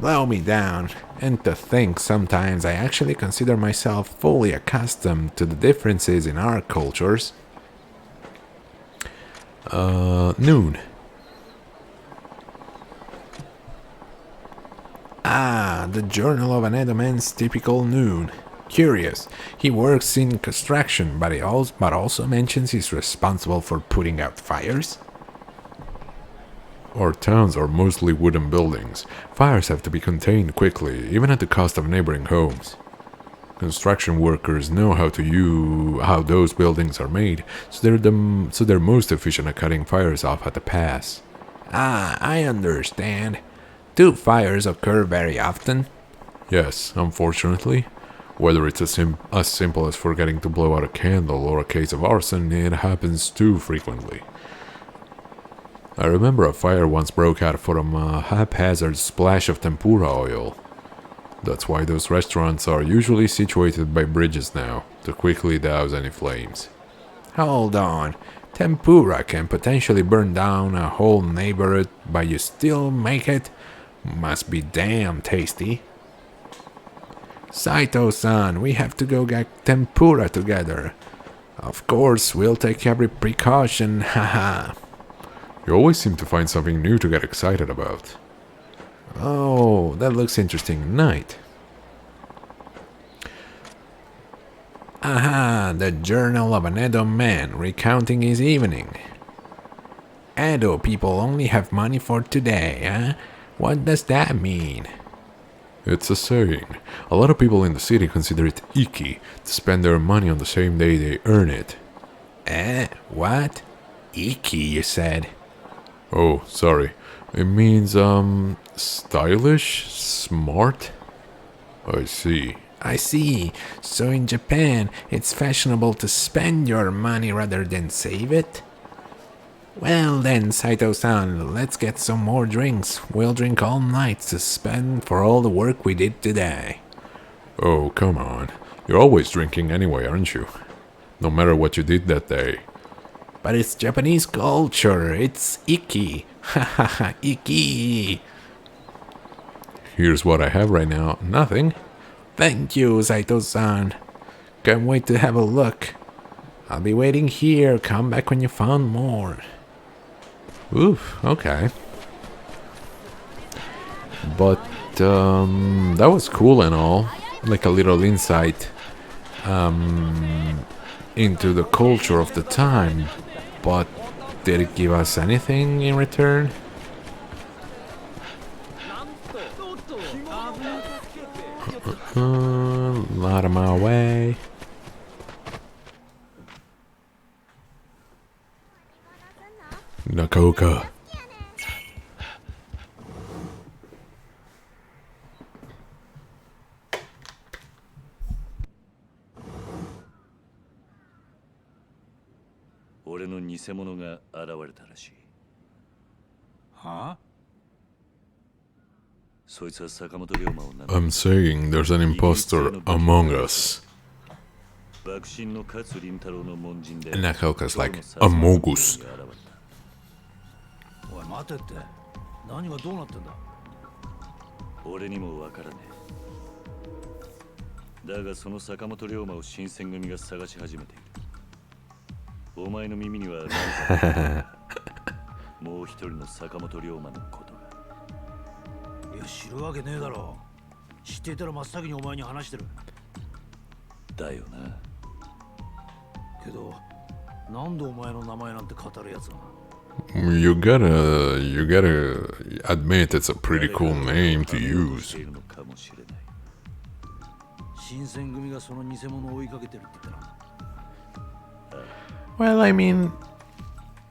Blow me down, and to think sometimes I actually consider myself fully accustomed to the differences in our cultures. Noon. Ah, the journal of an Edo man's typical noon. Curious. He works in construction, but also mentions he's responsible for putting out fires. our towns are mostly wooden buildings. Fires have to be contained quickly, even at the cost of neighboring homes. Construction workers know how those buildings are made, so they're most efficient at cutting fires off at the pass. Ah, I understand. Do fires occur very often? Yes, unfortunately. Whether it's as simple as forgetting to blow out a candle or a case of arson, it happens too frequently. I remember a fire once broke out from a haphazard splash of tempura oil. That's why those restaurants are usually situated by bridges now, to quickly douse any flames. Hold on. Tempura can potentially burn down a whole neighborhood, but you still make it? Must be damn tasty. Saito-san, we have to go get tempura together. Of course, we'll take every precaution, haha. You always seem to find something new to get excited about. Oh, that looks interesting. Night. Aha, the journal of an Edo man recounting his evening. Edo people only have money for today, huh? What does that mean? It's a saying. A lot of people in the city consider it iki to spend their money on the same day they earn it. What? Iki, you said. Oh, sorry. It means, stylish? Smart? I see. I see. So in Japan, it's fashionable to spend your money rather than save it? Well then, Saito-san, let's get some more drinks. We'll drink all night to spend for all the work we did today. Oh, come on. You're always drinking anyway, aren't you? No matter what you did that day. But it's Japanese culture. It's iki. Ha ha ha, iki. Here's what I have right now. Nothing. Thank you, Saito-san. Can't wait to have a look. I'll be waiting here. Come back when you found more. Oof, okay. But, that was cool and all. Like a little insight, into the culture of the time. But did it give us anything in return? Out of my way. Nakoka. I'm saying there's an imposter among us. And Nakoka's like, Amogus. おい待てって何がどうなってんだ俺にもわからねえだがその坂本龍馬を新選組が探し始めているお前の耳には何かもう一人の坂本龍馬のことがいや知るわけねえだろ知っていたら真っ先にお前に話してるだよなけどなんでお前の名前なんて語るやつが You gotta admit it's a pretty cool name to use. Well, I mean,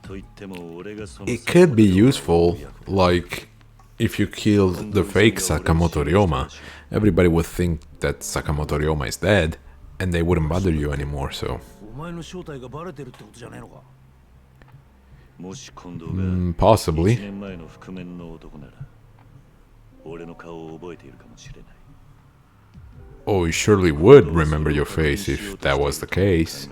it could be useful. Like, if you killed the fake Sakamoto Ryoma, everybody would think that Sakamoto Ryoma is dead, and they wouldn't bother you anymore, so... Possibly. Oh, he surely would remember your face if that was the case.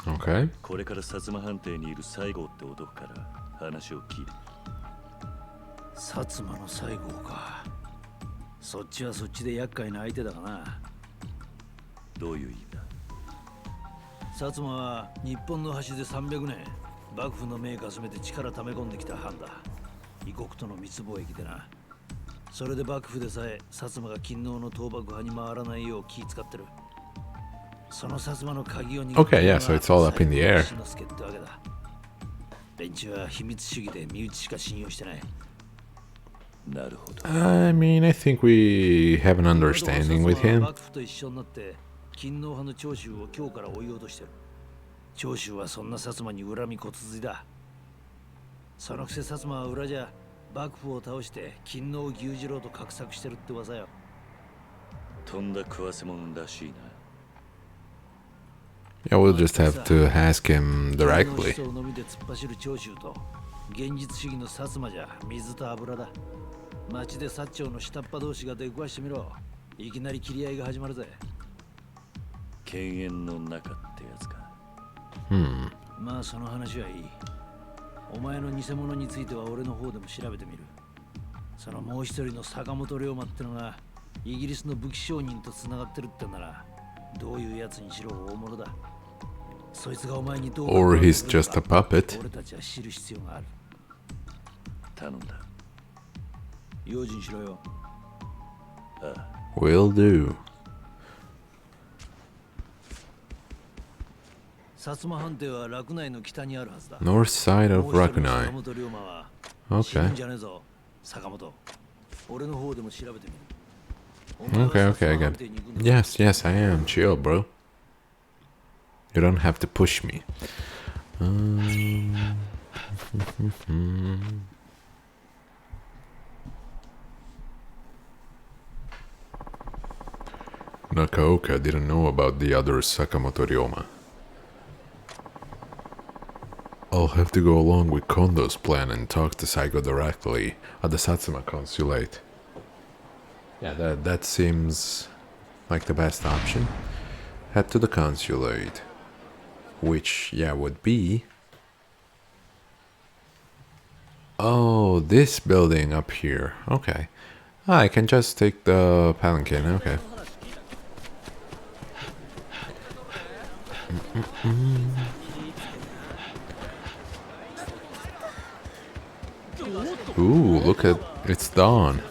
Okay. 薩摩の西郷かそっちはそっちで厄介な相手だがなどういう意味だ薩摩は日本の端で300年幕府の名かすめて力溜め込んできた藩だ異国との密貿易でなそれで幕府でさえ薩摩が勤王の倒幕派に回らないよう気使ってる。その薩摩の鍵を握って Okay, yeah, so it's all up in the air. 志の輔ってわけだ。連中は秘密主義で身内しか信用してない。なるほど。I mean, I think we have an understanding with him. 幕府と一緒になって勤王派の長州を今日から追いようとしてる。長州はそんな薩摩に恨み骨髄だ。そのくせ薩摩は裏じゃ幕府を倒して勤王牛次郎と画策してるって噂よ。とんだ食わせ者らしいな。Yeah, we'll just have to ask him directly. 勤王のみで突っ走る長州と現実主義の薩摩じゃ水と油だ。町で薩長の下っ端同士が出くわしてみろ。いきなり切り合いが始まるぜ。犬猿の中ってやつか。まあその話はいい。お前の偽物については俺の方でも調べてみる。そのもう一人の坂本龍馬ってのがイギリスの武器商人と繋がってるってなら、どういうやつにしろ大物だ。そいつがお前にどう Or he's just a puppet. 俺たちは知る必要がある。頼んだ。用心しろよ。Will do. 薩摩藩邸は洛内の北にあるはずだ。 North side of もう一人の Rakunai. 坂本龍馬は死 Okay. ぬんじゃねえぞ、坂本。俺の方でも調べてみる。 Okay, okay, I got it. Yes, yes, I am. Chill, bro. You don't have to push me. Nakaoka didn't know about the other Sakamoto Ryoma. I'll have to go along with Kondo's plan and talk to Saigo directly at the Satsuma consulate. Yeah, that seems like the best option. Head to the consulate. Which, yeah, would be... Oh, this building up here. Okay. I can just take the palanquin, okay. Ooh, look at... it's dawn.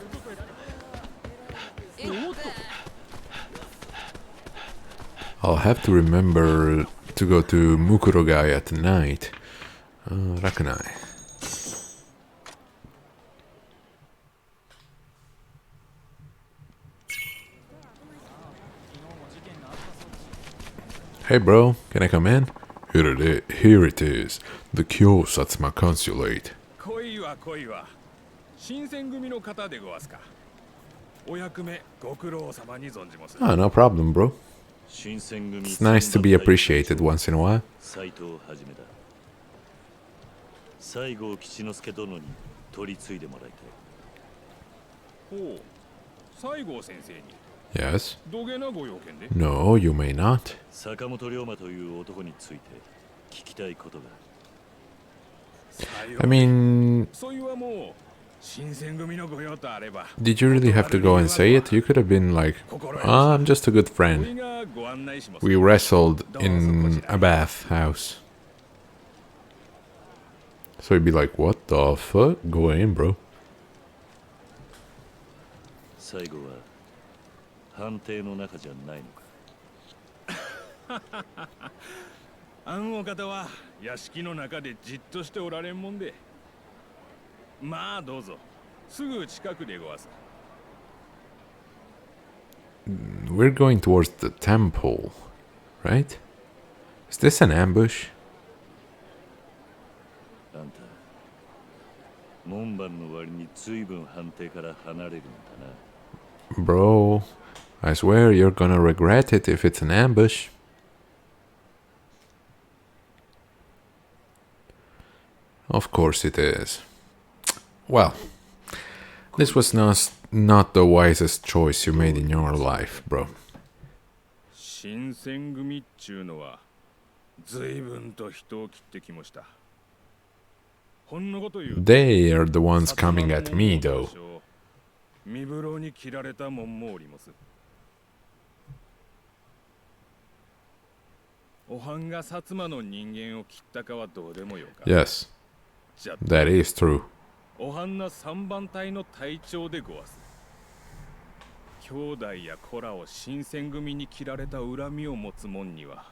I'll have to remember to go to Mukurogaya tonight. Rakunai. Hey bro, can I come in? Here it is. The Kyo Satsuma consulate. 恋は恋は新選組の方でごわすか。お役目ご苦労様に存じます。 Oh, no problem, bro. 新選組 It's nice to be appreciated once in a while. 斎藤はじめだ。西郷吉之助殿に取り継いでもらいたい。ほう、西郷先生に Yes? 土下なご用件で。 No, you may not. 坂本龍馬という男について聞きたいことが。I mean, そういうはもう新選組の御用とあれば。 did you really have to go and say it? You could have been like, oh, I'm just a good お friend. いがご案内します。 We wrestled in a bathhouse. So he'd be like, what the fuck? Go in, bro. 最後は判定の中じゃないのか。あんお方は屋敷の中でじっとしておられんもんで。まあどうぞ。すぐ近くでごわす。 We're going towards the temple, right? Is this an ambush? あんた門番の割に随分判定から離れるんだな。 Bro, I swear you're gonna regret it if it's an ambush. Of course it is. Well, this was not the wisest choice you made in your life, bro. 新選組っちゅうのは随分と人を切ってきました。ほんのこと言う。 They are the ones coming at me, though. 身風呂に切られたもんもおります。おはんが薩摩の人間を切ったかはどうでもよか。 Yes, じゃ that is true. おはんな三番隊の隊長でごわす。兄弟や子らを新選組に切られた恨みを持つ者には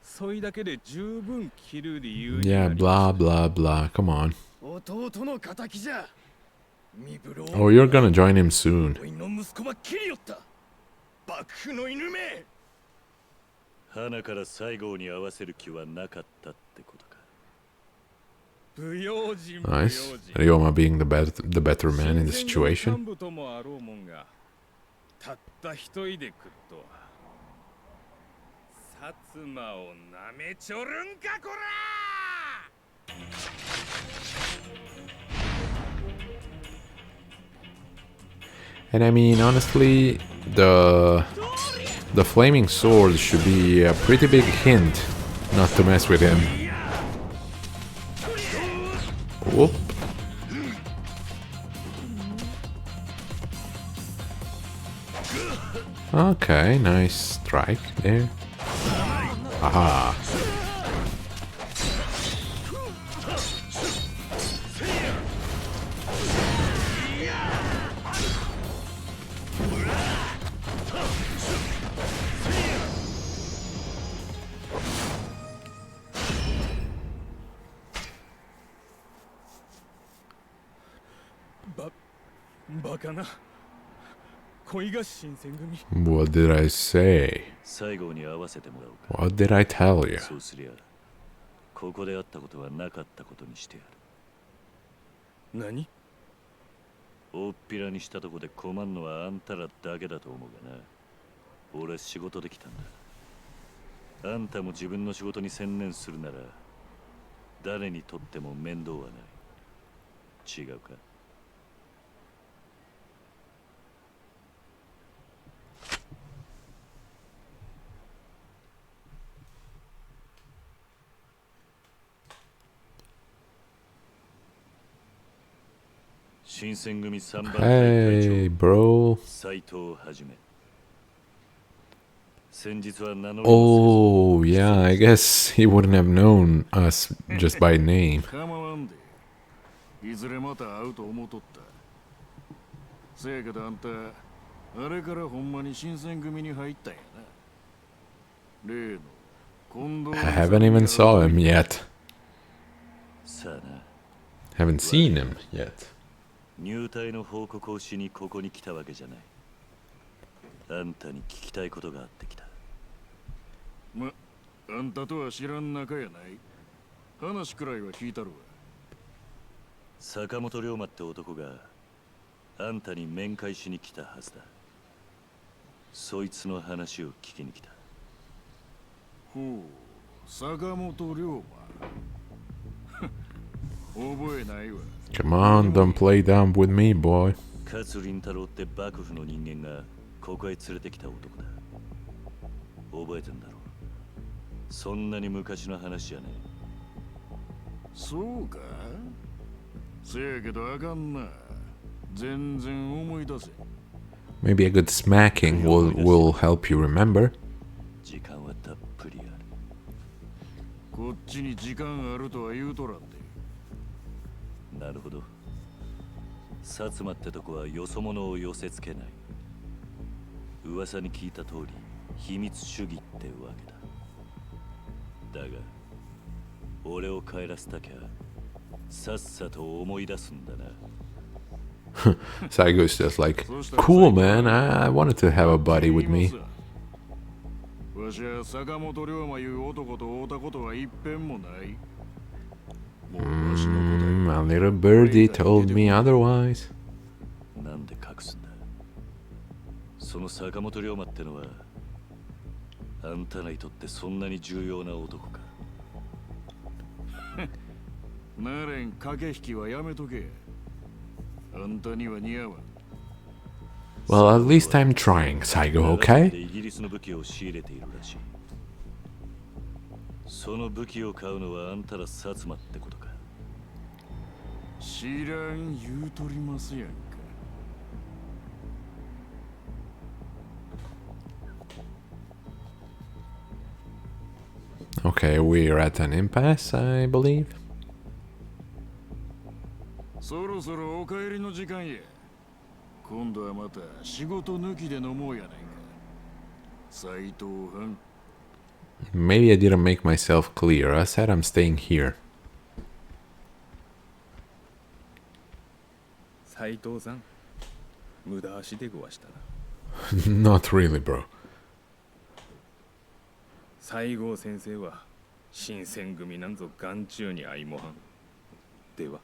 そいだけで十分切る理由に Yeah, なりま blah す。 blah blah. Come on. 弟の仇じゃ。身分を Oh, you're gonna join him soon. おいの息子は切りよった。幕府の犬め。花から西郷に合わせる気はなかったってことか。不用心 Nice. Ryoma being the better man in the 新選組 situation. 幹部ともあろうもんがたった一人で食っとは薩摩をなめちょるんかこらAnd I mean, honestly, the flaming sword should be a pretty big hint not to mess with him. Whoop. Okay, nice strike there. Aha. What did I say? 西郷に合わせてもらおうか。 What did I tell you? そうすりゃ、ここで会ったことはなかったことにしてやる。何大っぴらにしたとこで困んのはあんたらだけだと思うがな。俺は仕事できたんだ。あんたも自分の仕事に専念するなら、誰にとっても面倒はない。違うか？新選組3番隊隊 Hey, 長 bro. 斉藤はじめ。先日は名乗り Oh, yeah, I guess he wouldn't have known us just by name. 構わんで。いずれまた会うと思うとった。せやけどあんた、あれからほんまに新選組に入ったんやな。例の近藤 I haven't even saw him yet. さあな。 Haven't seen him yet. 入隊の報告をしにここに来たわけじゃない。あんたに聞きたいことがあってきた。あんたとは知らん仲やない。話くらいは聞いたるわ。坂本龍馬って男があんたに面会しに来たはずだ。そいつの話を聞きに来た。ほう、坂本龍馬。覚えないわ。Come on, don't play dumb with me, boy. 勝林太郎って幕府の人間がここへ連れてきた男だ。覚えてんだろう。そんなに昔の話じゃねえ。そうか？せやけどあかんな。全然思い出せ。 Maybe a good smacking will help you remember. 時間はたっぷりある。こっちに時間あるとは言うとらんで。なるほど。薩摩ってとこはよそ者を寄せつけない。噂に聞いた通り秘密主義ってわけだ。だが俺を帰らせたきゃさっさと思い出すんだな。Saigo's just like, cool, man. I wanted to have a buddy with me. わしは坂本龍馬いう男と会うたことは一遍もない。A little birdie told me otherwise. なんで隠すんだ。その坂本龍馬ってのはあんたらにとってそんなに重要な男か。なれん駆け引きはやめとけ。あんたには似合わん。 Well, at least I'm trying, Saigo, okay? イギリスの武器を仕入れているらしい。その武器を買うのはあんたら薩摩ってことか。知らん言うとりますやんか。 Okay, we're at an impasse, I believe. そろそろお帰りの時間や。今度はまた仕事抜きで飲もうやないか。斎藤藩。 Maybe I didn't make myself clear. I said I'm staying here. 斉藤さん、無駄足でごわしたな。Not really, bro. 西郷先生は新選組なんぞ眼中に相模藩では。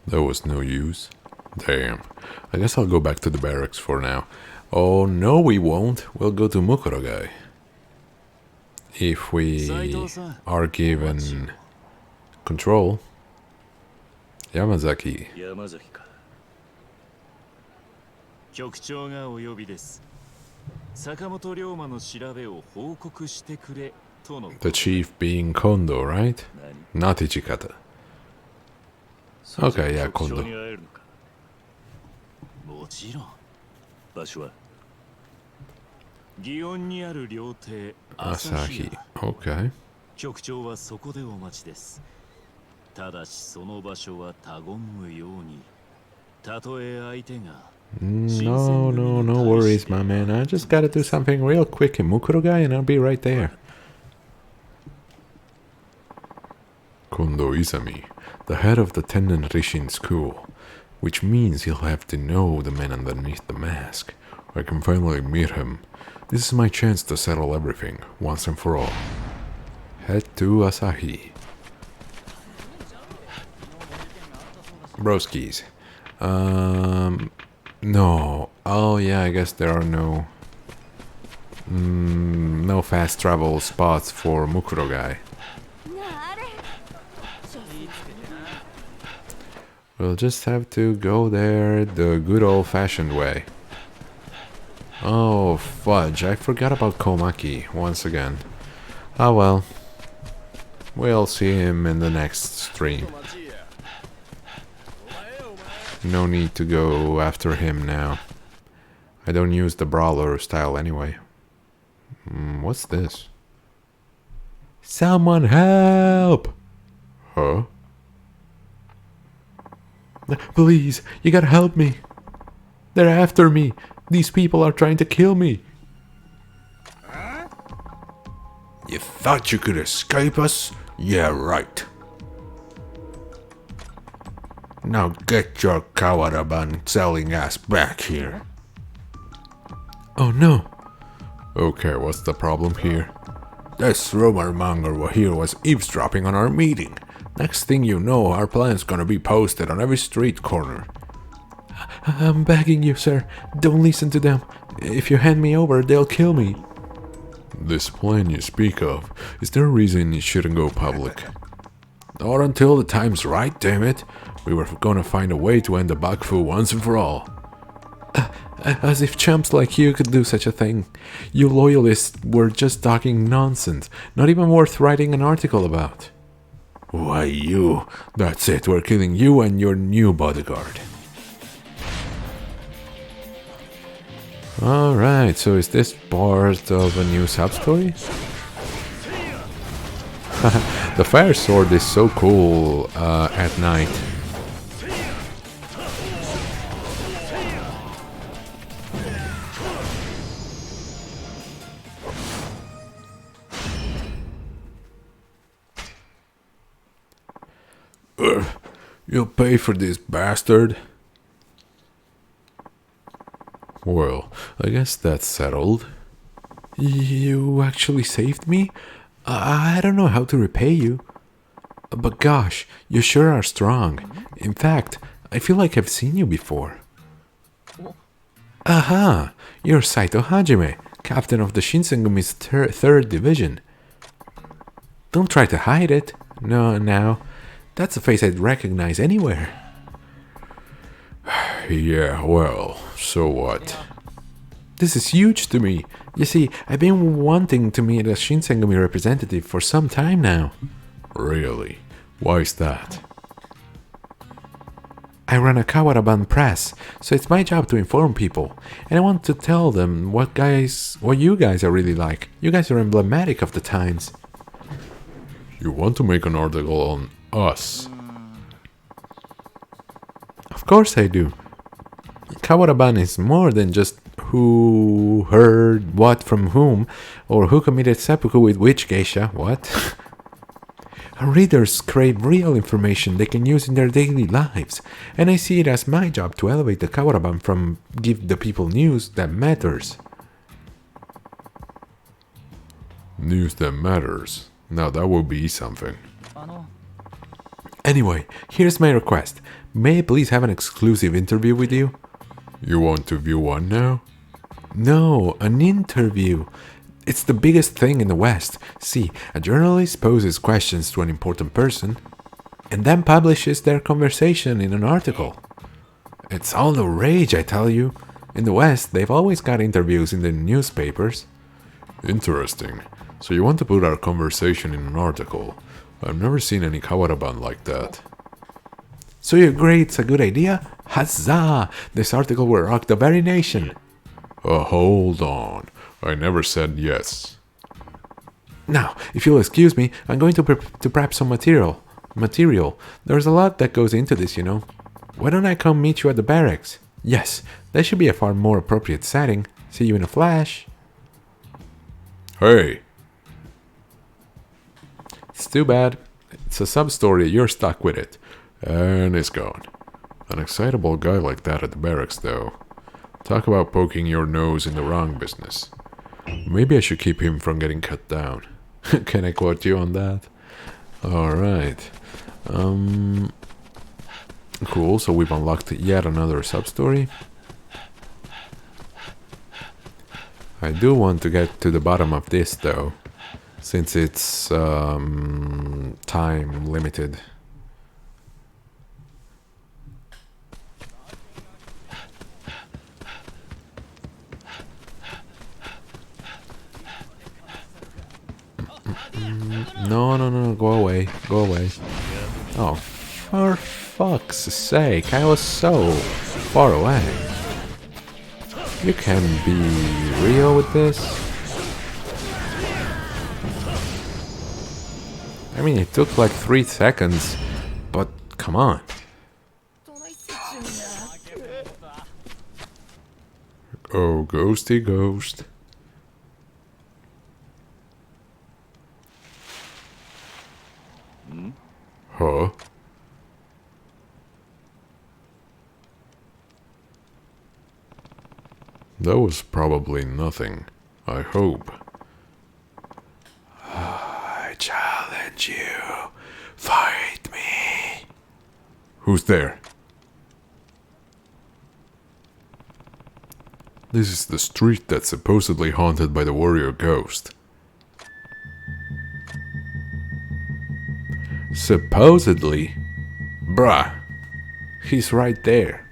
That was no use. Damn. I guess I'll go back to the barracks for now. Oh, no, we won't. We'll go to Mukurogai. If we are given control. Yamazaki. 山崎か。局長がお呼びです。坂本龍馬の調べを報告してくれとの。 The chief being Kondo, right? Not Ichikata. Okay, yeah, 局長 Kondo. に会えるのか。もちろん。場所は祇園にある料亭朝日 Asahi. Okay. 局長はそこでお待ちです。ただしその場所は他言無用に。たとえ相手が No, no, no worries, my man. I just gotta do something real quick in Mukurogai and I'll be right there. Kondo Izami, the head of the Tennen Rishin school, which means he'll have to know the man underneath the mask. I can finally meet him. This is my chance to settle everything, once and for all. Head to Asahi. Broskis. No. Oh yeah, I guess there are no fast travel spots for Mukurogai. We'll just have to go there the good old-fashioned way. Oh fudge, I forgot about Komaki once again. Oh well. We'll see him in the next stream. No need to go after him now. I don't use the brawler style anyway. What's this? Someone help! Huh? Please, you gotta help me. They're after me. These people are trying to kill me. You thought you could escape us? Yeah, right. Now get your Kawaraban selling ass back here. Oh no. Okay, what's the problem here? This rumor monger here was eavesdropping on our meeting. Next thing you know, our plan's gonna be posted on every street corner. I'm begging you, sir. Don't listen to them. If you hand me over, they'll kill me. This plan you speak of, is there a reason it shouldn't go public? Not until the time's right, damn it. We were gonna find a way to end the Bakufu once and for all. As if chumps like you could do such a thing. You loyalists were just talking nonsense, not even worth writing an article about. Why you? That's it, we're killing you and your new bodyguard. Alright, so is this part of a new sub-story? The fire sword is so cool at night. You'll pay for this, bastard. Well, I guess that's settled. You actually saved me? I don't know how to repay you. But gosh, you sure are strong. In fact, I feel like I've seen you before. Aha! You're Saito Hajime, captain of the Shinsengumi's 3rd division. Don't try to hide it. No, now. That's a face I'd recognize anywhere. Yeah, well, so what? This is huge to me. You see, I've been wanting to meet a Shinsengumi representative for some time now. Really? Why is that? I run a Kawaraban press, so it's my job to inform people. And I want to tell them what you guys are really like. You guys are emblematic of the times. You want to make an article on us? Of course I do. Kawaraban is more than just who heard what from whom, or who committed seppuku with which geisha. What? Our readers crave real information they can use in their daily lives, and I see it as my job to elevate the Kawaraban from give the people news that matters. News that matters. Now that will be something. Anyway, here's my request. May I please have an exclusive interview with you? You want to view one now? No, an interview. It's the biggest thing in the West. See, a journalist poses questions to an important person and then publishes their conversation in an article. It's all the rage, I tell you. In the West, they've always got interviews in the newspapers. Interesting. So you want to put our conversation in an article. I've never seen any Kawaraban like that. So you agree it's a good idea? Huzzah! This article will rock the very nation. Hold on. I never said yes. Now, if you'll excuse me, I'm going to prep some material. There's a lot that goes into this, you know. Why don't I come meet you at the barracks? Yes, that should be a far more appropriate setting. See you in a flash. Hey! It's too bad. It's a sub-story, you're stuck with it. And it's gone. An excitable guy like that at the barracks, though. Talk about poking your nose in the wrong business. Maybe I should keep him from getting cut down. Can I quote you on that? Alright. Cool, so we've unlocked yet another sub-story. I do want to get to the bottom of this, though, since it's time limited. No, go away. Oh, for fuck's sake, I was so far away. You can be real with this? I mean, it took like 3 seconds, but come on. Oh, ghosty ghost. Huh? That was probably nothing, I hope. I challenge you. Fight me. Who's there? This is the street that's supposedly haunted by the warrior ghost. Supposedly? Bruh. He's right there.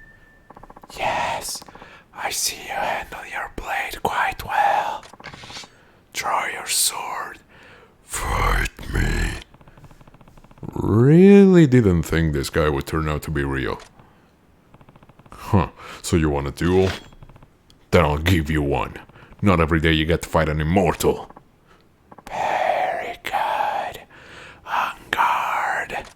Yes, I see you handle your blade quite well. Draw your sword. Fight me. Really didn't think this guy would turn out to be real. Huh, so you want a duel? Then I'll give you one. Not every day you get to fight an immortal. Very good. On guard.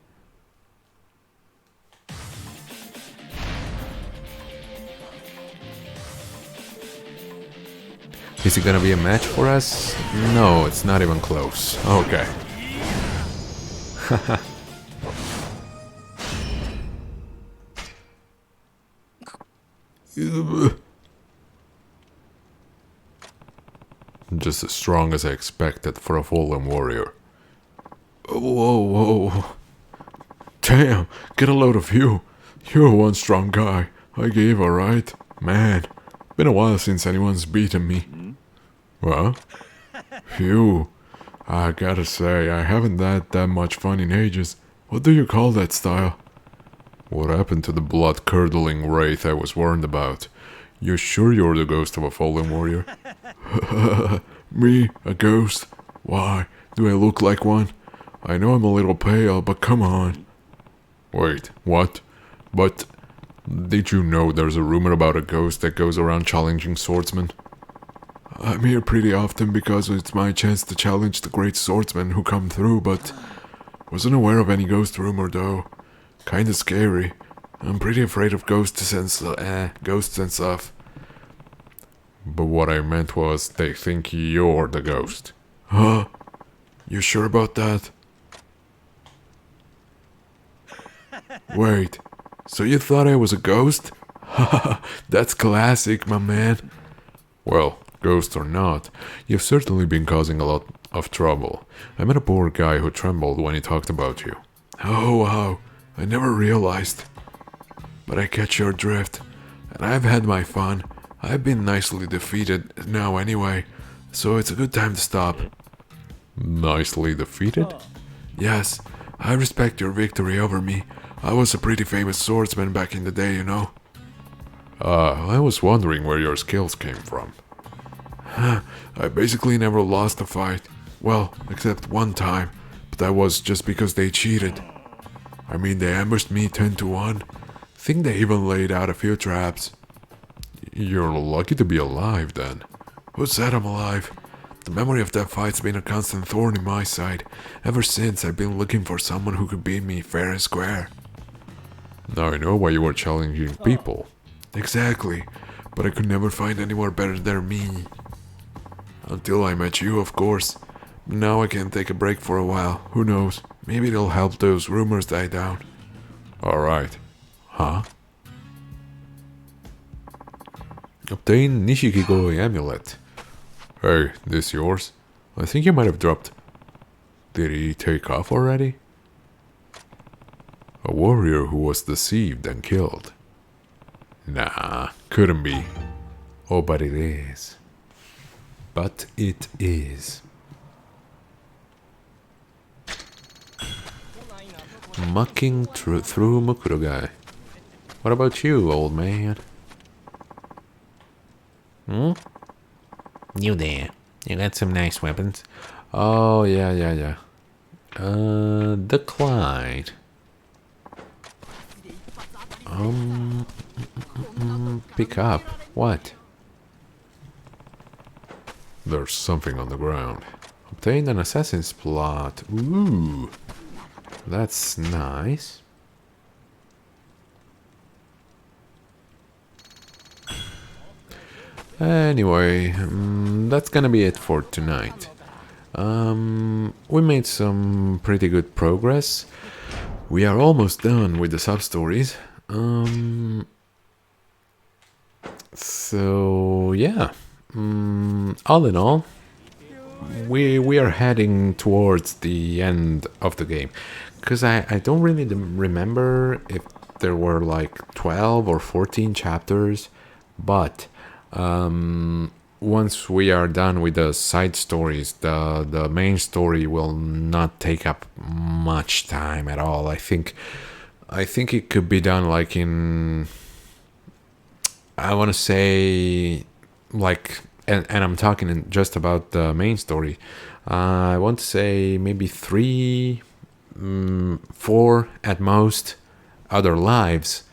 Is it gonna be a match for us? No, it's not even close. Okay. Just as strong as I expected for a fallen warrior. Whoa. Damn, get a load of you. You're one strong guy. I gave, alright? Man, been a while since anyone's beaten me. Well, phew. I gotta say, I haven't had that much fun in ages. What do you call that style? What happened to the blood-curdling wraith I was warned about? You sure you're the ghost of a fallen warrior? Me? A ghost? Why? Do I look like one? I know I'm a little pale, but come on. Wait, what? But Did you know there's a rumor about a ghost that goes around challenging swordsmen? I'm here pretty often because it's my chance to challenge the great swordsmen who come through, but wasn't aware of any ghost rumor though. Kinda scary. I'm pretty afraid of ghosts and stuff. But what I meant was they think you're the ghost. Huh? You sure about that? Wait, so you thought I was a ghost? Haha, that's classic, my man. Well, ghost or not, you've certainly been causing a lot of trouble. I met a poor guy who trembled when he talked about you. Oh wow, I never realized. But I catch your drift, and I've had my fun. I've been nicely defeated now anyway, so it's a good time to stop. Nicely defeated? Yes, I respect your victory over me. I was a pretty famous swordsman back in the day, you know. I was wondering where your skills came from. I basically never lost a fight. Well, except one time, but that was just because they cheated. I mean, they ambushed me 10 to 1. Think they even laid out a few traps. You're lucky to be alive then. Who said I'm alive? The memory of that fight's been a constant thorn in my side. Ever since, I've been looking for someone who could beat me fair and square. Now I know why you were challenging people. Exactly, but I could never find anyone better than me. Until I met you, of course. Now I can take a break for a while. Who knows? Maybe it'll help those rumors die down. Alright. Huh? Obtain Nishikigoi amulet. Hey, this yours? I think you might have dropped. Did he take off already? A warrior who was deceived and killed. Nah, couldn't be. Oh, but it is. But it is. Mucking through Mukuro guy. What about you, old man? You there. You got some nice weapons. Oh, yeah. Decline. Pick up. What? There's something on the ground. Obtained an assassin's plot. Ooh. That's nice. Anyway, that's gonna be it for tonight. We made some pretty good progress. We are almost done with the sub-stories. So yeah, all in all, we are heading towards the end of the game. Because I don't really remember if there were like 12 or 14 chapters, but once we are done with the side stories, the main story will not take up much time at all. I think it could be done like in, I want to say, like, and I'm talking just about the main story. I want to say maybe 3, 4 at most other lives,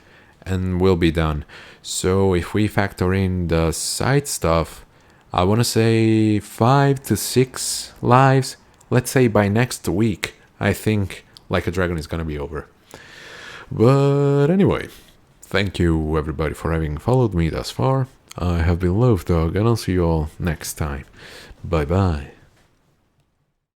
and we'll be done. So if we factor in the side stuff, I want to say 5 to 6 lives. Let's say by next week, I think Like a Dragon is gonna be over. But anyway, thank you everybody for having followed me thus far. I have been Loaf Dog, and I'll see you all next time. Bye bye.